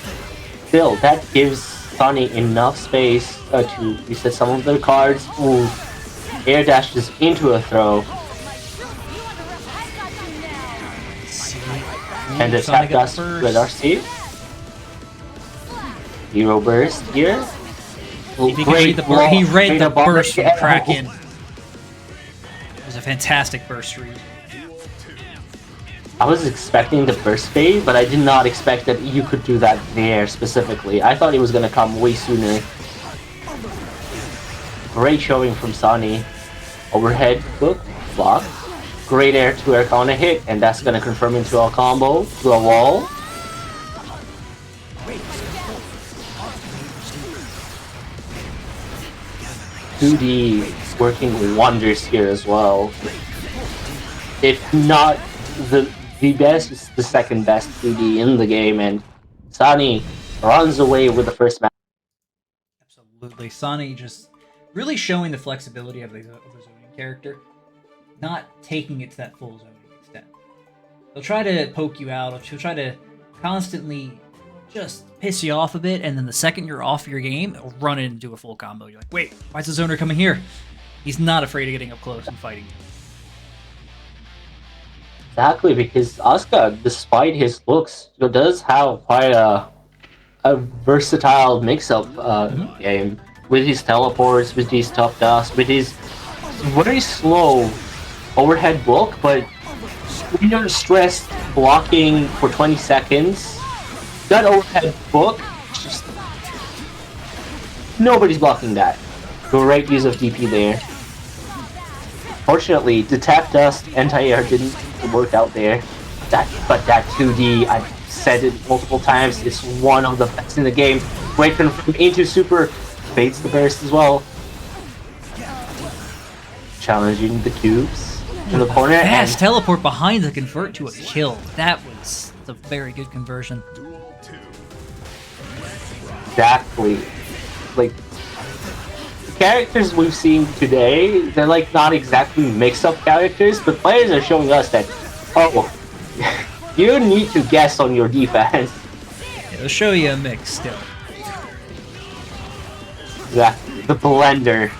Still, that gives Sonny enough space to reset some of their cards. Ooh. Air dashes into a throw. And the tap dust with RC. Hero burst here. He read the burst from Kraken. It was a fantastic burst read. I was expecting the burst fade, but I did not expect that you could do that there specifically. I thought it was gonna come way sooner. Great showing from Sonny. Overhead hook, block. Great air to air on a hit, and that's gonna confirm into a combo to a wall. (2D) working wonders here as well. If not the best, it's the second best 2D in the game, and Sonny runs away with the first match. Absolutely. Sonny just really showing the flexibility of the zoning character, not taking it to that full zoning extent. They'll try to poke you out, she'll try to constantly just piss you off a bit, and then the second you're off your game, it'll run in and do a full combo. You're like, wait, why is the zoner coming here? He's not afraid of getting up close and fighting you. Exactly, because Asuka, despite his looks, does have quite a versatile mix-up game with his teleports, with his top dust, with his very slow overhead block, but when you're stressed blocking for 20 seconds, that overhead block, just nobody's blocking that. Great use of DP there. Fortunately, the tap dust anti-air didn't work out there. But that 2D, I've said it multiple times, it's one of the best in the game. Great confirm into super, fades the burst as well. Challenging the cubes in the corner. Fast teleport behind the convert to a kill. That was a very good conversion. Exactly. Like, the characters we've seen today, they're like not exactly mix-up characters, but players are showing us that, oh, you need to guess on your defense. It'll show you a mix still. Exactly. The blender.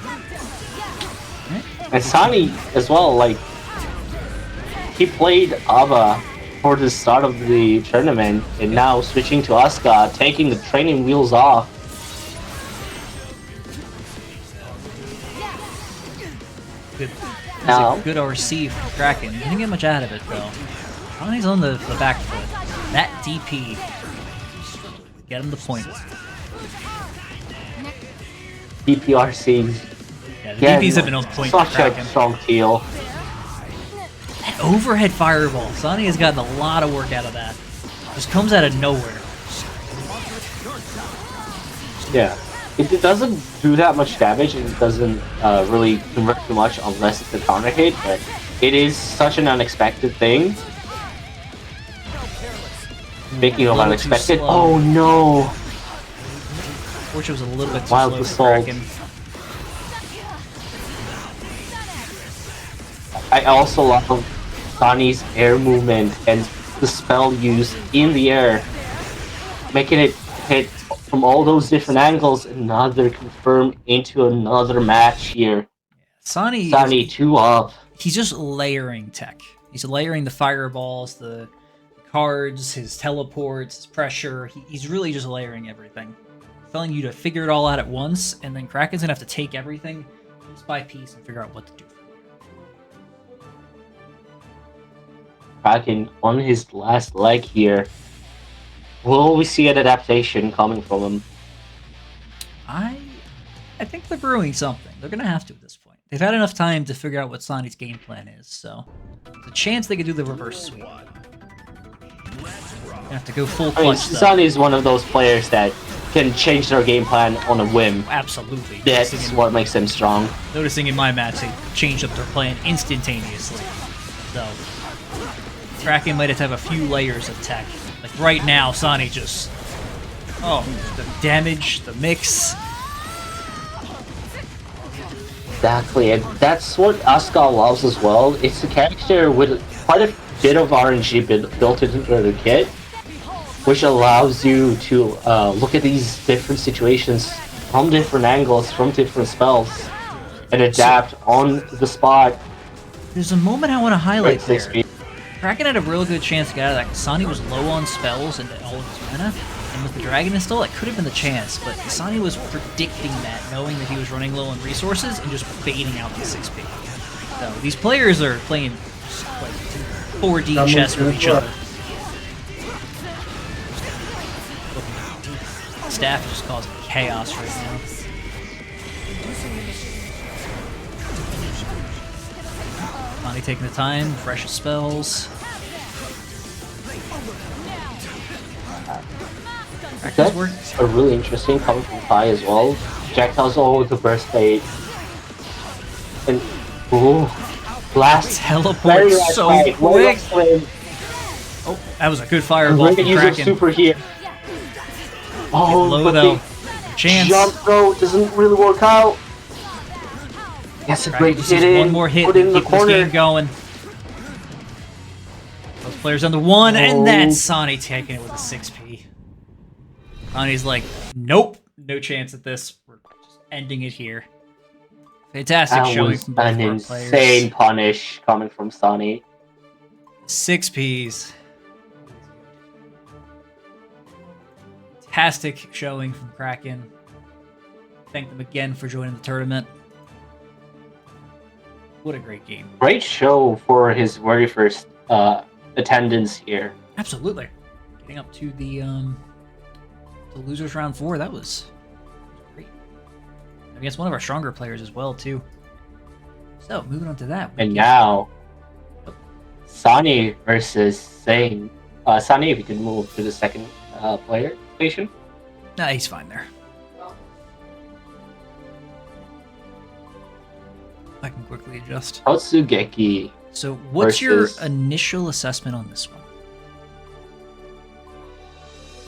And Sonny as well, like, he played Ava for the start of the tournament, and now switching to Asuka, taking the training wheels off. Good. That's a good RC from Kraken. Didn't get much out of it though. Sonny's on the back foot. That DP. Get him the point. DPRCs. Yeah, the DPs have been on point for Such Kraken. a strong teal. That overhead fireball. Sonny has gotten a lot of work out of that. Just comes out of nowhere. Yeah. It doesn't do that much damage, and it doesn't really convert too much unless it's a counter hit, but it is such an unexpected thing. Speaking of unexpected, oh no! Fortune was a little bit too Wild slow for assault. Kraken. I also love Sonny's air movement and the spell use in the air, making it hit from all those different angles. Another confirmed into another match here. Sonny 2 up. He's just layering tech. He's layering the fireballs, the cards, his teleports, his pressure. He's really just layering everything. Telling you to figure it all out at once, and then Kraken's gonna have to take everything piece by piece and figure out what to do. Kraken on his last leg here. Will we see an adaptation coming from him? I think they're brewing something. They're gonna have to at this point. They've had enough time to figure out what Sonny's game plan is, so there's a chance they could do the reverse sweep. Gonna have to go full clutch. Sonny is one of those players that can change their game plan on a whim. Absolutely. That's what makes them strong. Noticing in my match, they changed up their plan instantaneously. So, Kraken might have to have a few layers of tech. Like right now, Sonny just... Oh, the damage, the mix. Exactly, and that's what Asuka loves as well. It's a character with quite a bit of RNG built into the kit, which allows you to look at these different situations from different angles, from different spells, and adapt on the spot. There's a moment I want to highlight there. 6 Kraken had a real good chance to get out of that because Sonny was low on spells and all of his mana, and with the Dragon install, that could have been the chance, but Sonny was predicting that, knowing that he was running low on resources and just baiting out the 6P. So these players are playing like 4D chess with each other. Staff just causing chaos right now. Sonny taking the time, fresh spells. That's a really interesting coming from Kai as well. Jack tells all the burst bait. And ooh, blast teleport so quick. Oh, that was a good fireball from Kraken. Super here. Oh, low though. Chance. Jump throw doesn't really work out. That's a great hit in. One more hit Put in the keep corner. this game going. Those players on the one, and that's Sonny taking it with a 6P. Sonny's like, nope, no chance at this. We're just ending it here. Fantastic showing from both an our insane players. punish coming from Sonny. 6Ps. Fantastic showing from Kraken. Thank them again for joining the tournament. What a great game. Great show for his very first attendance here. Absolutely. Getting up to the losers round 4, that was great. Against one of our stronger players as well, too. So, moving on to that. And now, Sonny versus Zane. Sonny, if you can move to the second player station. Nah, he's fine there. I can quickly adjust. Otsugeki. So, what's your initial assessment on this one?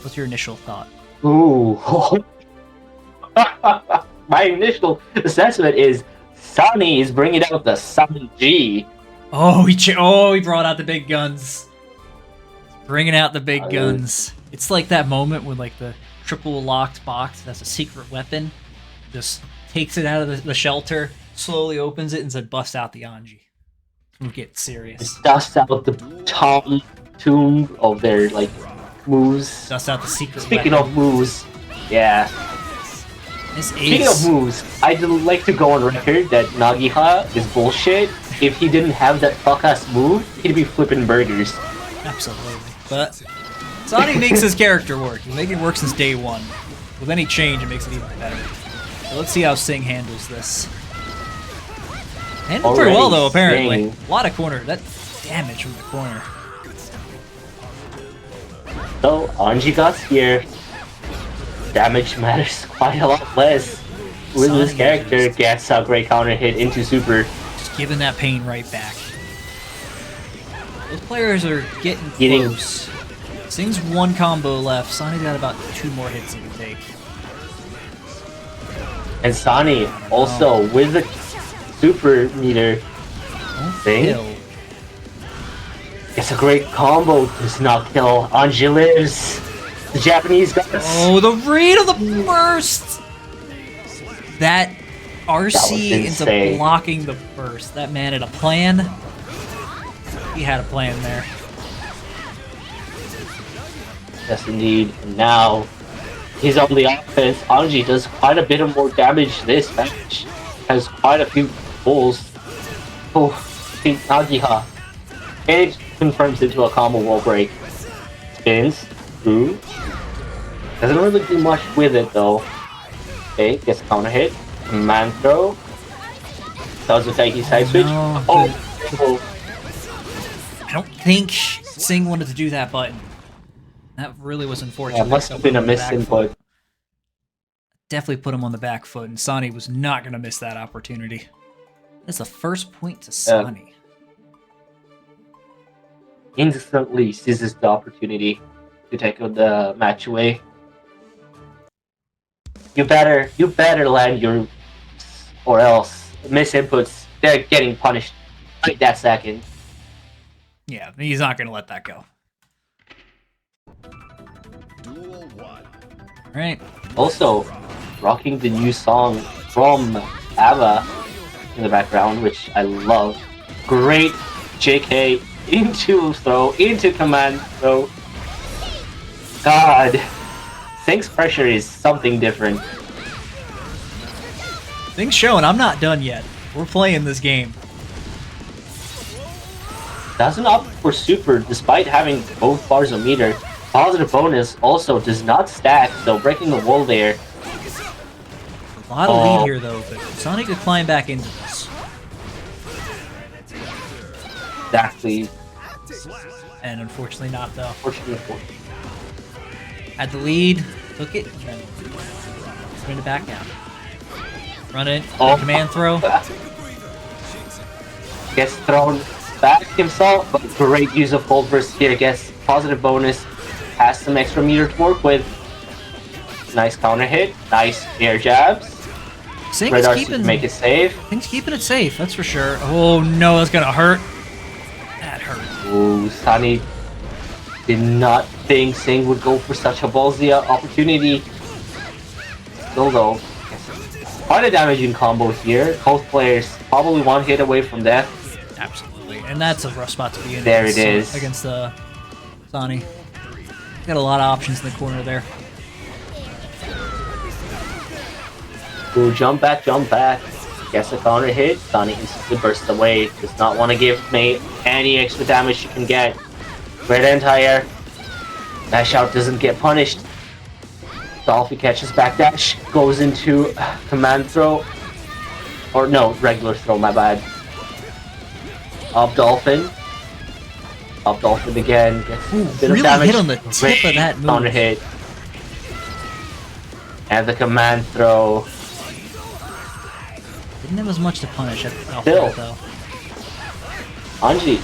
What's your initial thought? Ooh. My initial assessment is Sonny is bringing out the Sun G. Oh, he brought out the big guns. Bringing out the big guns. It's like that moment when like the triple locked box that's a secret weapon just takes it out of the shelter, slowly opens it, and said, "Bust out the Anji." We'll get serious. Dust out the tomb of their like moves. Dust out the secret Speaking weapon. of moves, yeah. Speaking of moves, I'd like to go on record that Nagiha is bullshit. If he didn't have that fuck-ass move, he'd be flipping burgers. Absolutely. But Sonny makes his character work. He's making it work since day one. With any change, it makes it even better. So let's see how Singh handles this. Handled pretty well, though, apparently. Singh. A lot of corner. That damage from the corner. So, Anji got here. Damage matters quite a lot less. With Sonny this character, gets a great counter hit into super. Just giving that pain right back. Those players are getting close. Singh's one combo left. Sonny's got about 2 more hits he can take. And Sonny also with the super meter Thing. Kill. It's a great combo. Does not kill. Anji lives. The Japanese guys. Oh, the read of the burst! That RC ends up insane. blocking the burst. That man had a plan. He had a plan there. Yes, indeed. And now he's on the offense. Anji does quite a bit of more damage this match. Has quite a few pulls. Oh, Nagiha. It confirms into a combo wall break. Spins. Through. Doesn't really do much with it though. Okay, gets a counter hit. Command throw. Does a fakey side switch. No, Oh, I don't think Singh wanted to do that button. That really was unfortunate. yeah, must have been a misinput. Definitely put him on the back foot, and Sonny was not going to miss that opportunity. That's the first point to Sonny. Instantly seizes the opportunity to take the match away. You better land your, or else miss inputs. They're getting punished right that second. Yeah, he's not going to let that go. Duel 1. All right. Also, rocking the new song from ABBA in the background, which I love. Great JK into throw, into command throw. God, Singh's pressure is something different. Things showing. I'm not done yet. We're playing this game. Doesn't opt for super despite having both bars of meter. Positive bonus also does not stack, so breaking the wall there. A lot of lead here, though, but Sonny could climb back into this. Exactly. And unfortunately not, though. Fortunately. Had the lead, took it, and then spin it back down. Run it, Oh. command throw. Gets thrown back himself, but great use of full burst here. Gets positive bonus. Has some extra meter to work with. Nice counter hit. Nice air jabs. Singh's Red RC keeping, to make it safe. Singh's keeping it safe, that's for sure. Oh no, that's gonna hurt. That hurt. Ooh, Sunny did not think Singh would go for such a ballsy opportunity. Still though, quite a damaging combo here. Both players probably one hit away from death. Absolutely, and that's a rough spot to be in. There against, it is. Against Sonny. Got a lot of options in the corner there. Ooh, jump back, jump back. Gets a counter hit. Sonny instantly bursts away. Does not want to give me any extra damage she can get. Red Entire. Dash out doesn't get punished. Dolphy catches backdash. Goes into command throw. Or no, regular throw, my bad. Up Dolphin. Up Dolphin again. Gets a bit Really of damage. hit on the tip of that move. Counter hit. And the command throw. Didn't have as much to punish at Still. though. Anji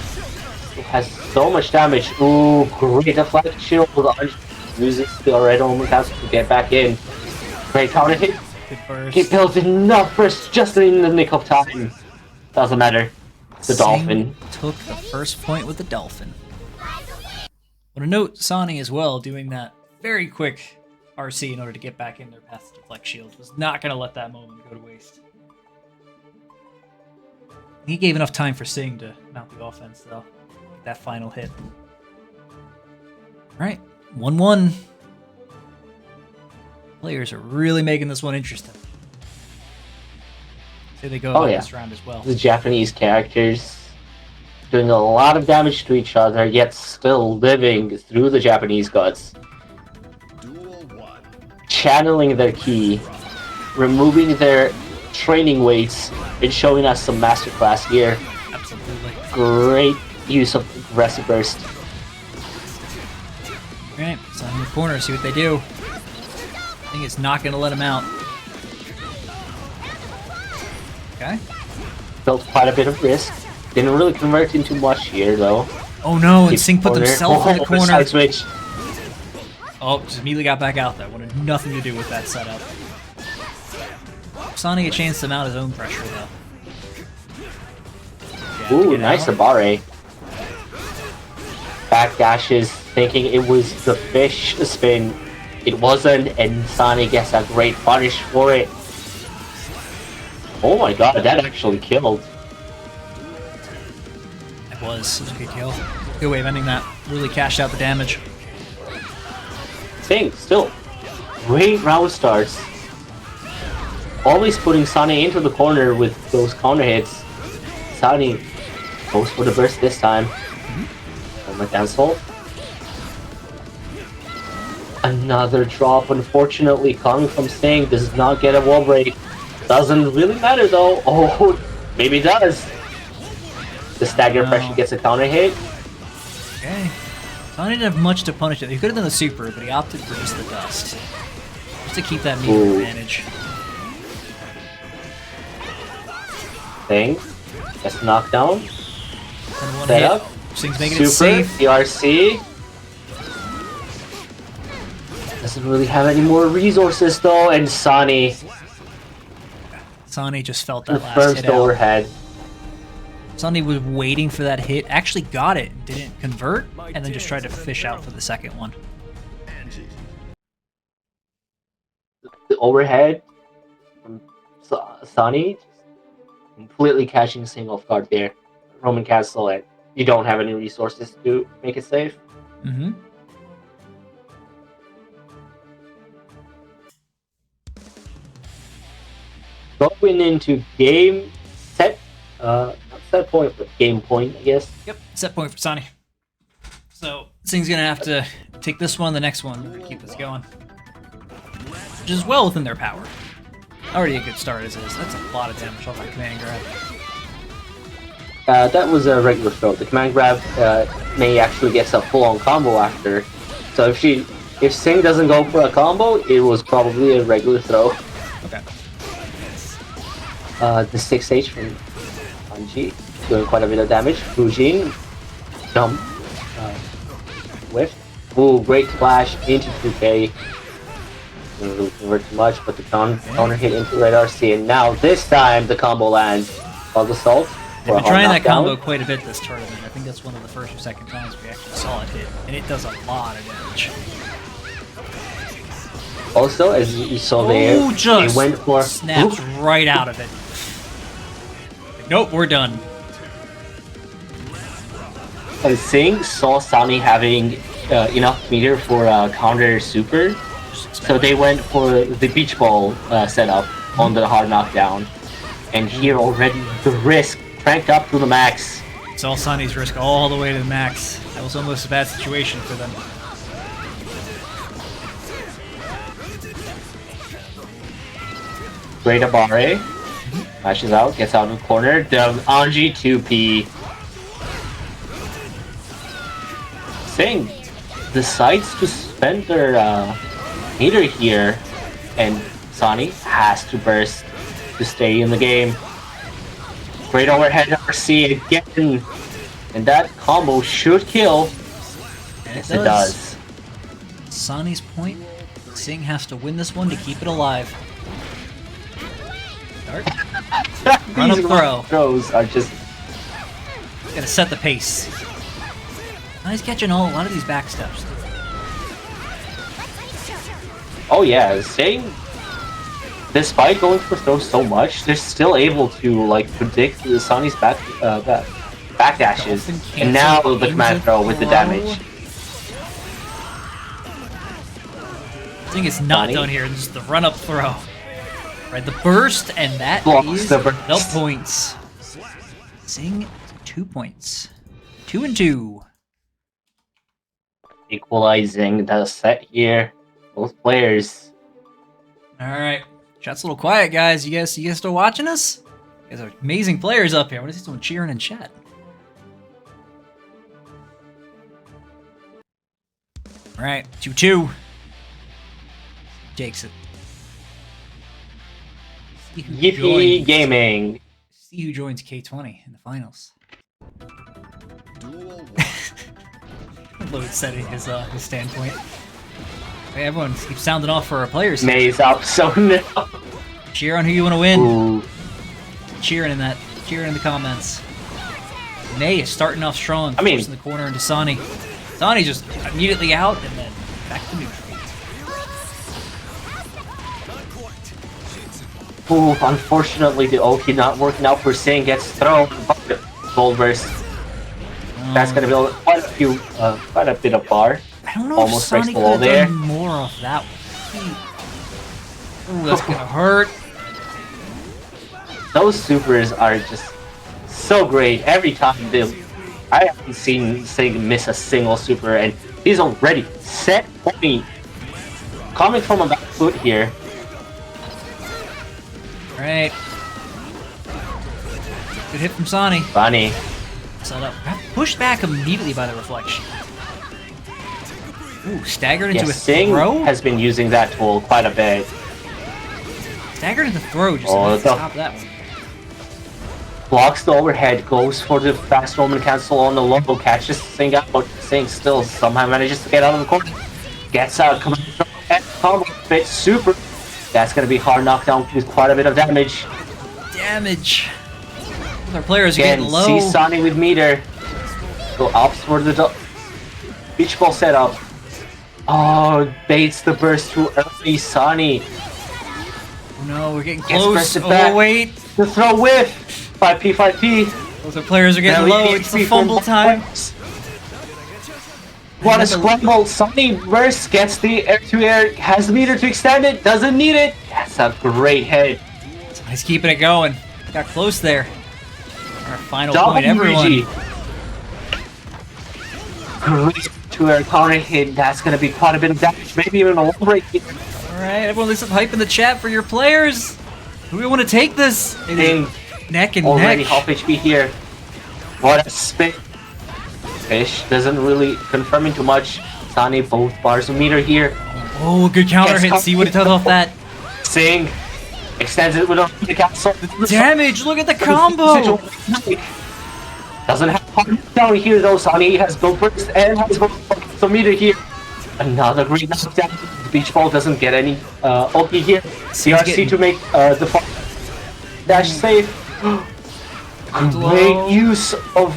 has so much damage. Ooh, great deflection shield. Anji uses the red only has to get back in. Great counter hit. Good burst. He built enough burst just in the nick of time. Doesn't matter. The Dolphin. Took the first point with the Dolphin. Want to note Sonny as well doing that very quick RC in order to get back in there past the deflect shield. Was not going to let that moment go to waste. He gave enough time for Singh to mount the offense, though. That final hit. Alright, 1-1. Players are really making this one interesting. Say they go about this round as well. The Japanese characters doing a lot of damage to each other, yet still living through the Japanese gods. Duel 1. Channeling their ki, removing their training weights, and showing us some masterclass here. Absolutely. Great use of aggressive burst. Alright, so in the corner, see what they do. I think it's not going to let him out. Okay. Built quite a bit of risk. Didn't really convert into much here though. Oh no, and Keep Singh put corner. himself in the corner. Side switch. Oh, just immediately got back out there. Wanted nothing to do with that setup. Sonny a chance to mount his own pressure though. Ooh, nice Abare. Backdashes, thinking it was the fish spin. It wasn't, and Sani gets a great punish for it. Oh my god, that actually killed. It was a good kill. Good way of ending that. Really cashed out the damage. Thing, still, great round starts. Always putting Sani into the corner with those counter hits. Sani goes for the burst this time. My cancel. Another drop, unfortunately, coming from Sting. Does not get a wall break. Doesn't really matter though. Oh, maybe it does. The stagger pressure gets a counter hit. Okay. Sani didn't have much to punish it. He could have done the super, but he opted for just the dust. Just to keep that meter advantage. Sting gets knocked down. One Set hit. up. Sting's making it Super, safe. DRC. Doesn't really have any more resources though, and Sani Sani just felt that last confirms hit the out. overhead. Sani was waiting for that hit, actually got it, didn't convert, and then just tried to fish out for the second one. The overhead from Sani, completely catching Sting off guard there. Roman Castle, and you don't have any resources to make it safe. Mm-hmm. Going into game set, not set point, but game point, I guess. Yep, set point for Sani. So, Sting's gonna have to take this one, the next one, to keep this going. Which is well within their power. Already a good start as is. That's a lot of damage off that command grab. That was a regular throw. The command grab May actually gets a full-on combo after. So if Sting doesn't go for a combo, it was probably a regular throw. Okay. The 6H from Anji doing quite a bit of damage. Fujin, jump, whiff. Ooh, great splash into 2K. Didn't really convert too much, but the counter hit into Red RC, and now this time the combo lands. Bug Assault. They've been trying that combo quite a bit this tournament. I think that's one of the first or second times we actually saw it hit, and it does a lot of damage. Also, as you saw there, just they went for snaps right out of it. Nope, we're done. And Singh saw Sani having enough meter for a counter super, so they went for the beach ball setup on the hard knockdown. And here already the risk cranked up to the max. It's all Sani's risk all the way to the max. That was almost a bad situation for them. Great Abare. Flashes out, gets out in the corner. The Anji 2P. Singh decides to spend their meter here, and Sani has to burst to stay in the game. Great overhead RC again, and that combo should kill. Yes, it does. Sani's point, Singh has to win this one to keep it alive. Start. Run up throw. Throws are just Gotta set the pace. Now he's catching a lot of these back steps. oh yeah, Singh. Despite going for throws so much, they're still able to like predict the Sani's back dashes, and now the command throw with the damage. I think it's not done here. Just the run up throw, right? The burst, and that Blocks is the burst. no points. Singh 2 points, 2 and 2. Equalizing the set here, both players. All right. Chat's a little quiet, guys. You guys still watching us? You guys are amazing players up here. I want to see someone cheering in chat. All right, 2-2. Takes it. See who Yippee Gaming. See who joins K20 in the finals. Load setting his standpoint. Hey, everyone keeps sounding off for our players. May's up, so no. Cheer on who you want to win. Ooh. Cheering in the comments. May is starting off strong. I mean- forcing the corner into Sonny. Sonny just immediately out and then back to neutral. Ooh, unfortunately, the ulti not working out for Singh gets thrown. Gold burst. That's gonna be quite a bit of bar. I don't know Almost if Sonny breaks the could wall have there. done more off that one. Ooh, that's gonna hurt. Those supers are just so great. Every time I haven't seen Singh miss a single super, and he's already set point. Coming from a back foot here. Alright. Good hit from Sonny. Funny. Set up. Got pushed back immediately by the reflection. Ooh, staggered into Yeah, a Singh throw? has been using that tool quite a bit. Staggered into throw, just Oh, to stop that one. Blocks the overhead, goes for the fast Roman cancel on the low, catches Singh out, but Singh still somehow manages to get out of the corner. Gets out, coming combo fit, super. That's gonna be hard knockdown with quite a bit of damage. Damage. Our players are Again, getting low. see Sonny with meter. Go up for the beach ball setup. Oh, baits the burst too early, Sonny. Oh no, we're getting Gets close. bursted back. Oh wait. The throw whiff. 5P, 5P. Both our players are getting low. It's the fumble time. What a scramble. Sonny burst gets the air-to-air, has the meter to extend it, doesn't need it. That's a great hit. He's keeping it going. Got close there. Our final point, everyone. Great to-air counter hit. That's going to be quite a bit of damage. Maybe even a wall break here. Alright, everyone leave some hype in the chat for your players. Who do we want to take this? It is neck and Already neck. half HP here. What a spin. Fish doesn't really confirming too much. Sonny both bars of meter here. Oh, good counter Yes, hit. See what it does off that. Singh extends it with a cancel. Damage, look at the combo. Doesn't have hard down here though. Sonny has go burst and has go some meter here. Another great knockdown. The beach ball doesn't get any ulti here. CRC to make the dash safe. Great use of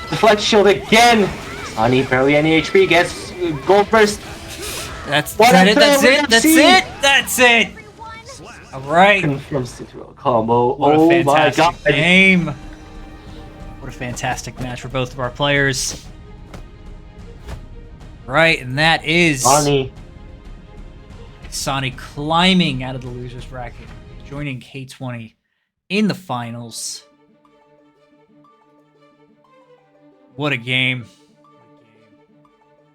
the flex shield again. Sonny barely any HP, gets gold burst. That's What that a it. That's throw, it. That's FC. it. That's it. All right. Confirms Citadel combo. What a Oh my fantastic god. game. What a fantastic match for both of our players. Right, and that is Sonny climbing out of the loser's bracket, joining K20 in the finals. What a game.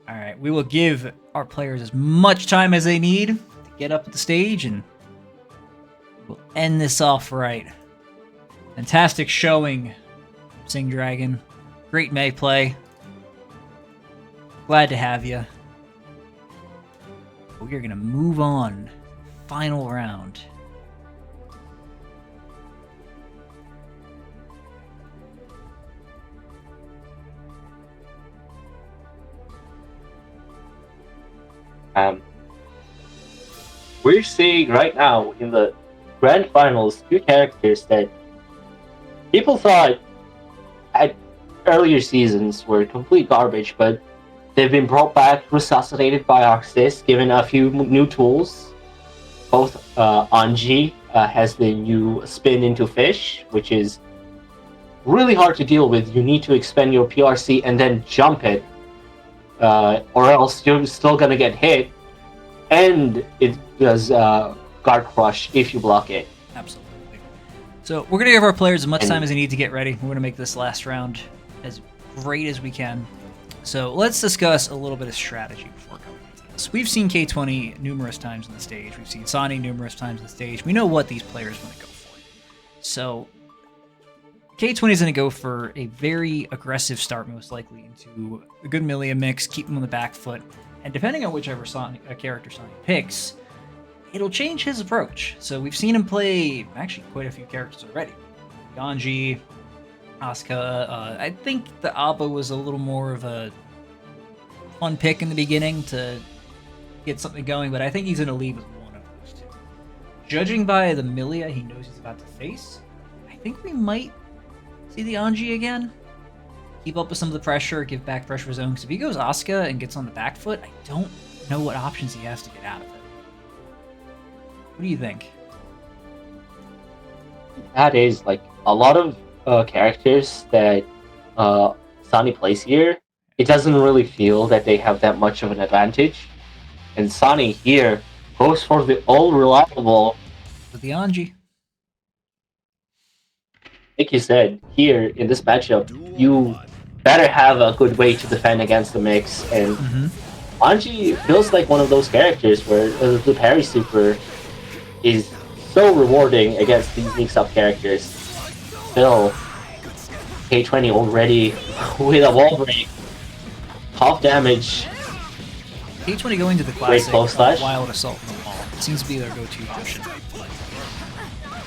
All right, we will give our players as much time as they need to get up at the stage, and we'll end this off right. Fantastic showing from Sing Dragon. Great May play. Glad to have you. We're going to move on. Final round. We're seeing right now in the grand finals two characters that people thought at earlier seasons were complete garbage, but they've been brought back, resuscitated by Arxis, given a few new tools. Both Anji has the new spin into fish, which is really hard to deal with. You need to expend your PRC and then jump it, or else you're still gonna get hit. And it does guard crush if you block it. Absolutely. So we're going to give our players as much time as they need to get ready. We're going to make this last round as great as we can. So let's discuss a little bit of strategy before going into this. We've seen K20 numerous times on the stage. We've seen Sonny numerous times on the stage. We know what these players want to go for. So K20 is going to go for a very aggressive start, most likely, into a good Millia mix, keep them on the back foot. And depending on whichever character Sonny picks, it'll change his approach. So we've seen him play actually quite a few characters already. Ganji, Asuka. I think the Abba was a little more of a fun pick in the beginning to get something going, but I think he's going to lead with one of those two. Judging by the Millia he knows he's about to face, I think we might see the Anji again. keep up with some of the pressure, give back pressure of his own. Because if he goes Asuka and gets on the back foot, I don't know what options he has to get out of it. What do you think? That is like a lot of characters that Sonny plays here. It doesn't really feel that they have that much of an advantage. And Sonny here goes for the all reliable. With the Anji. Like you said, here in this matchup, you better have a good way to defend against the mix. And Anji feels like one of those characters where the parry super is so rewarding against these mix-up characters. Still, K20 already with a wall break. Half damage. K20 going to the classic Wild Assault from the wall. It seems to be their go-to option.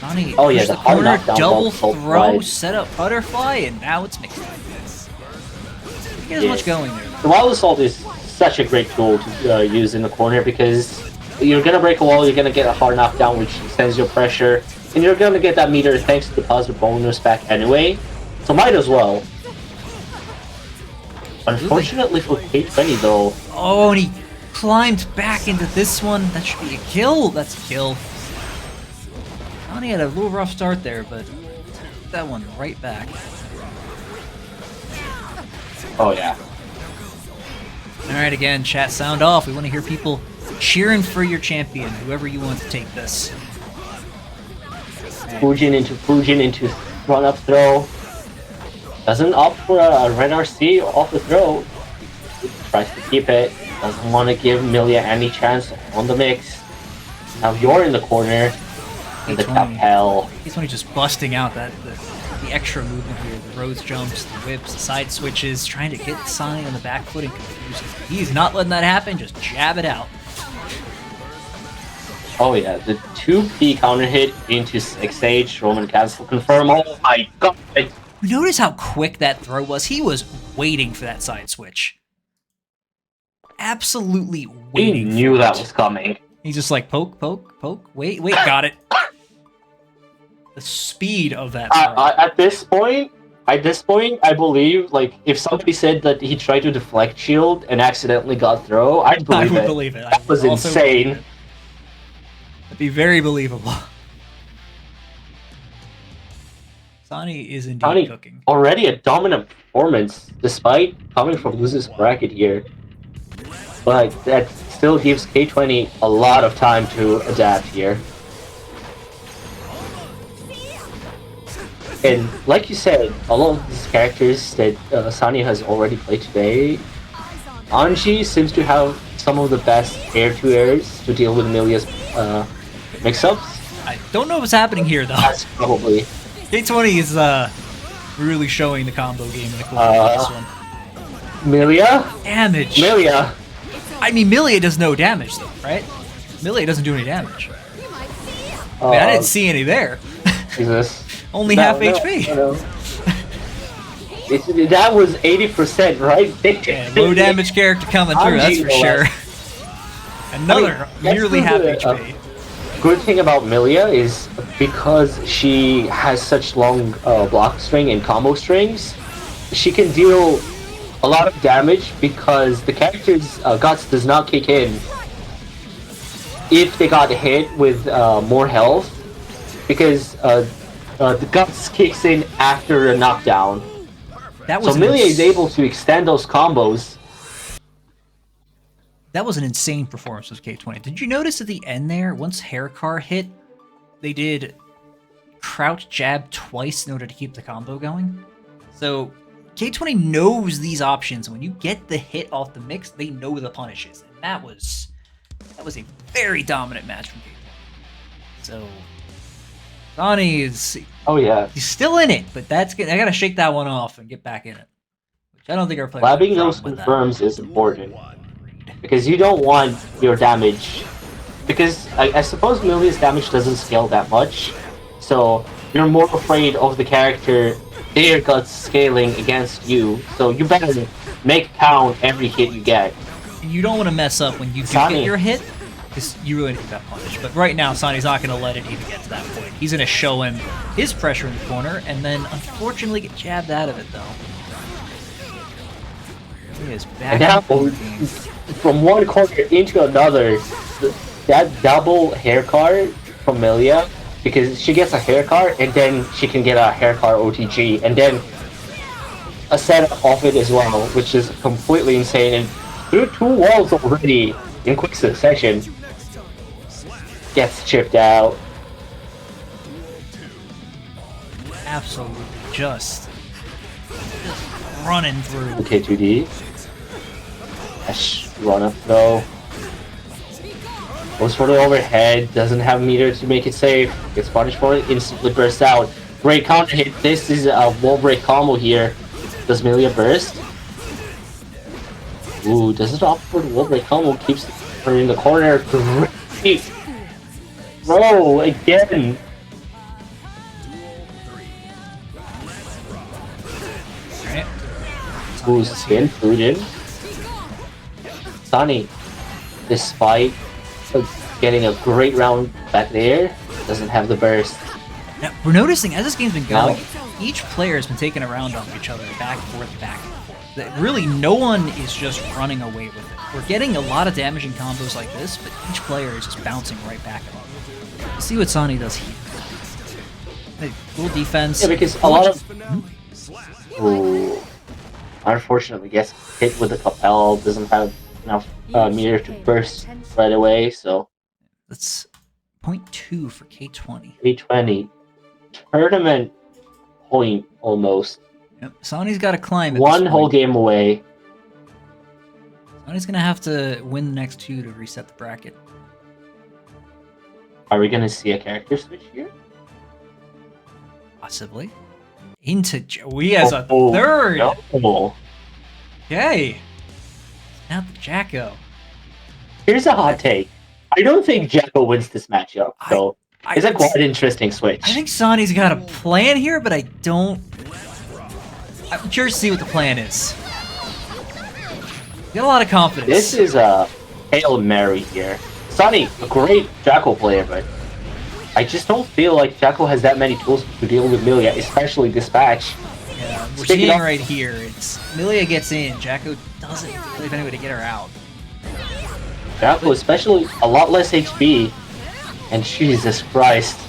Nani oh yeah, the hard corner, knockdown double throw, right. Set up butterfly, and now it's mixed. He has much going there. The Wild Assault is such a great tool to use in the corner because you're gonna break a wall, you're gonna get a hard knockdown, which sends your pressure, and you're gonna get that meter thanks to the positive bonus back anyway. So might as well. Unfortunately for K20 though. Oh, and he climbed back into this one. That should be a kill. That's a kill. Nani had a little rough start there, but that one right back. Oh yeah. Alright, again, chat sound off. We want to hear people cheering for your champion, whoever you want to take this. Fujin into run up throw. Doesn't opt for a red RC off the throw. Tries to keep it. Doesn't want to give Milia any chance on the mix. Now you're in the corner. In the top hell. He's only just busting out the extra movement here. The rose jumps, the whips, the side switches, trying to get Sonny on the back foot and confuse him. He's not letting that happen, just jab it out. Oh yeah, the 2P counter hit into 6H, Roman cancel confirm. Oh my god! You notice how quick that throw was? He was waiting for that side switch. Absolutely waiting. He knew that was coming. He's just like, poke, poke, poke, wait, got it. The speed of that throw. At this point, I believe, like, if somebody said that he tried to deflect shield and accidentally got throw, I would believe it. That was insane. That'd be very believable. Sonny is indeed cooking. Already a dominant performance, despite coming from losers bracket here. But that still gives K20 a lot of time to adapt here. And like you said, a lot of these characters that Sonny has already played today, Anji seems to have some of the best air-to-airs to deal with Milia's mix-ups. I don't know what's happening here, though. That's probably... K20 is really showing the combo game in the corner this one. Milia? Damage! Milia! I mean, Milia does no damage, though, right? Milia doesn't do any damage. I mean, I didn't see any there. Jesus. Only half HP. No. That was 80%, right? Yeah, low damage character coming through, that's for sure. Another nearly half HP. Good thing about Milia is because she has such long block string and combo strings, she can deal a lot of damage because the character's guts does not kick in if they got hit with more health, because the guts kicks in after a knockdown. So Milia is able to extend those combos. That was an insane performance with K20. Did you notice at the end there, once Haircar hit, they did crouch jab twice in order to keep the combo going? So K20 knows these options. When you get the hit off the mix, they know the punishes. And that was a very dominant match from K20. So Sonny is... Oh yeah. He's still in it, but that's good. I gotta shake that one off and get back in it. Which I don't think our players... Labbing those confirms is important. Because you don't want your damage... Because I suppose Milia's damage doesn't scale that much. So you're more afraid of the character, their guts scaling against you. So you better make count every hit you get. You don't want to mess up when you do get your hit, because you really need that punish. But right now, Sonny's not going to let it even get to that point. He's going to show him his pressure in the corner, and then unfortunately get jabbed out of it, though. He is back And now, in the game. from one corner into another, that double hair card from Milia, because she gets a hair card and then she can get a hair card OTG, and then a set of it as well, which is completely insane. And through 2 walls already in quick succession, gets chipped out. Absolutely just running through. Okay, 2D. Dash, run up though. Goes for the overhead, doesn't have meter to make it safe. Gets punished for it, instantly bursts out. Great counter hit. This is a wall break combo here. Does Milia burst? Ooh, does it opt for the wall break combo? Keeps her in the corner. Great. Bro, again. Right. Ooh, spin, food in. Sunny, despite getting a great round back there, doesn't have the burst. Now, we're noticing as this game's been going, No. each player has been taking a round off each other, back and forth, back and forth. That really, no one is just running away with it. We're getting a lot of damaging combos like this, but each player is just bouncing right back at it. Let's see what Sonny does here. Hey, little defense. Yeah, because a lot of... Ooh. Unfortunately gets hit with the Capel, doesn't have enough meter to burst right away, so... That's 0.2 for K20. 320. Tournament point, almost. Yep, Sonny's got to climb at One this whole point. game away. Sonny's going to have to win the next 2 to reset the bracket. Are we gonna see a character switch here? Possibly. Into Joey as a Oh, third! no. Okay. Now the Jacko. Here's a hot take. I don't think Jacko wins this matchup, so it's a quite interesting switch. I think Sonny's got a plan here, but I don't... I'm curious to see what the plan is. Got a lot of confidence. This is a Hail Mary here. Sonny, a great Jacko player, but I just don't feel like Jacko has that many tools to deal with Milia, especially Dispatch. Yeah, we're Stick it seeing up. right here. It's Milia gets in. Jacko doesn't really have any way to get her out. Jacko, especially a lot less HP, and Jesus Christ.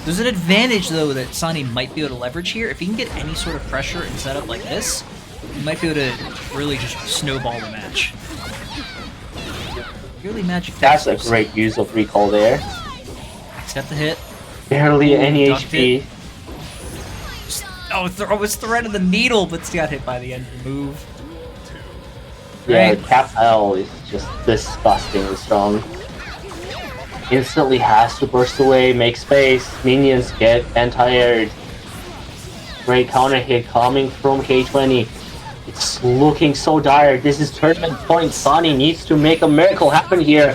There's an advantage, though, that Sonny might be able to leverage here. If he can get any sort of pressure and setup like this, he might be able to really just snowball the match. Really magic. That's a textures. great use of recall there. He's got the hit. Barely any ducked HP. it. Oh, it was threaded the needle, but got hit by the end of the move. Yeah, Right. Cap L is just disgustingly strong. Instantly has to burst away, make space, minions get anti-aired. Great counter hit coming from K20. It's looking so dire. This is tournament point. Sonny needs to make a miracle happen here.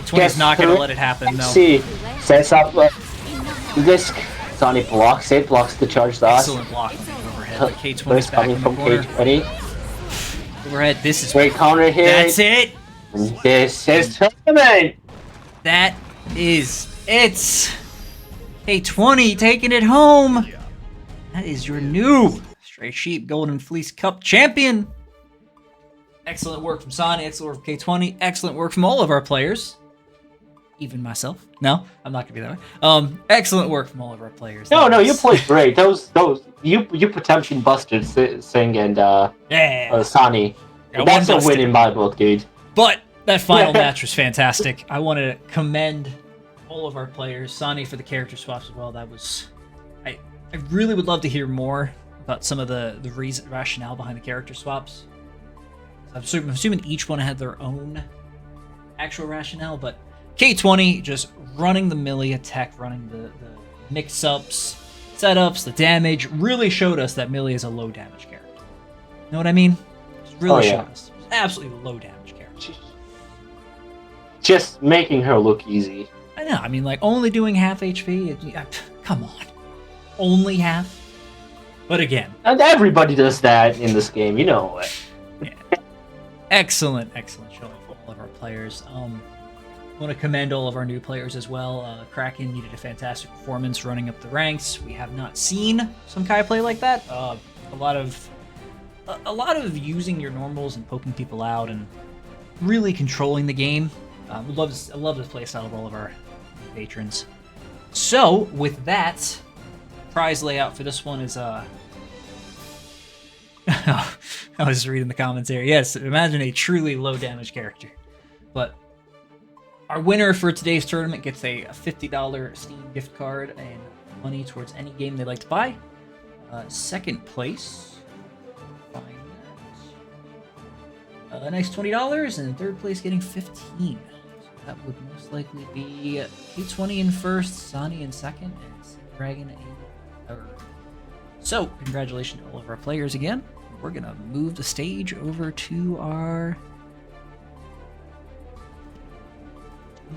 20's not going to let it happen, though. See, sets up this. Sonny blocks it, blocks the charge dot. Excellent block on the overhead. But K20's Burst back coming in the from corner. K20. Overhead, this is... Great counter hit. That's it! And this is tournament. That is it! K20 taking it home! That is your new Stray Sheep Golden Fleece Cup champion! Excellent work from Sonny, excellent work from K20, excellent work from all of our players. Even myself. No, I'm not gonna be that way. Excellent work from all of our players. No, That no, you was- played great. Those, you potentially busted Singh and Yeah! Sonny. Yeah, That's one a win busted. in my book, dude. But that final match was fantastic. I want to commend all of our players. Sonny for the character swaps as well. That was... I really would love to hear more about some of the reason, rationale behind the character swaps. I'm assuming each one had their own actual rationale, but K20 just running the melee attack, running the mix-ups, setups, the damage, really showed us that melee is a low damage character. Know what I mean? Just really Oh, yeah. showed us. Absolutely low damage character. Just making her look easy. I know, I mean, like, only doing half HP? Come on. Only half? But again, And everybody does that in this game, you know it. excellent showing for all of our players. I want to commend all of our new players as well. Kraken needed a fantastic performance running up the ranks. We have not seen some Kai play like that. A lot of a lot of using your normals and poking people out and really controlling the game. I love this playstyle of all of our patrons. So, with that, prize layout for this one is I was just reading the commentary. Yes, imagine a truly low damage character. But our winner for today's tournament gets a $50 Steam gift card and money towards any game they'd like to buy. Second place, find that. A nice $20, and third place getting $15. So that would most likely be K20 in first, Sonny in second, and Dragon in third. So, congratulations to all of our players again. We're gonna move the stage over to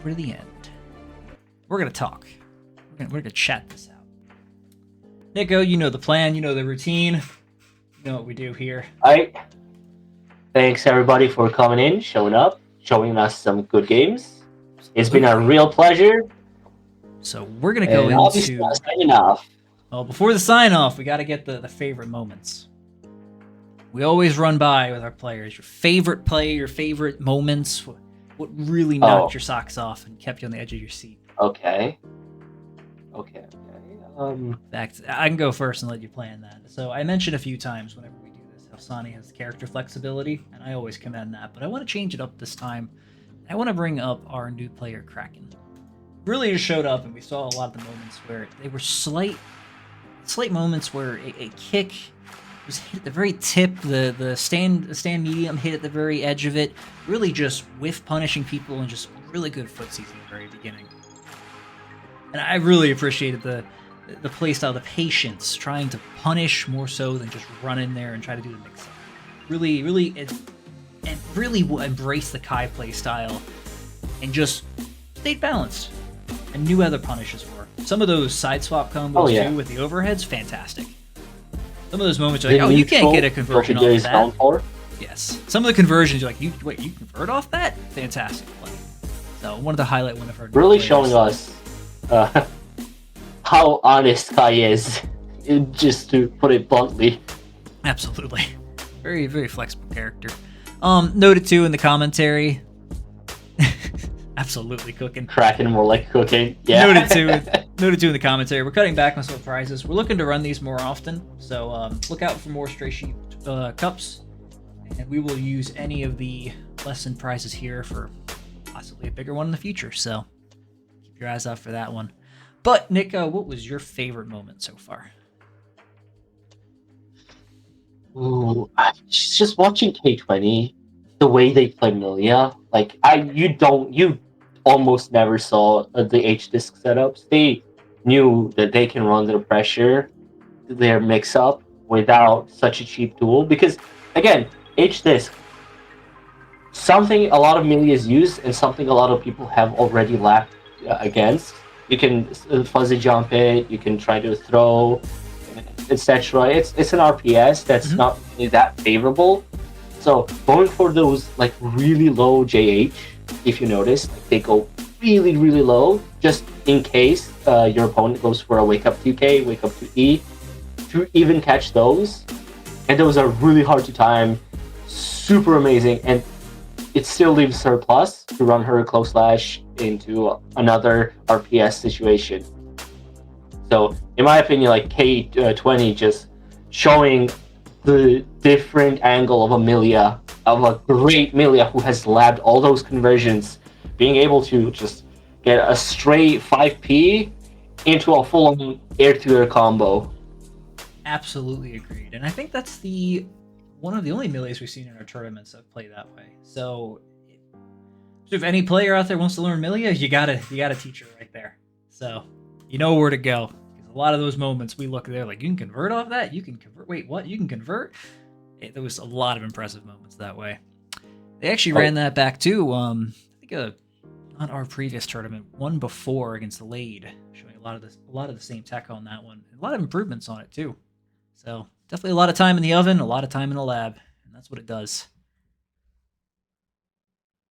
the end. We're gonna talk. We're gonna chat this out. Nico, you know the plan, you know the routine, you know what we do here. Alright. Thanks everybody for coming in, showing up, showing us some good games. It's been a real pleasure. So we're gonna go into signing off. Well, before the sign off, we gotta get the favorite moments. We always run by with our players. Your favorite play, your favorite moments, what really knocked your socks off and kept you on the edge of your seat. Okay. I can go first and let you plan that. So I mentioned a few times whenever we do this how Sonny has character flexibility, and I always commend that, but I want to change it up this time. I want to bring up our new player, Kraken. Really just showed up, and we saw a lot of the moments where they were slight moments where a kick was hit at the very tip, the stand medium hit at the very edge of it, really just whiff punishing people and just really good footsies in the very beginning. And I really appreciated the playstyle, the patience, trying to punish more so than just run in there and try to do the mix-up. Really embrace the Kai playstyle and just stayed balanced and knew how the punishes were. Some of those side swap combos too with the overheads, fantastic. Some of those moments you're like, oh, you can't get a conversion off that. Yes. Some of the conversions you're like, you convert off that? Fantastic play. So wanted to highlight one of her really showing us how honest Kai is, just to put it bluntly. Absolutely. Very, very flexible character. Noted too in the commentary. Absolutely cooking. Kraken more like cooking. Yeah. Noted too in the commentary. We're cutting back on some prizes. We're looking to run these more often, so look out for more Stray Sheep cups, and we will use any of the lesson prizes here for possibly a bigger one in the future. So keep your eyes out for that one. But Nick, what was your favorite moment so far? Ooh, just watching K20, the way they play Milia, like you almost never saw the H-Disc setups. They knew that they can run the pressure, their mix-up, without such a cheap tool. Because, again, H-Disc, something a lot of Milias use and something a lot of people have already lapped against. You can fuzzy jump it, you can try to throw, etc. It's an RPS that's not really that favorable. So going for those like really low JH, if you notice, like, they go really, really low, just in case your opponent goes for a wake up 2K, wake up 2E, to even catch those. And those are really hard to time, super amazing, and it still leaves her plus to run her close slash into another RPS situation. So, in my opinion, like K20 just showing the different angle of a Milia, of a great Milia who has labbed all those conversions, being able to just get a straight 5P into a full-on air-to-air combo. Absolutely agreed. And I think that's one of the only Milias we've seen in our tournaments that play that way. So if any player out there wants to learn Milia, you gotta teach her right there. So you know where to go. Because a lot of those moments we look there like, you can convert off that? You can convert? Wait, what? You can convert? There was a lot of impressive moments that way. They actually ran that back too. I think on our previous tournament, one before against the Lade, showing a lot of the same tech on that one. A lot of improvements on it too. So definitely a lot of time in the oven, a lot of time in the lab, and that's what it does.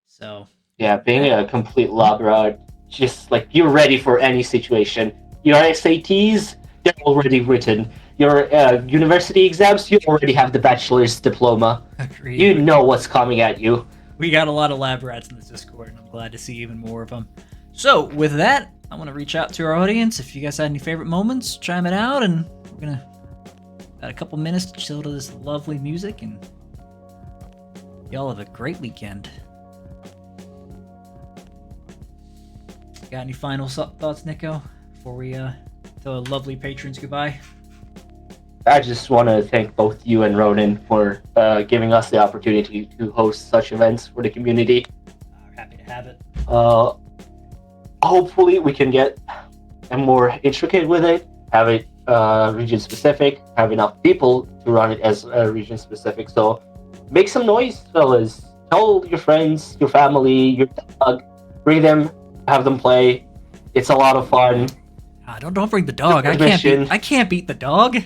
So yeah, being a complete lab rat, just like you're ready for any situation. Your SATs, they're already written. your university exams, you already have the bachelor's diploma. Agreed. You know what's coming at you. We got a lot of lab rats in this Discord, and I'm glad to see even more of them. So, with that, I want to reach out to our audience. If you guys had any favorite moments, chime it out, and we're going to got a couple minutes to chill to this lovely music, and y'all have a great weekend. Got any final thoughts, Nico, before we tell our lovely patrons goodbye? I just want to thank both you and Ronan for giving us the opportunity to host such events for the community. Happy to have it. Hopefully we can get more intricate with it, have it region specific, have enough people to run it as region specific. So make some noise, fellas. Tell your friends, your family, your dog, bring them, have them play. It's a lot of fun. Don't bring the dog. I can't beat the dog.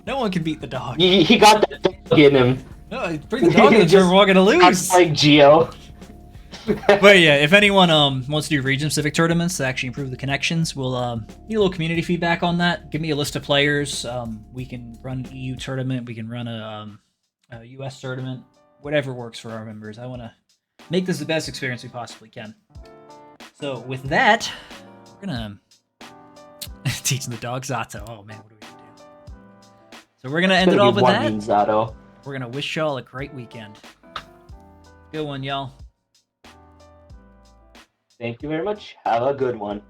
No one can beat the dog. He got that dog in him. No, bring the dog in the turn, we're gonna lose. Like Geo. But yeah, if anyone wants to do region-specific tournaments to actually improve the connections, we'll need a little community feedback on that. Give me a list of players. We can run an EU tournament. We can run a US tournament. Whatever works for our members. I want to make this the best experience we possibly can. So with that, we're gonna teaching the dog Zato. Oh man, what do we do? So we're gonna end it off with that. Zato. We're gonna wish y'all a great weekend. Good one, y'all. Thank you very much. Have a good one.